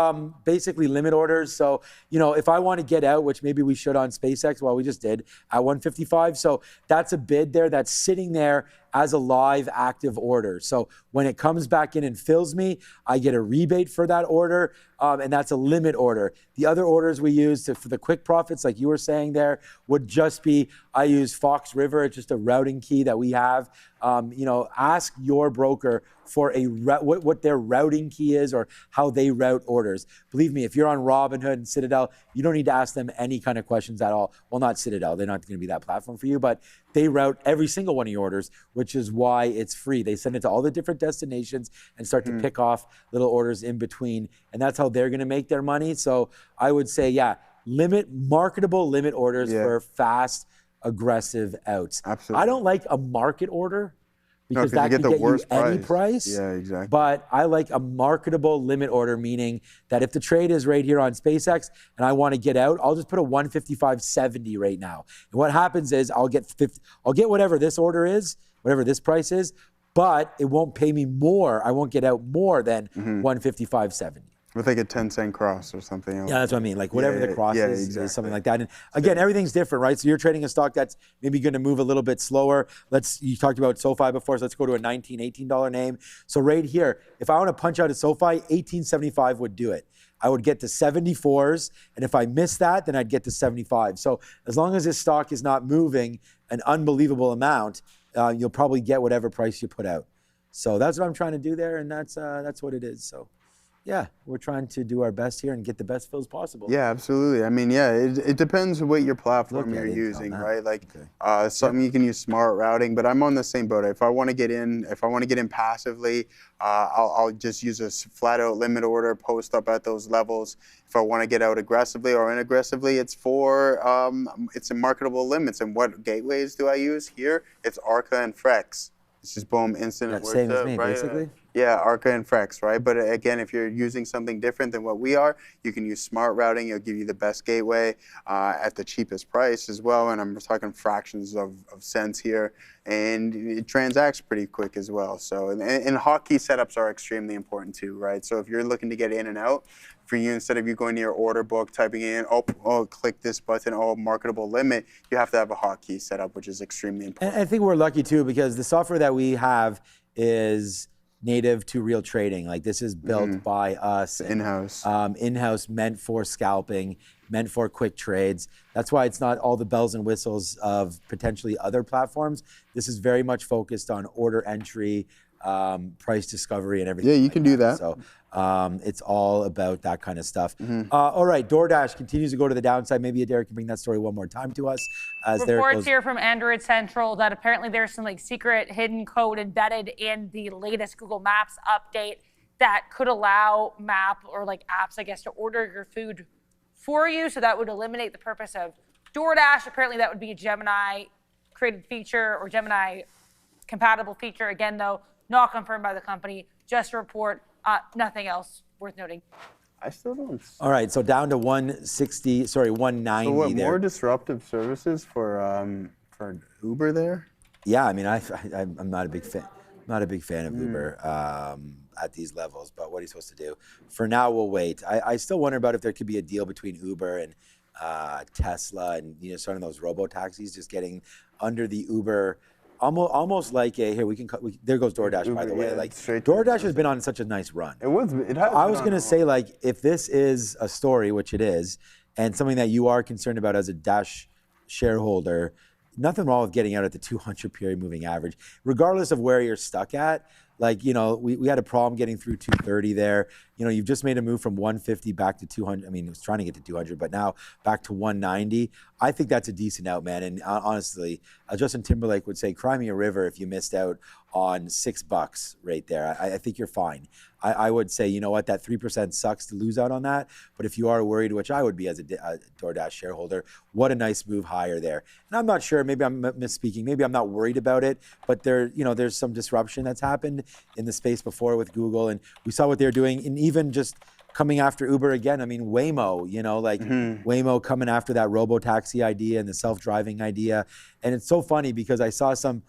Speaker 2: basically limit orders. So, you know, if I want to get out, which maybe we should on SpaceX, well, we just did at 155. So that's a bid there that's sitting there as a live active order. So when it comes back in and fills me, I get a rebate for that order. And that's a limit order. The other orders we use for the quick profits, like you were saying there, would just be, I use Fox River. It's just a routing key that we have. You know, ask your broker for what their routing key is or how they route orders. Believe me, if you're on Robinhood and Citadel, you don't need to ask them any kind of questions at all. Well, not Citadel. They're not going to be that platform for you, but they route every single one of your orders, which is why it's free. They send it to all the different destinations and start to pick off little orders in between. And that's how they're going to make their money. So I would say, yeah, marketable limit orders for fast, aggressive outs.
Speaker 3: Absolutely.
Speaker 2: I don't like a market order because that
Speaker 3: can
Speaker 2: can get you any
Speaker 3: price.
Speaker 2: price.
Speaker 3: Yeah, exactly.
Speaker 2: But I like a marketable limit order, meaning that if the trade is right here on SpaceX and I want to get out, I'll just put a 155.70 right now. And what happens is I'll get whatever this order is, whatever this price is, but it won't pay me more. I won't get out more than 155.70.
Speaker 3: With like a 10-cent cross or something else.
Speaker 2: Yeah, that's what I mean. Like whatever the cross is,
Speaker 3: exactly.
Speaker 2: is something like that. And again, everything's different, right? So you're trading a stock that's maybe going to move a little bit slower. You talked about SoFi before, so let's go to a $19, $18 name. So right here, if I want to punch out a SoFi, $18.75 would do it. I would get to 74s, and if I miss that, then I'd get to 75. So as long as this stock is not moving an unbelievable amount, you'll probably get whatever price you put out. So that's what I'm trying to do there, and that's what it is. So. Yeah, we're trying to do our best here and get the best fills possible.
Speaker 3: Yeah, absolutely. I mean, yeah, it depends what your platform you're using, right? Like, something you can use smart routing, but I'm on the same boat. If I want to get in, passively, I'll just use a flat out limit order, post up at those levels. If I want to get out aggressively or inaggressively, it's in marketable limits. And what gateways do I use here? It's Arca and Frex. It's just boom, instant.
Speaker 2: That's same as me, right? Basically.
Speaker 3: Yeah, Arca and Frex, right? But again, if you're using something different than what we are, you can use smart routing. It'll give you the best gateway at the cheapest price as well. And I'm talking fractions of cents here. And it transacts pretty quick as well. So, and hotkey setups are extremely important too, right? So if you're looking to get in and out, for you, instead of you going to your order book, typing in, click this button, marketable limit, you have to have a hotkey set up, which is extremely important.
Speaker 2: And I think we're lucky too, because the software that we have is native to real trading. Like this is built by us.
Speaker 3: In-house.
Speaker 2: In-house, meant for scalping, meant for quick trades. That's why it's not all the bells and whistles of potentially other platforms. This is very much focused on order entry, price discovery, and everything.
Speaker 3: Yeah, you can do that.
Speaker 2: So it's all about that kind of stuff. All right, DoorDash continues to go to the downside. Maybe Derek can bring that story one more time to us. As
Speaker 4: reports here from Android Central that apparently there's some like secret hidden code embedded in the latest Google Maps update that could allow map or like apps, I guess, to order your food for you. So that would eliminate the purpose of DoorDash. Apparently that would be a Gemini created feature or Gemini compatible feature. Again, though, not confirmed by the company, just a report, nothing else worth noting.
Speaker 3: I still don't.
Speaker 2: All right, so down to 190
Speaker 3: So what,
Speaker 2: there.
Speaker 3: more disruptive services for Uber there?
Speaker 2: Yeah, I mean, I'm not a big fan. Not a big fan of Uber at these levels, but what are you supposed to do? For now, we'll wait. I still wonder about if there could be a deal between Uber and Tesla and starting those robo taxis, just getting under the Uber, almost like a there goes DoorDash,
Speaker 3: Uber,
Speaker 2: by the way.
Speaker 3: yeah,
Speaker 2: Like
Speaker 3: straight to
Speaker 2: DoorDash has been on such a nice run.
Speaker 3: It has.
Speaker 2: I was gonna say, like, if this is a story, which it is, and something that you are concerned about as a Dash shareholder, nothing wrong with getting out at the 200 period moving average, regardless of where you're stuck at. Like, we had a problem getting through 230 there. You've just made a move from 150 back to 200. I mean, it was trying to get to 200, but now back to 190. I think that's a decent out, man. And honestly, Justin Timberlake would say, cry me a river if you missed out on $6 right there. I think you're fine. I would say, you know what, that 3% sucks to lose out on that. But if you are worried, which I would be as a DoorDash shareholder, what a nice move higher there. And I'm not sure, maybe I'm misspeaking, maybe I'm not worried about it, but there's some disruption that's happened in the space before with Google, and we saw what they're doing, and even just coming after Uber again. I mean, Waymo, Waymo coming after that robo-taxi idea and the self-driving idea. And it's so funny because I saw some,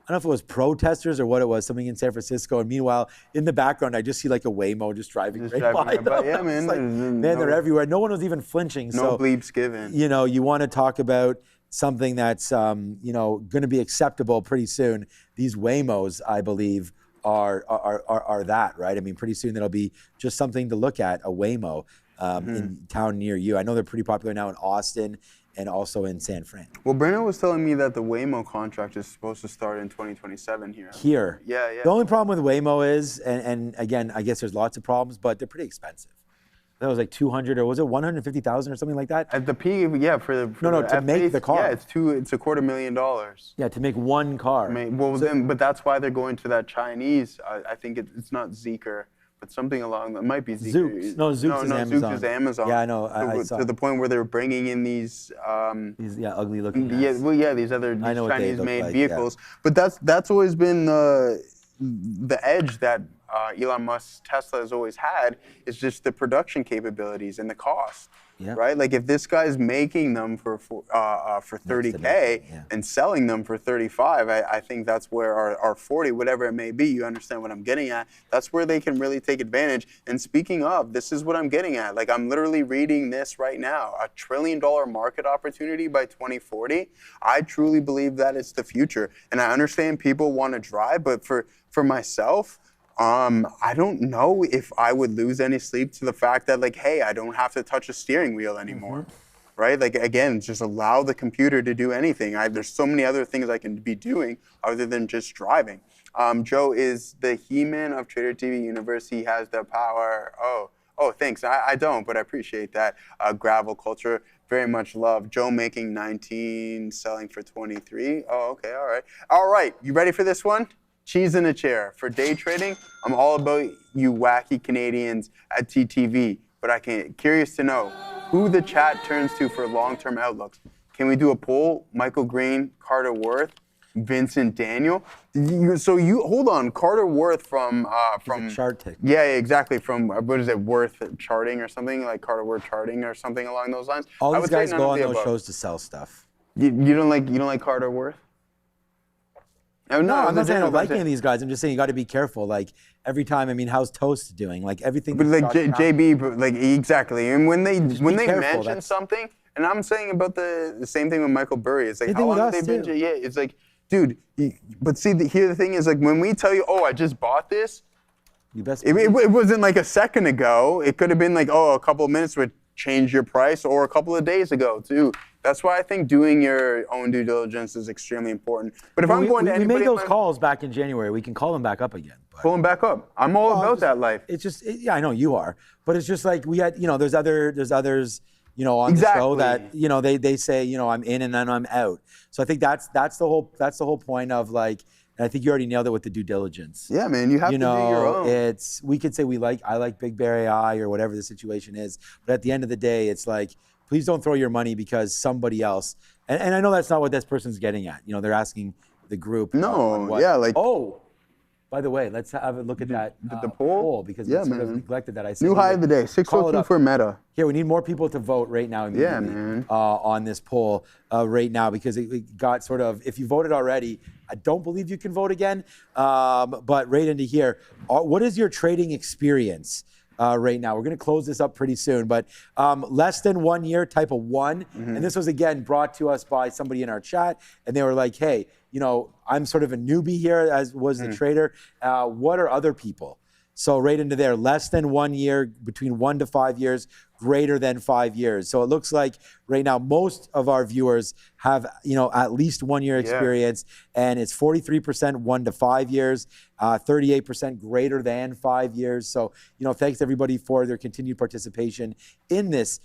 Speaker 2: I don't know if it was protesters or what it was, something in San Francisco. And meanwhile, in the background, I just see like a Waymo just driving right by them.
Speaker 3: Yeah, man.
Speaker 2: Like, they're everywhere. No one was even flinching.
Speaker 3: No bleeps given.
Speaker 2: You want to talk about something that's, going to be acceptable pretty soon. These Waymos, I believe, are that, right? I mean, pretty soon that'll be just something to look at, a Waymo in town near you. I know they're pretty popular now in Austin and also in San Fran.
Speaker 3: Well, Brennan was telling me that the Waymo contract is supposed to start in 2027 here.
Speaker 2: Here.
Speaker 3: Yeah.
Speaker 2: The only problem with Waymo is, and again, I guess there's lots of problems, but they're pretty expensive. That was like 200, or was it 150,000 or something like that?
Speaker 3: At the peak, yeah, for the
Speaker 2: to make the car.
Speaker 3: Yeah, it's $250,000.
Speaker 2: Yeah, to make one car.
Speaker 3: But that's why they're going to that Chinese. I think it's not Zeekr, but something along that might be Zeekr.
Speaker 2: Zoox. No, Zoox is Amazon.
Speaker 3: Zoox is Amazon.
Speaker 2: Yeah, I know. I saw.
Speaker 3: To the point where they're bringing in these
Speaker 2: ugly looking.
Speaker 3: These other Chinese-made vehicles.
Speaker 2: Yeah.
Speaker 3: But that's always been the edge that Elon Musk's Tesla has always had, is just the production capabilities and the cost. Yeah. Right? Like if this guy's making them for $30K and selling them for $35, I think that's where our 40, whatever it may be, you understand what I'm getting at, that's where they can really take advantage. And speaking of, this is what I'm getting at. Like I'm literally reading this right now, $1 trillion market opportunity by 2040. I truly believe that it's the future. And I understand people want to drive, but for myself, I don't know if I would lose any sleep to the fact that, like, hey, I don't have to touch a steering wheel anymore, right? Like, again, just allow the computer to do anything. There's so many other things I can be doing other than just driving. Joe is the He-Man of Trader TV Universe. He has the power. Oh, thanks. I don't, but I appreciate that. Gravel culture, very much love. Joe making 19, selling for 23. Oh, okay, all right. All right, you ready for this one? Cheese in a chair. For day trading, I'm all about you wacky Canadians at TTV, but curious to know who the chat turns to for long-term outlooks. Can we do a poll? Michael Green, Carter Worth, Vincent Daniel. Hold on, Carter Worth from
Speaker 2: Chart Tick.
Speaker 3: Yeah, exactly. From what is it, Worth Charting or something, like Carter Worth Charting or something along those lines.
Speaker 2: All these guys go on those shows to sell stuff.
Speaker 3: You don't like Carter Worth?
Speaker 2: No, I'm not saying I don't like any of these guys. I'm just saying you got to be careful. Like every time, I mean, how's Toast doing? Like everything.
Speaker 3: But like JB, like exactly. And when they mention something, and I'm saying about the same thing with Michael Burry. It's like how long have they been? Yeah, it's like, dude. But see, here the thing is, like when we tell you, oh, I just bought this. It wasn't like a second ago. It could have been like, oh, a couple of minutes would change your price, or a couple of days ago too. That's why I think doing your own due diligence is extremely important. But if I'm going to anybody,
Speaker 2: we made those calls back in January. We can call them back up again.
Speaker 3: Pull them back up. I'm all about that life.
Speaker 2: It's just, yeah, I know you are, but it's just like we had, there's others, on the show that, they say, I'm in and then I'm out. So I think that's the whole point of like. And I think you already nailed it with the due diligence.
Speaker 3: Yeah, man, you have to do your own.
Speaker 2: We could say I like Big Bear AI or whatever the situation is, but at the end of the day, it's like, please don't throw your money because somebody else, and I know that's not what this person's getting at. They're asking the group.
Speaker 3: No, yeah, like
Speaker 2: oh. By the way, let's have a look at that
Speaker 3: the poll
Speaker 2: because we sort of neglected that. I said
Speaker 3: new high of the day, 602 for Meta.
Speaker 2: Here, we need more people to vote right now immediately on this poll right now because it got sort of, if you voted already, I don't believe you can vote again, but right into here. What is your trading experience right now? We're going to close this up pretty soon, but less than 1 year, type of 1. And this was, again, brought to us by somebody in our chat, and they were like, hey, you know, I'm sort of a newbie here, as was the trader. What are other people? So right into there, less than 1 year, between 1 to 5 years, greater than 5 years. So it looks like right now most of our viewers have, you know, at least 1 year experience, and it's 43% 1 to 5 years, 38% greater than 5 years. So, you know, thanks everybody for their continued participation in this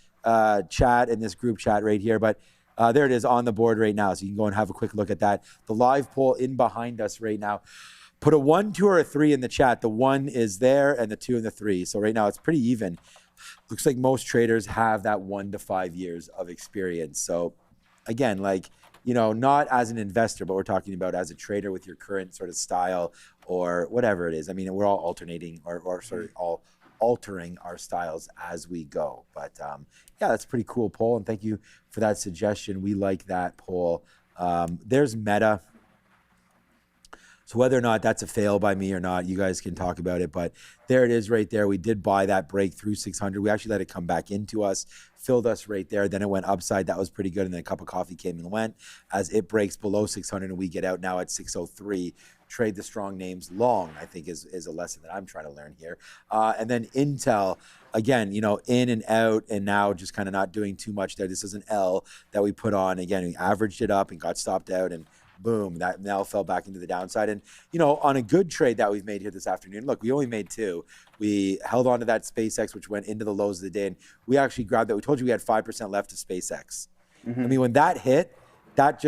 Speaker 2: chat, in this group chat right here. But there it is on the board right now. So you can go and have a quick look at that. The live poll in behind us right now. Put a 1, 2, or a 3 in the chat. The 1 is there and the 2 and the 3. So right now it's pretty even. Looks like most traders have that 1 to 5 years of experience. So again, like, you know, not as an investor, but we're talking about as a trader with your current sort of style or whatever it is. I mean, we're all alternating or sort of all altering our styles as we go. But yeah, that's a pretty cool poll. And thank you for that suggestion. We like that poll. There's Meta. So whether or not that's a fail by me or not, you guys can talk about it. But there it is right there. We did buy that break through 600. We actually let it come back into us, filled us right there. Then it went upside. That was pretty good. And then a cup of coffee came and went as it breaks below 600 and we get out now at 603. Trade the strong names long, I think is a lesson that I'm trying to learn here. And then Intel, again, you know, in and out, and now just kind of not doing too much there. This is an L that we put on. Again, we averaged it up and got stopped out, and boom, that now fell back into the downside. And, you know, on a good trade that we've made here this afternoon, look, we only made 2. We held on to that SpaceX, which went into the lows of the day, and we actually grabbed that. We told you we had 5% left to SpaceX. I mean, when that hit, that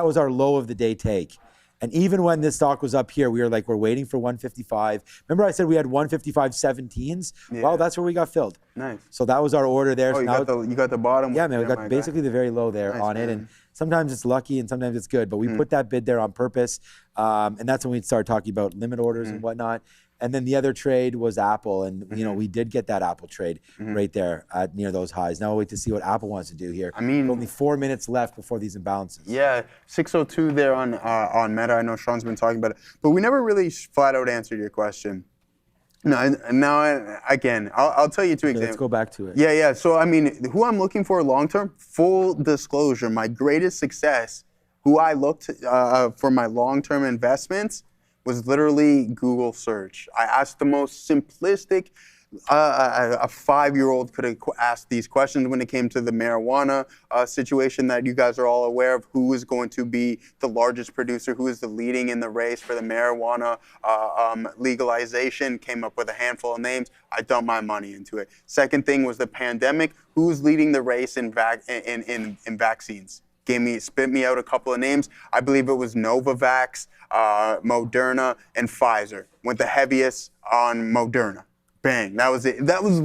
Speaker 2: was our low of the day take. And even when this stock was up here, we were like, we're waiting for 155. Remember I said we had 155 17s? Yeah. Well, that's where we got filled.
Speaker 3: Nice.
Speaker 2: So that was our order there.
Speaker 3: Oh,
Speaker 2: so
Speaker 3: you got the bottom?
Speaker 2: Yeah, man, we got basically the very low there on it. And sometimes it's lucky and sometimes it's good. But we put that bid there on purpose. And that's when we started talking about limit orders and whatnot. And then the other trade was Apple. And, you know, we did get that Apple trade right there at near those highs. Now we'll wait to see what Apple wants to do here. I mean, only 4 minutes left before these imbalances.
Speaker 3: Yeah, 602 there on Meta. I know Sean's been talking about it. But we never really flat out answered your question. Again, I'll tell you 2 examples.
Speaker 2: Let's go back to it.
Speaker 3: Yeah. So, I mean, who I'm looking for long term, full disclosure, my greatest success, who I looked for my long term investments, was literally Google search. I asked the most simplistic, a 5-year-old could have asked these questions when it came to the marijuana situation that you guys are all aware of. Who is going to be the largest producer? Who is the leading in the race for the marijuana legalization? Came up with a handful of names. I dumped my money into it. Second thing was the pandemic. Who's leading the race in vaccines? Spit me out a couple of names. I believe it was Novavax, Moderna, and Pfizer. Went the heaviest on Moderna. Bang, that was it. That was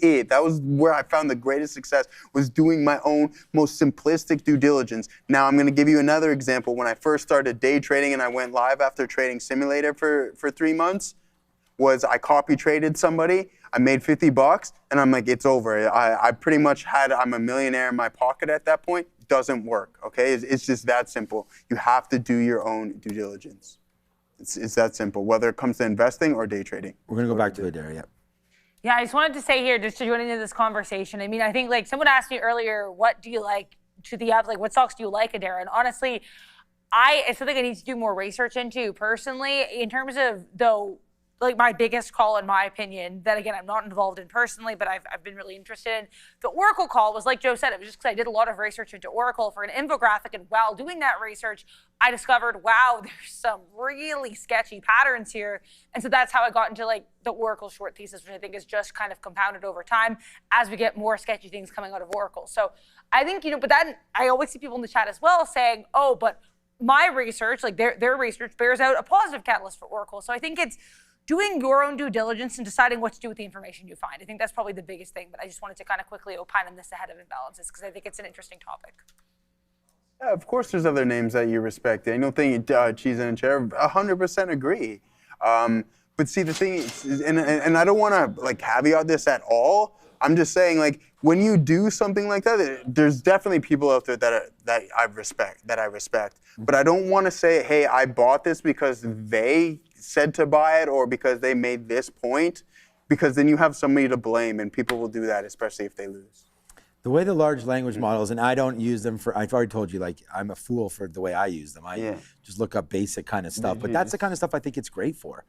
Speaker 3: it. That was where I found the greatest success, was doing my own most simplistic due diligence. Now I'm gonna give you another example. When I first started day trading and I went live after trading simulator for 3 months, was I copy traded somebody. I made $50 and I'm like, it's over. I pretty much I'm a millionaire in my pocket at that point. Doesn't work, okay? It's just that simple. You have to do your own due diligence. It's that simple, whether it comes to investing or day trading.
Speaker 2: We're gonna go back to it there,
Speaker 4: Yeah, I just wanted to say here, just to join into this conversation. I mean, I think like someone asked me earlier, what do you like to the apps? Like, what stocks do you like, Adara? And honestly, it's something I need to do more research into personally. In terms of though, like my biggest call, in my opinion, that again I'm not involved in personally, but I've been really interested in. The Oracle call was like Joe said, it was just because I did a lot of research into Oracle for an infographic, and while doing that research, I discovered, wow, there's some really sketchy patterns here. And so that's how I got into like the Oracle short thesis, which I think is just kind of compounded over time as we get more sketchy things coming out of Oracle. So I think, but then I always see people in the chat as well saying, oh, but my research, like their research bears out a positive catalyst for Oracle. So I think it's doing your own due diligence and deciding what to do with the information you find. I think that's probably the biggest thing, but I just wanted to kind of quickly opine on this ahead of imbalances because I think it's an interesting topic.
Speaker 3: Yeah, of course there's other names that you respect. I don't think cheese in a chair. 100% agree. But see, the thing is, and I don't want to like caveat this at all. I'm just saying, like, when you do something like that, there's definitely people out there that I respect. But I don't want to say, hey, I bought this because they said to buy it or because they made this point, because then you have somebody to blame, and people will do that, especially if they lose.
Speaker 2: The way the large language models, and I don't use them for, I've already told you, like, I'm a fool for the way I use them. I just look up basic kind of stuff. But that's the kind of stuff I think it's great for.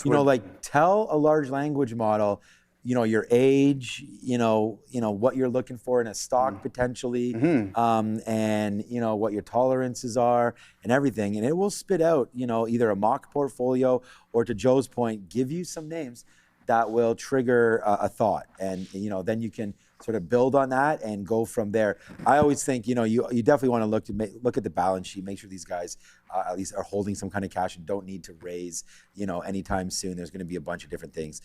Speaker 2: You know, like, tell a large language model, you know, your age, you know, what you're looking for in a stock potentially, and, you know, what your tolerances are and everything. And it will spit out, you know, either a mock portfolio or, to Joe's point, give you some names that will trigger a thought. And, you know, then you can sort of build on that and go from there. I always think, you know, you definitely want to look at the balance sheet, make sure these guys at least are holding some kind of cash and don't need to raise, you know, anytime soon. There's going to be a bunch of different things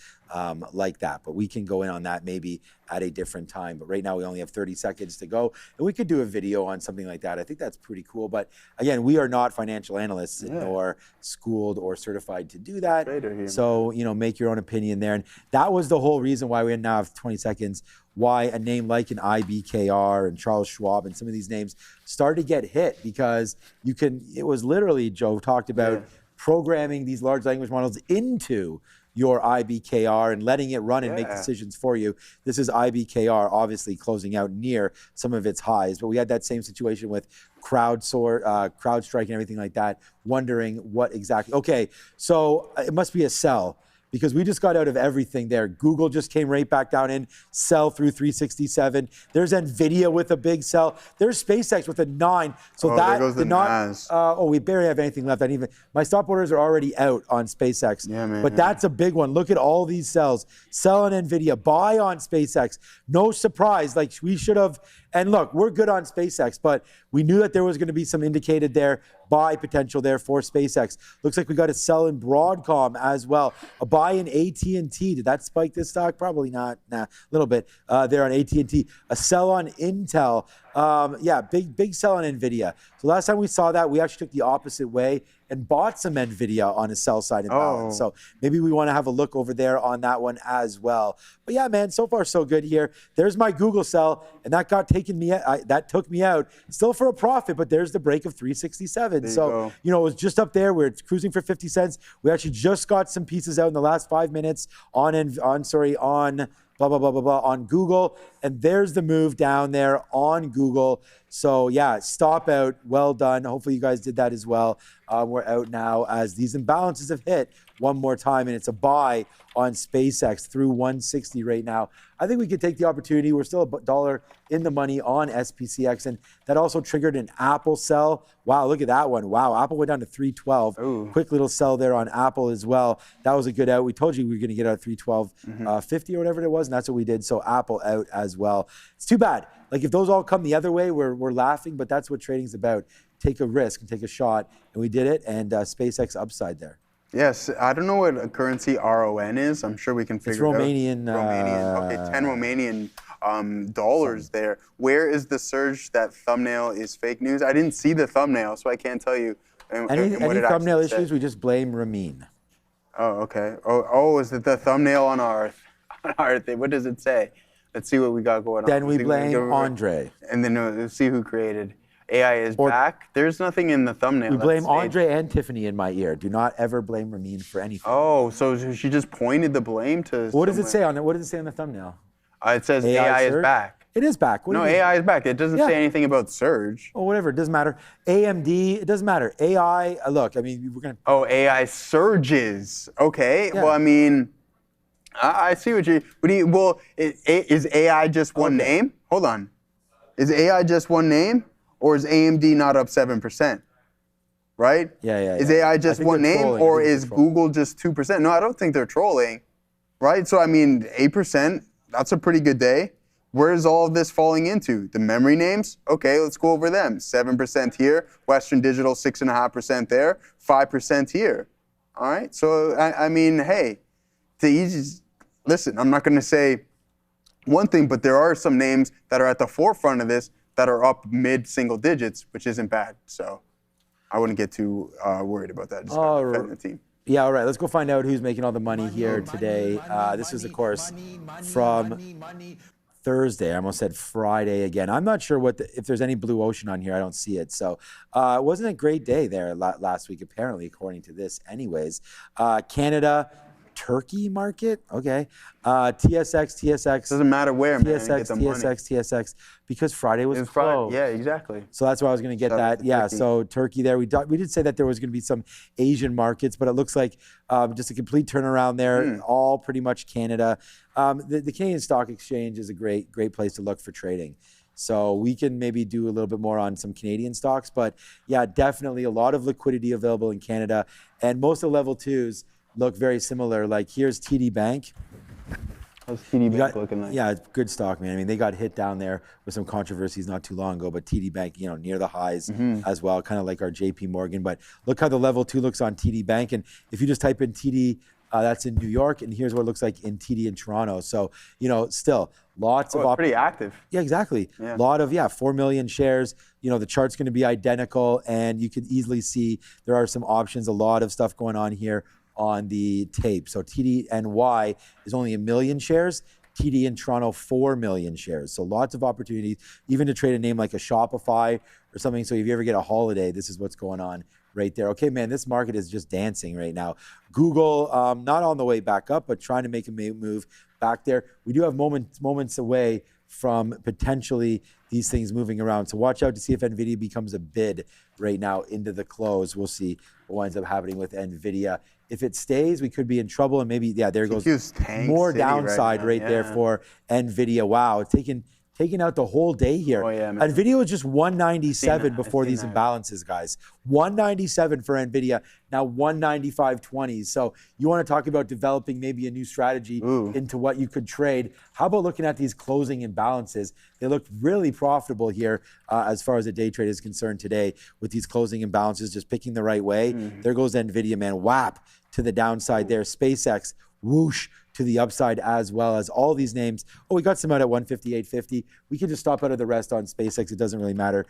Speaker 2: like that, but we can go in on that maybe at a different time. But right now we only have 30 seconds to go, and we could do a video on something like that. I think that's pretty cool. But again, we are not financial analysts nor schooled or certified to do that. So, you know, make your own opinion there. And that was the whole reason why we now have 20 seconds, why a name like an IBKR and Charles Schwab and some of these names started to get hit, because it was literally, Joe talked about programming these large language models into your IBKR and letting it run and make decisions for you. This is IBKR obviously closing out near some of its highs, but we had that same situation with CrowdStrike and everything like that, wondering what exactly. Okay, so it must be a sell, because we just got out of everything there. Google just came right back down in, sell through 367. There's Nvidia with a big sell. There's SpaceX with a 9. So that did not. We barely have anything left. My stop orders are already out on SpaceX.
Speaker 3: Yeah, man.
Speaker 2: But that's a big one. Look at all these sells. Sell on Nvidia, buy on SpaceX. No surprise. Like, we should have. And look, we're good on SpaceX, but we knew that there was going to be some indicated there, buy potential there for SpaceX. Looks like we got a sell in Broadcom as well. A buy in AT&T. Did that spike this stock? Probably not. Nah, a little bit there on AT&T. A sell on Intel. Big sell on Nvidia. So last time we saw that, we actually took the opposite way and bought some Nvidia on a sell side and balance. So maybe we want to have a look over there on that one as well. But yeah, man, so far so good here. There's my Google sell, and that that took me out. Still for a profit, but there's the break of 367. So you know, it was just up there. We're cruising for 50 cents. We actually just got some pieces out in the last 5 minutes on Google, and there's the move down there on Google. So yeah, stop out, well done. Hopefully you guys did that as well. We're out now as these imbalances have hit one more time, and it's a buy on SpaceX through 160 right now. I think we could take the opportunity. We're still $1 in the money on SPCX, and that also triggered an Apple sell. Wow, look at that one. Wow, Apple went down to 312. Quick little sell there on Apple as well. That was a good out. We told you we were going to get out at 312.50 or whatever it was, and that's what we did. So Apple out as well. It's too bad. Like, if those all come the other way, we're laughing, but that's what trading's about. Take a risk and take a shot, and we did it, and SpaceX upside there.
Speaker 3: Yes, I don't know what a currency RON is. I'm sure we can figure it out. Romanian. Okay, 10 Romanian dollars there. Where is the surge? That thumbnail is fake news. I didn't see the thumbnail, so I can't tell you.
Speaker 2: Any thumbnail issues, we just blame Ramin.
Speaker 3: Oh, okay. Is it the thumbnail on our thing? What does it say? Let's see what we got going on.
Speaker 2: Then we blame Andre.
Speaker 3: And then let's see who created. AI is back. There's nothing in the thumbnail.
Speaker 2: We blame Andre and Tiffany in my ear. Do not ever blame Ramin for anything.
Speaker 3: Oh, so she just pointed the blame to.
Speaker 2: What does it say on it? What does it say on the thumbnail?
Speaker 3: It says AI is back.
Speaker 2: It is back.
Speaker 3: No, AI is back. It doesn't say anything about surge.
Speaker 2: Oh, whatever. It doesn't matter. AMD. It doesn't matter. AI. Look, I mean, we're gonna.
Speaker 3: Oh, AI surges. Okay. Yeah. Well, I mean, I see what you. Is AI just one name? Hold on. Is AI just one name? Or is AMD not up 7%? Right?
Speaker 2: Yeah.
Speaker 3: Is AI just one name, or is Google just 2%? No, I don't think they're trolling. Right? So, I mean, 8%, that's a pretty good day. Where is all of this falling into? The memory names? Okay, let's go over them. 7% here. Western Digital, 6.5% there. 5% here. All right? So, I mean, hey, listen, I'm not going to say one thing, but there are some names that are at the forefront of this that are up mid-single digits, which isn't bad. So I wouldn't get too worried about that. Just gotta defend the team.
Speaker 2: Yeah, all right. Let's go find out who's making all the money here today. This is, of course, from Thursday. I almost said Friday again. I'm not sure if there's any blue ocean on here. I don't see it. So it wasn't a great day there last week, apparently, according to this anyways. Canada, Turkey market, okay. TSX.
Speaker 3: Doesn't matter where, man.
Speaker 2: TSX, because Friday was closed.
Speaker 3: Yeah, exactly.
Speaker 2: So that's where I was going to get that. Yeah, Turkey. So Turkey there. We did say that there was going to be some Asian markets, but it looks like just a complete turnaround there. All pretty much Canada. The Canadian Stock Exchange is a great place to look for trading. So we can maybe do a little bit more on some Canadian stocks, but yeah, definitely a lot of liquidity available in Canada, and most of the level 2s look very similar. Like here's TD Bank.
Speaker 3: How's TD Bank looking like?
Speaker 2: Yeah, it's good stock, man. I mean, they got hit down there with some controversies not too long ago, but TD Bank, near the highs as well, kind of like our JP Morgan. But look how the level 2 looks on TD Bank. And if you just type in TD, that's in New York, and here's what it looks like in TD in Toronto. So, still lots of
Speaker 3: pretty active.
Speaker 2: Yeah, exactly.
Speaker 3: Yeah.
Speaker 2: Lot of 4 million shares. The chart's going to be identical, and you can easily see there are some options. A lot of stuff going on here on the tape. So TDNY is only 1 million shares. TD in Toronto, 4 million shares. So lots of opportunities, even to trade a name like a Shopify or something. So if you ever get a holiday, this is what's going on right there. Okay, man, this market is just dancing right now. Google, not on the way back up, but trying to make a move back there. We do have moments away from potentially these things moving around. So watch out to see if Nvidia becomes a bid right now into the close. We'll see what winds up happening with Nvidia. If it stays, we could be in trouble, and maybe, there goes more downside right there for Nvidia. Wow, it's taking out the whole day here.
Speaker 3: Oh, yeah, man.
Speaker 2: Nvidia was just 197 before these imbalances, guys. 197 for Nvidia, now 195.20. So you want to talk about developing maybe a new strategy into what you could trade. How about looking at these closing imbalances? They look really profitable here as far as a day trade is concerned today with these closing imbalances, just picking the right way. There goes Nvidia, man. Whap to the downside there. SpaceX, whoosh to the upside, as well as all these names. Oh, we got some out at 158.50. We can just stop out of the rest on SpaceX. It doesn't really matter.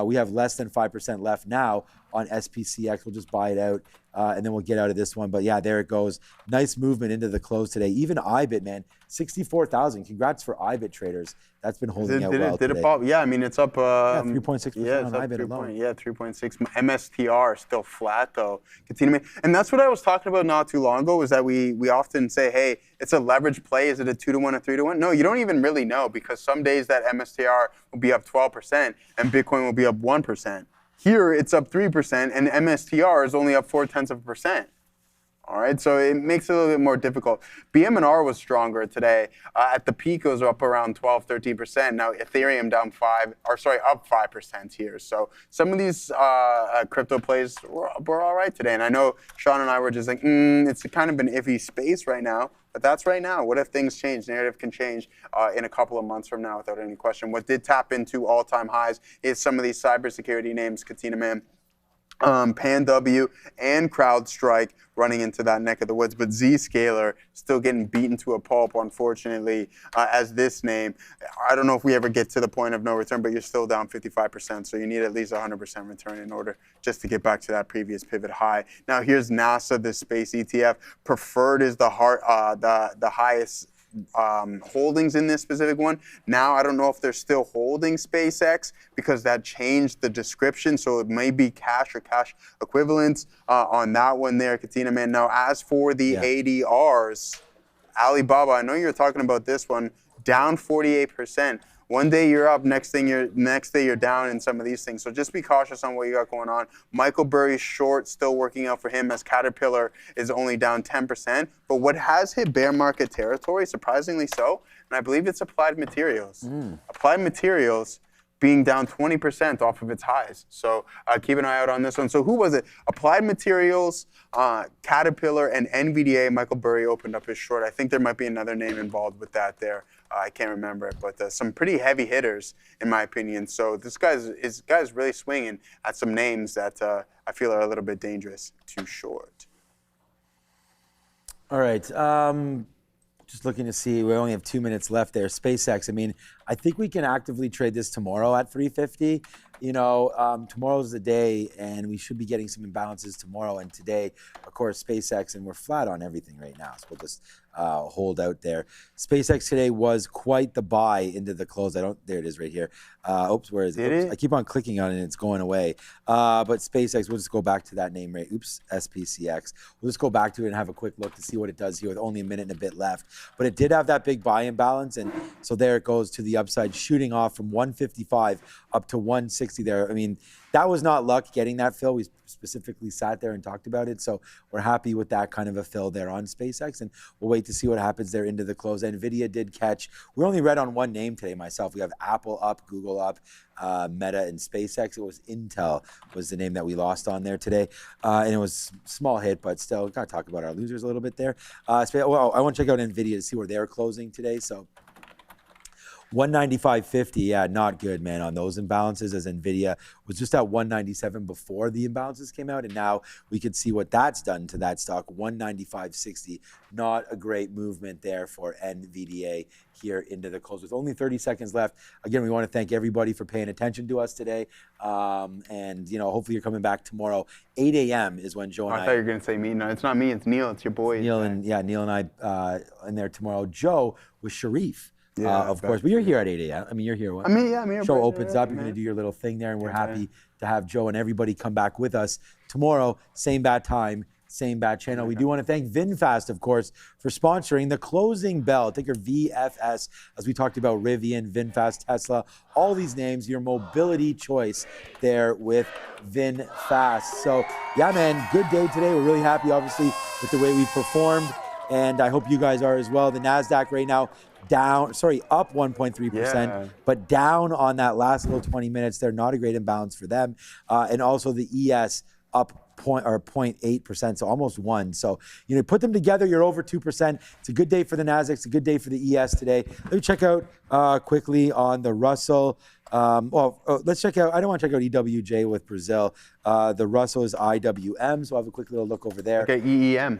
Speaker 2: We have less than 5% left now on SPCX. We'll just buy it out, and then we'll get out of this one. But yeah, there it goes. Nice movement into the close today. Even IBIT, man, 64,000. Congrats for IBIT traders. That's been holding out well today.
Speaker 3: Did it pop? Yeah, I mean, it's up.
Speaker 2: 3.6% on IBIT alone.
Speaker 3: Yeah, 3.6. MSTR still flat, though. Continue. And that's what I was talking about not too long ago, is that we often say, hey, it's a leverage play. Is it a 2-to-1 or 3-to-1? No, you don't even really know, because some days that MSTR will be up 12% and Bitcoin will be up 1%. Here, it's up 3%, and MSTR is only up 0.4%. All right, so it makes it a little bit more difficult. BM&R was stronger today. At the peak, it was up around 12, 13%. Now Ethereum up 5% here. So some of these crypto plays were all right today. And I know Sean and I were just like, it's kind of an iffy space right now. But that's right now. What if things change? Narrative can change in a couple of months from now without any question. What did tap into all-time highs is some of these cybersecurity names, Katina Man, PanW, and CrowdStrike running into that neck of the woods. But Zscaler still getting beaten to a pulp, unfortunately, as this name. I don't know if we ever get to the point of no return, but you're still down 55%. So you need at least 100% return in order just to get back to that previous pivot high. Now here's NASA, the space ETF. Preferred is the highest holdings in this specific one. Now, I don't know if they're still holding SpaceX, because that changed the description. So it may be cash or cash equivalents on that one there, Katina Man. Now, as for the ADRs, Alibaba, I know you're talking about this one, down 48%. One day you're up, next day you're down in some of these things. So just be cautious on what you got going on. Michael Burry's short still working out for him, as Caterpillar is only down 10%. But what has hit bear market territory, surprisingly so, and I believe it's Applied Materials. Applied Materials being down 20% off of its highs. So keep an eye out on this one. So who was it? Applied Materials, Caterpillar, and NVDA. Michael Burry opened up his short. I think there might be another name involved with that there. I can't remember it, but some pretty heavy hitters, in my opinion. So this guy's really swinging at some names that I feel are a little bit dangerous to short.
Speaker 2: All right. Just looking to see, we only have 2 minutes left there. SpaceX, I mean, I think we can actively trade this tomorrow at 350. You know, tomorrow's the day, and we should be getting some imbalances tomorrow. And today, of course, SpaceX, and we're flat on everything right now, so we'll just hold out there. SpaceX today was quite the buy into the close. There it is right here. Oops, where is it? Oops, I keep on clicking on it, and it's going away. But SpaceX, we'll just go back to that name, right? Oops, SPCX. We'll just go back to it and have a quick look to see what it does here with only a minute and a bit left. But it did have that big buy imbalance, and so there it goes to the upside, shooting off from 155 up to 160 there. I mean, that was not luck getting that fill. We specifically sat there and talked about it. So we're happy with that kind of a fill there on SpaceX, and we'll wait to see what happens there into the close. Nvidia did catch. We only read on one name today myself. We have Apple up, Google up, Meta, and SpaceX. It was Intel was the name that we lost on there today. And it was a small hit, but still, got to talk about our losers a little bit there. Well, I want to check out Nvidia to see where they're closing today. So 195.50, yeah, not good, man, on those imbalances, as Nvidia was just at 197 before the imbalances came out, and now we could see what that's done to that stock. 195.60, not a great movement there for NVDA here into the close. With only 30 seconds left, again, we want to thank everybody for paying attention to us today, and you know, hopefully you're coming back tomorrow. 8 a.m. is when Joe and I thought
Speaker 3: you were going to say me. No, it's not me, it's Neil, it's your boy.
Speaker 2: Neil and I in there tomorrow. Joe with Sharif. Yeah, of course. But you're here at 8 a.m. I mean, you're here.
Speaker 3: I mean, yeah, I'm here.
Speaker 2: Show opens up. You're going to do your little thing there, and we're happy to have Joe and everybody come back with us tomorrow. Same bad time, same bad channel. We do want to thank VinFast, of course, for sponsoring the closing bell. Ticker VFS, as we talked about Rivian, VinFast, Tesla, all these names, your mobility choice there with VinFast. So, yeah, man, good day today. We're really happy, obviously, with the way we performed, and I hope you guys are as well. The Nasdaq right now, up 1.3%, but down on that last little 20 minutes. They're not a great imbalance for them. And also the ES up 0.8%, so almost 1. So, you know, put them together, you're over 2%. It's a good day for the Nasdaq. It's a good day for the ES today. Let me check out quickly on the Russell. Let's check out, I don't want to check out EWJ with Brazil. The Russell is IWM, so I'll have a quick little look over there.
Speaker 3: Okay, EEM.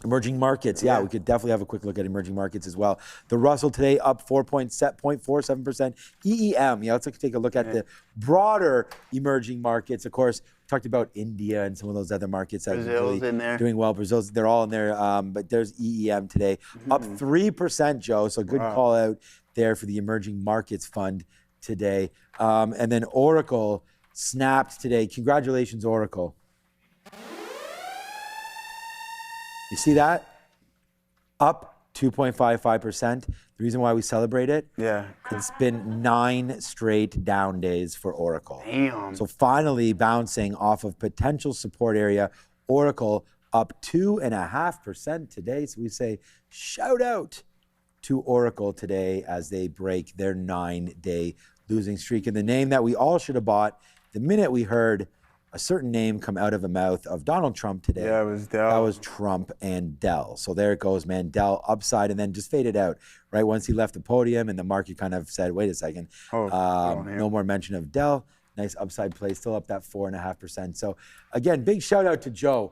Speaker 2: Emerging markets, yeah, we could definitely have a quick look at emerging markets as well. The Russell today up 4.47%. EEM, yeah, let's take a look at the broader emerging markets. Of course, we talked about India and some of those other markets that are really
Speaker 3: in there.
Speaker 2: doing well. Brazil's, they're all in there, but there's EEM today, up 3%, Joe. So good call out there for the emerging markets fund today. And then Oracle snapped today. Congratulations, Oracle. You see that? Up 2.55%. The reason why we celebrate it?
Speaker 3: Yeah.
Speaker 2: It's been 9 straight down days for Oracle.
Speaker 3: Damn.
Speaker 2: So finally bouncing off of potential support area. Oracle up 2.5% today. So we say shout out to Oracle today as they break their 9-day losing streak. And the name that we all should have bought the minute we heard a certain name come out of the mouth of Donald Trump today.
Speaker 3: Yeah, it was Dell.
Speaker 2: That was Trump and Dell. So there it goes, man. Dell upside and then just faded out, right? Once he left the podium and the market kind of said, wait a second, no more mention of Dell. Nice upside play, still up that 4.5%. So again, big shout out to Joe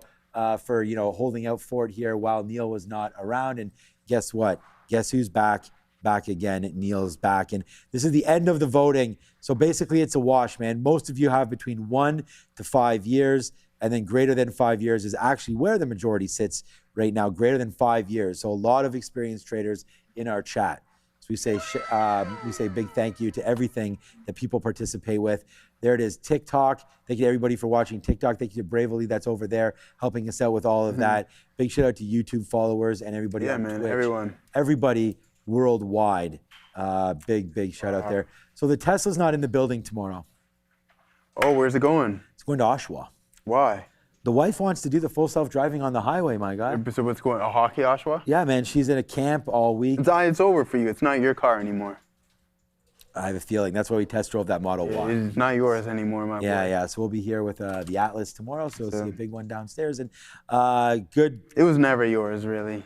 Speaker 2: for, you know, holding out for it here while Neil was not around. And guess what? Guess who's back? Back again. Neil's back. And this is the end of the voting. So basically it's a wash, man. Most of you have between 1 to 5 years, and then greater than 5 years is actually where the majority sits right now, greater than 5 years. So a lot of experienced traders in our chat. So we say big thank you to everything that people participate with. There it is, TikTok. Thank you to everybody for watching TikTok. Thank you to Bravely that's over there helping us out with all of that. Big shout out to YouTube followers and everybody on Twitch.
Speaker 3: Everyone.
Speaker 2: Everybody worldwide. Big shout out there. So the Tesla's not in the building tomorrow.
Speaker 3: Oh, where's it going?
Speaker 2: It's going to Oshawa.
Speaker 3: Why?
Speaker 2: The wife wants to do the full self-driving on the highway, my guy.
Speaker 3: So what's going, a hockey Oshawa?
Speaker 2: Yeah, man, she's in a camp all week.
Speaker 3: It's over for you. It's not your car anymore.
Speaker 2: I have a feeling. That's why we test drove that Model Y.
Speaker 3: It's not yours anymore, my boy.
Speaker 2: Yeah. So we'll be here with the Atlas tomorrow, so we'll see a big one downstairs. And good.
Speaker 3: It was never yours, really.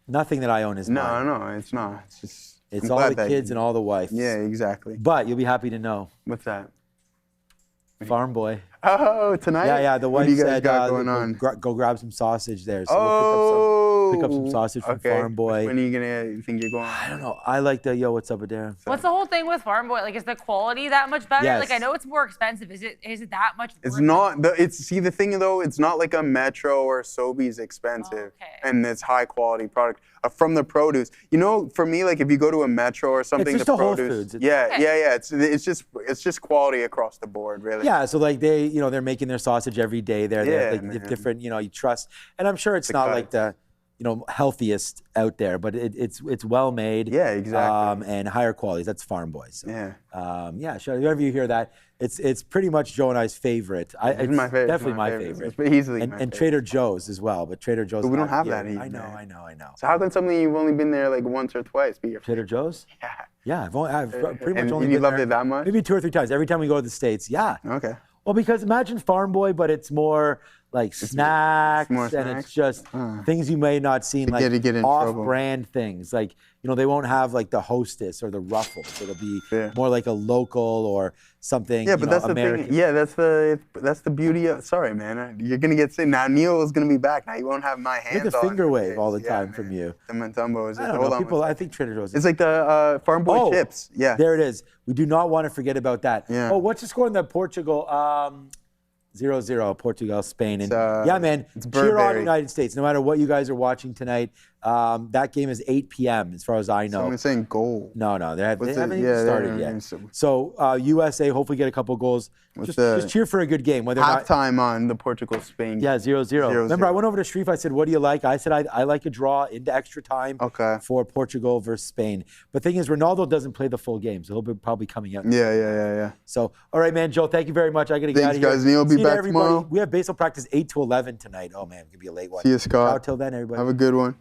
Speaker 2: Nothing that I own is mine.
Speaker 3: No, it's not. It's just.
Speaker 2: It's all the kids and all the wife.
Speaker 3: Yeah, exactly.
Speaker 2: But you'll be happy to know.
Speaker 3: What's that?
Speaker 2: Farm boy.
Speaker 3: Oh, tonight?
Speaker 2: Yeah. The wife
Speaker 3: what do you guys
Speaker 2: said,
Speaker 3: got going on?
Speaker 2: Go grab some sausage there. So
Speaker 3: Oh,
Speaker 2: pick up some sausage from Farm Boy.
Speaker 3: When are you think you're going?
Speaker 2: I don't know. I like the what's up, Adair?
Speaker 4: What's the whole thing with Farm Boy? Like, is the quality that much better?
Speaker 2: Yes.
Speaker 4: Like, I know it's more expensive. Is it that much?
Speaker 3: It's not. See, the thing though, it's not like a Metro or Sobeys expensive, and it's high quality product from the produce. You know, for me, like if you go to a Metro or something,
Speaker 2: it's just
Speaker 3: the
Speaker 2: a Whole
Speaker 3: produce.
Speaker 2: Foods.
Speaker 3: Yeah. It's just quality across the board, really.
Speaker 2: Yeah. So like they're making their sausage every day. They're like different. You trust, and I'm sure it's not like the healthiest out there, but it's well made.
Speaker 3: Yeah, exactly.
Speaker 2: And higher qualities. That's Farm Boy. So,
Speaker 3: yeah.
Speaker 2: Sure. Whenever you hear that, it's pretty much Joe and I's favorite.
Speaker 3: It's my favorite.
Speaker 2: Definitely my favorite.
Speaker 3: It's easily
Speaker 2: and Trader Joe's as well, but Trader Joe's.
Speaker 3: But we don't have that here.
Speaker 2: I know.
Speaker 3: So how come something you've only been there like once or twice?
Speaker 2: Trader Joe's?
Speaker 3: Yeah.
Speaker 2: Yeah, I've pretty much only
Speaker 3: been. You
Speaker 2: been
Speaker 3: loved
Speaker 2: there
Speaker 3: it that much?
Speaker 2: Maybe 2 or 3 times. Every time we go to the States, yeah.
Speaker 3: Okay.
Speaker 2: Well, because imagine Farm Boy, but it's more like snacks, and it's just things you may not see, like off-brand things. Like, they won't have like the Hostess or the Ruffles. It'll be more like a local or something.
Speaker 3: Yeah, but that's
Speaker 2: American.
Speaker 3: the thing. Yeah, that's the beauty of. Sorry, man. You're gonna get sick now. Neil is gonna be back. Now you won't have my hands.
Speaker 2: I get a finger wave all the time from you.
Speaker 3: The Montumbo is.
Speaker 2: I don't know. People, I think Trader Joe's.
Speaker 3: It's like the Farm Boy chips. Yeah.
Speaker 2: There it is. We do not want to forget about that.
Speaker 3: Yeah.
Speaker 2: Oh, what's the score in the Portugal? 0-0, Portugal, Spain. And yeah, man, cheer on the United States. No matter what you guys are watching tonight, that game is 8 p.m. as far as I know.
Speaker 3: Someone's saying goal.
Speaker 2: No, they haven't even started yet. So USA hopefully get a couple goals. Just cheer for a good game. Whether
Speaker 3: halftime on the Portugal-Spain.
Speaker 2: Yeah, 0-0. Remember, I went over to Sharif. I said, what do you like? I said, I like a draw into extra time for Portugal versus Spain. But the thing is, Ronaldo doesn't play the full game, so he'll be probably coming out.
Speaker 3: Yeah.
Speaker 2: So, all right, man, Joe, thank you very much. I got to get out of here.
Speaker 3: Thanks, guys. Neil will be back tomorrow.
Speaker 2: We have baseball practice 8 to 11 tonight. Oh, man, it's going to be a late one.
Speaker 3: See you, Scott.
Speaker 2: Ciao till then, everybody.
Speaker 3: Have a good one.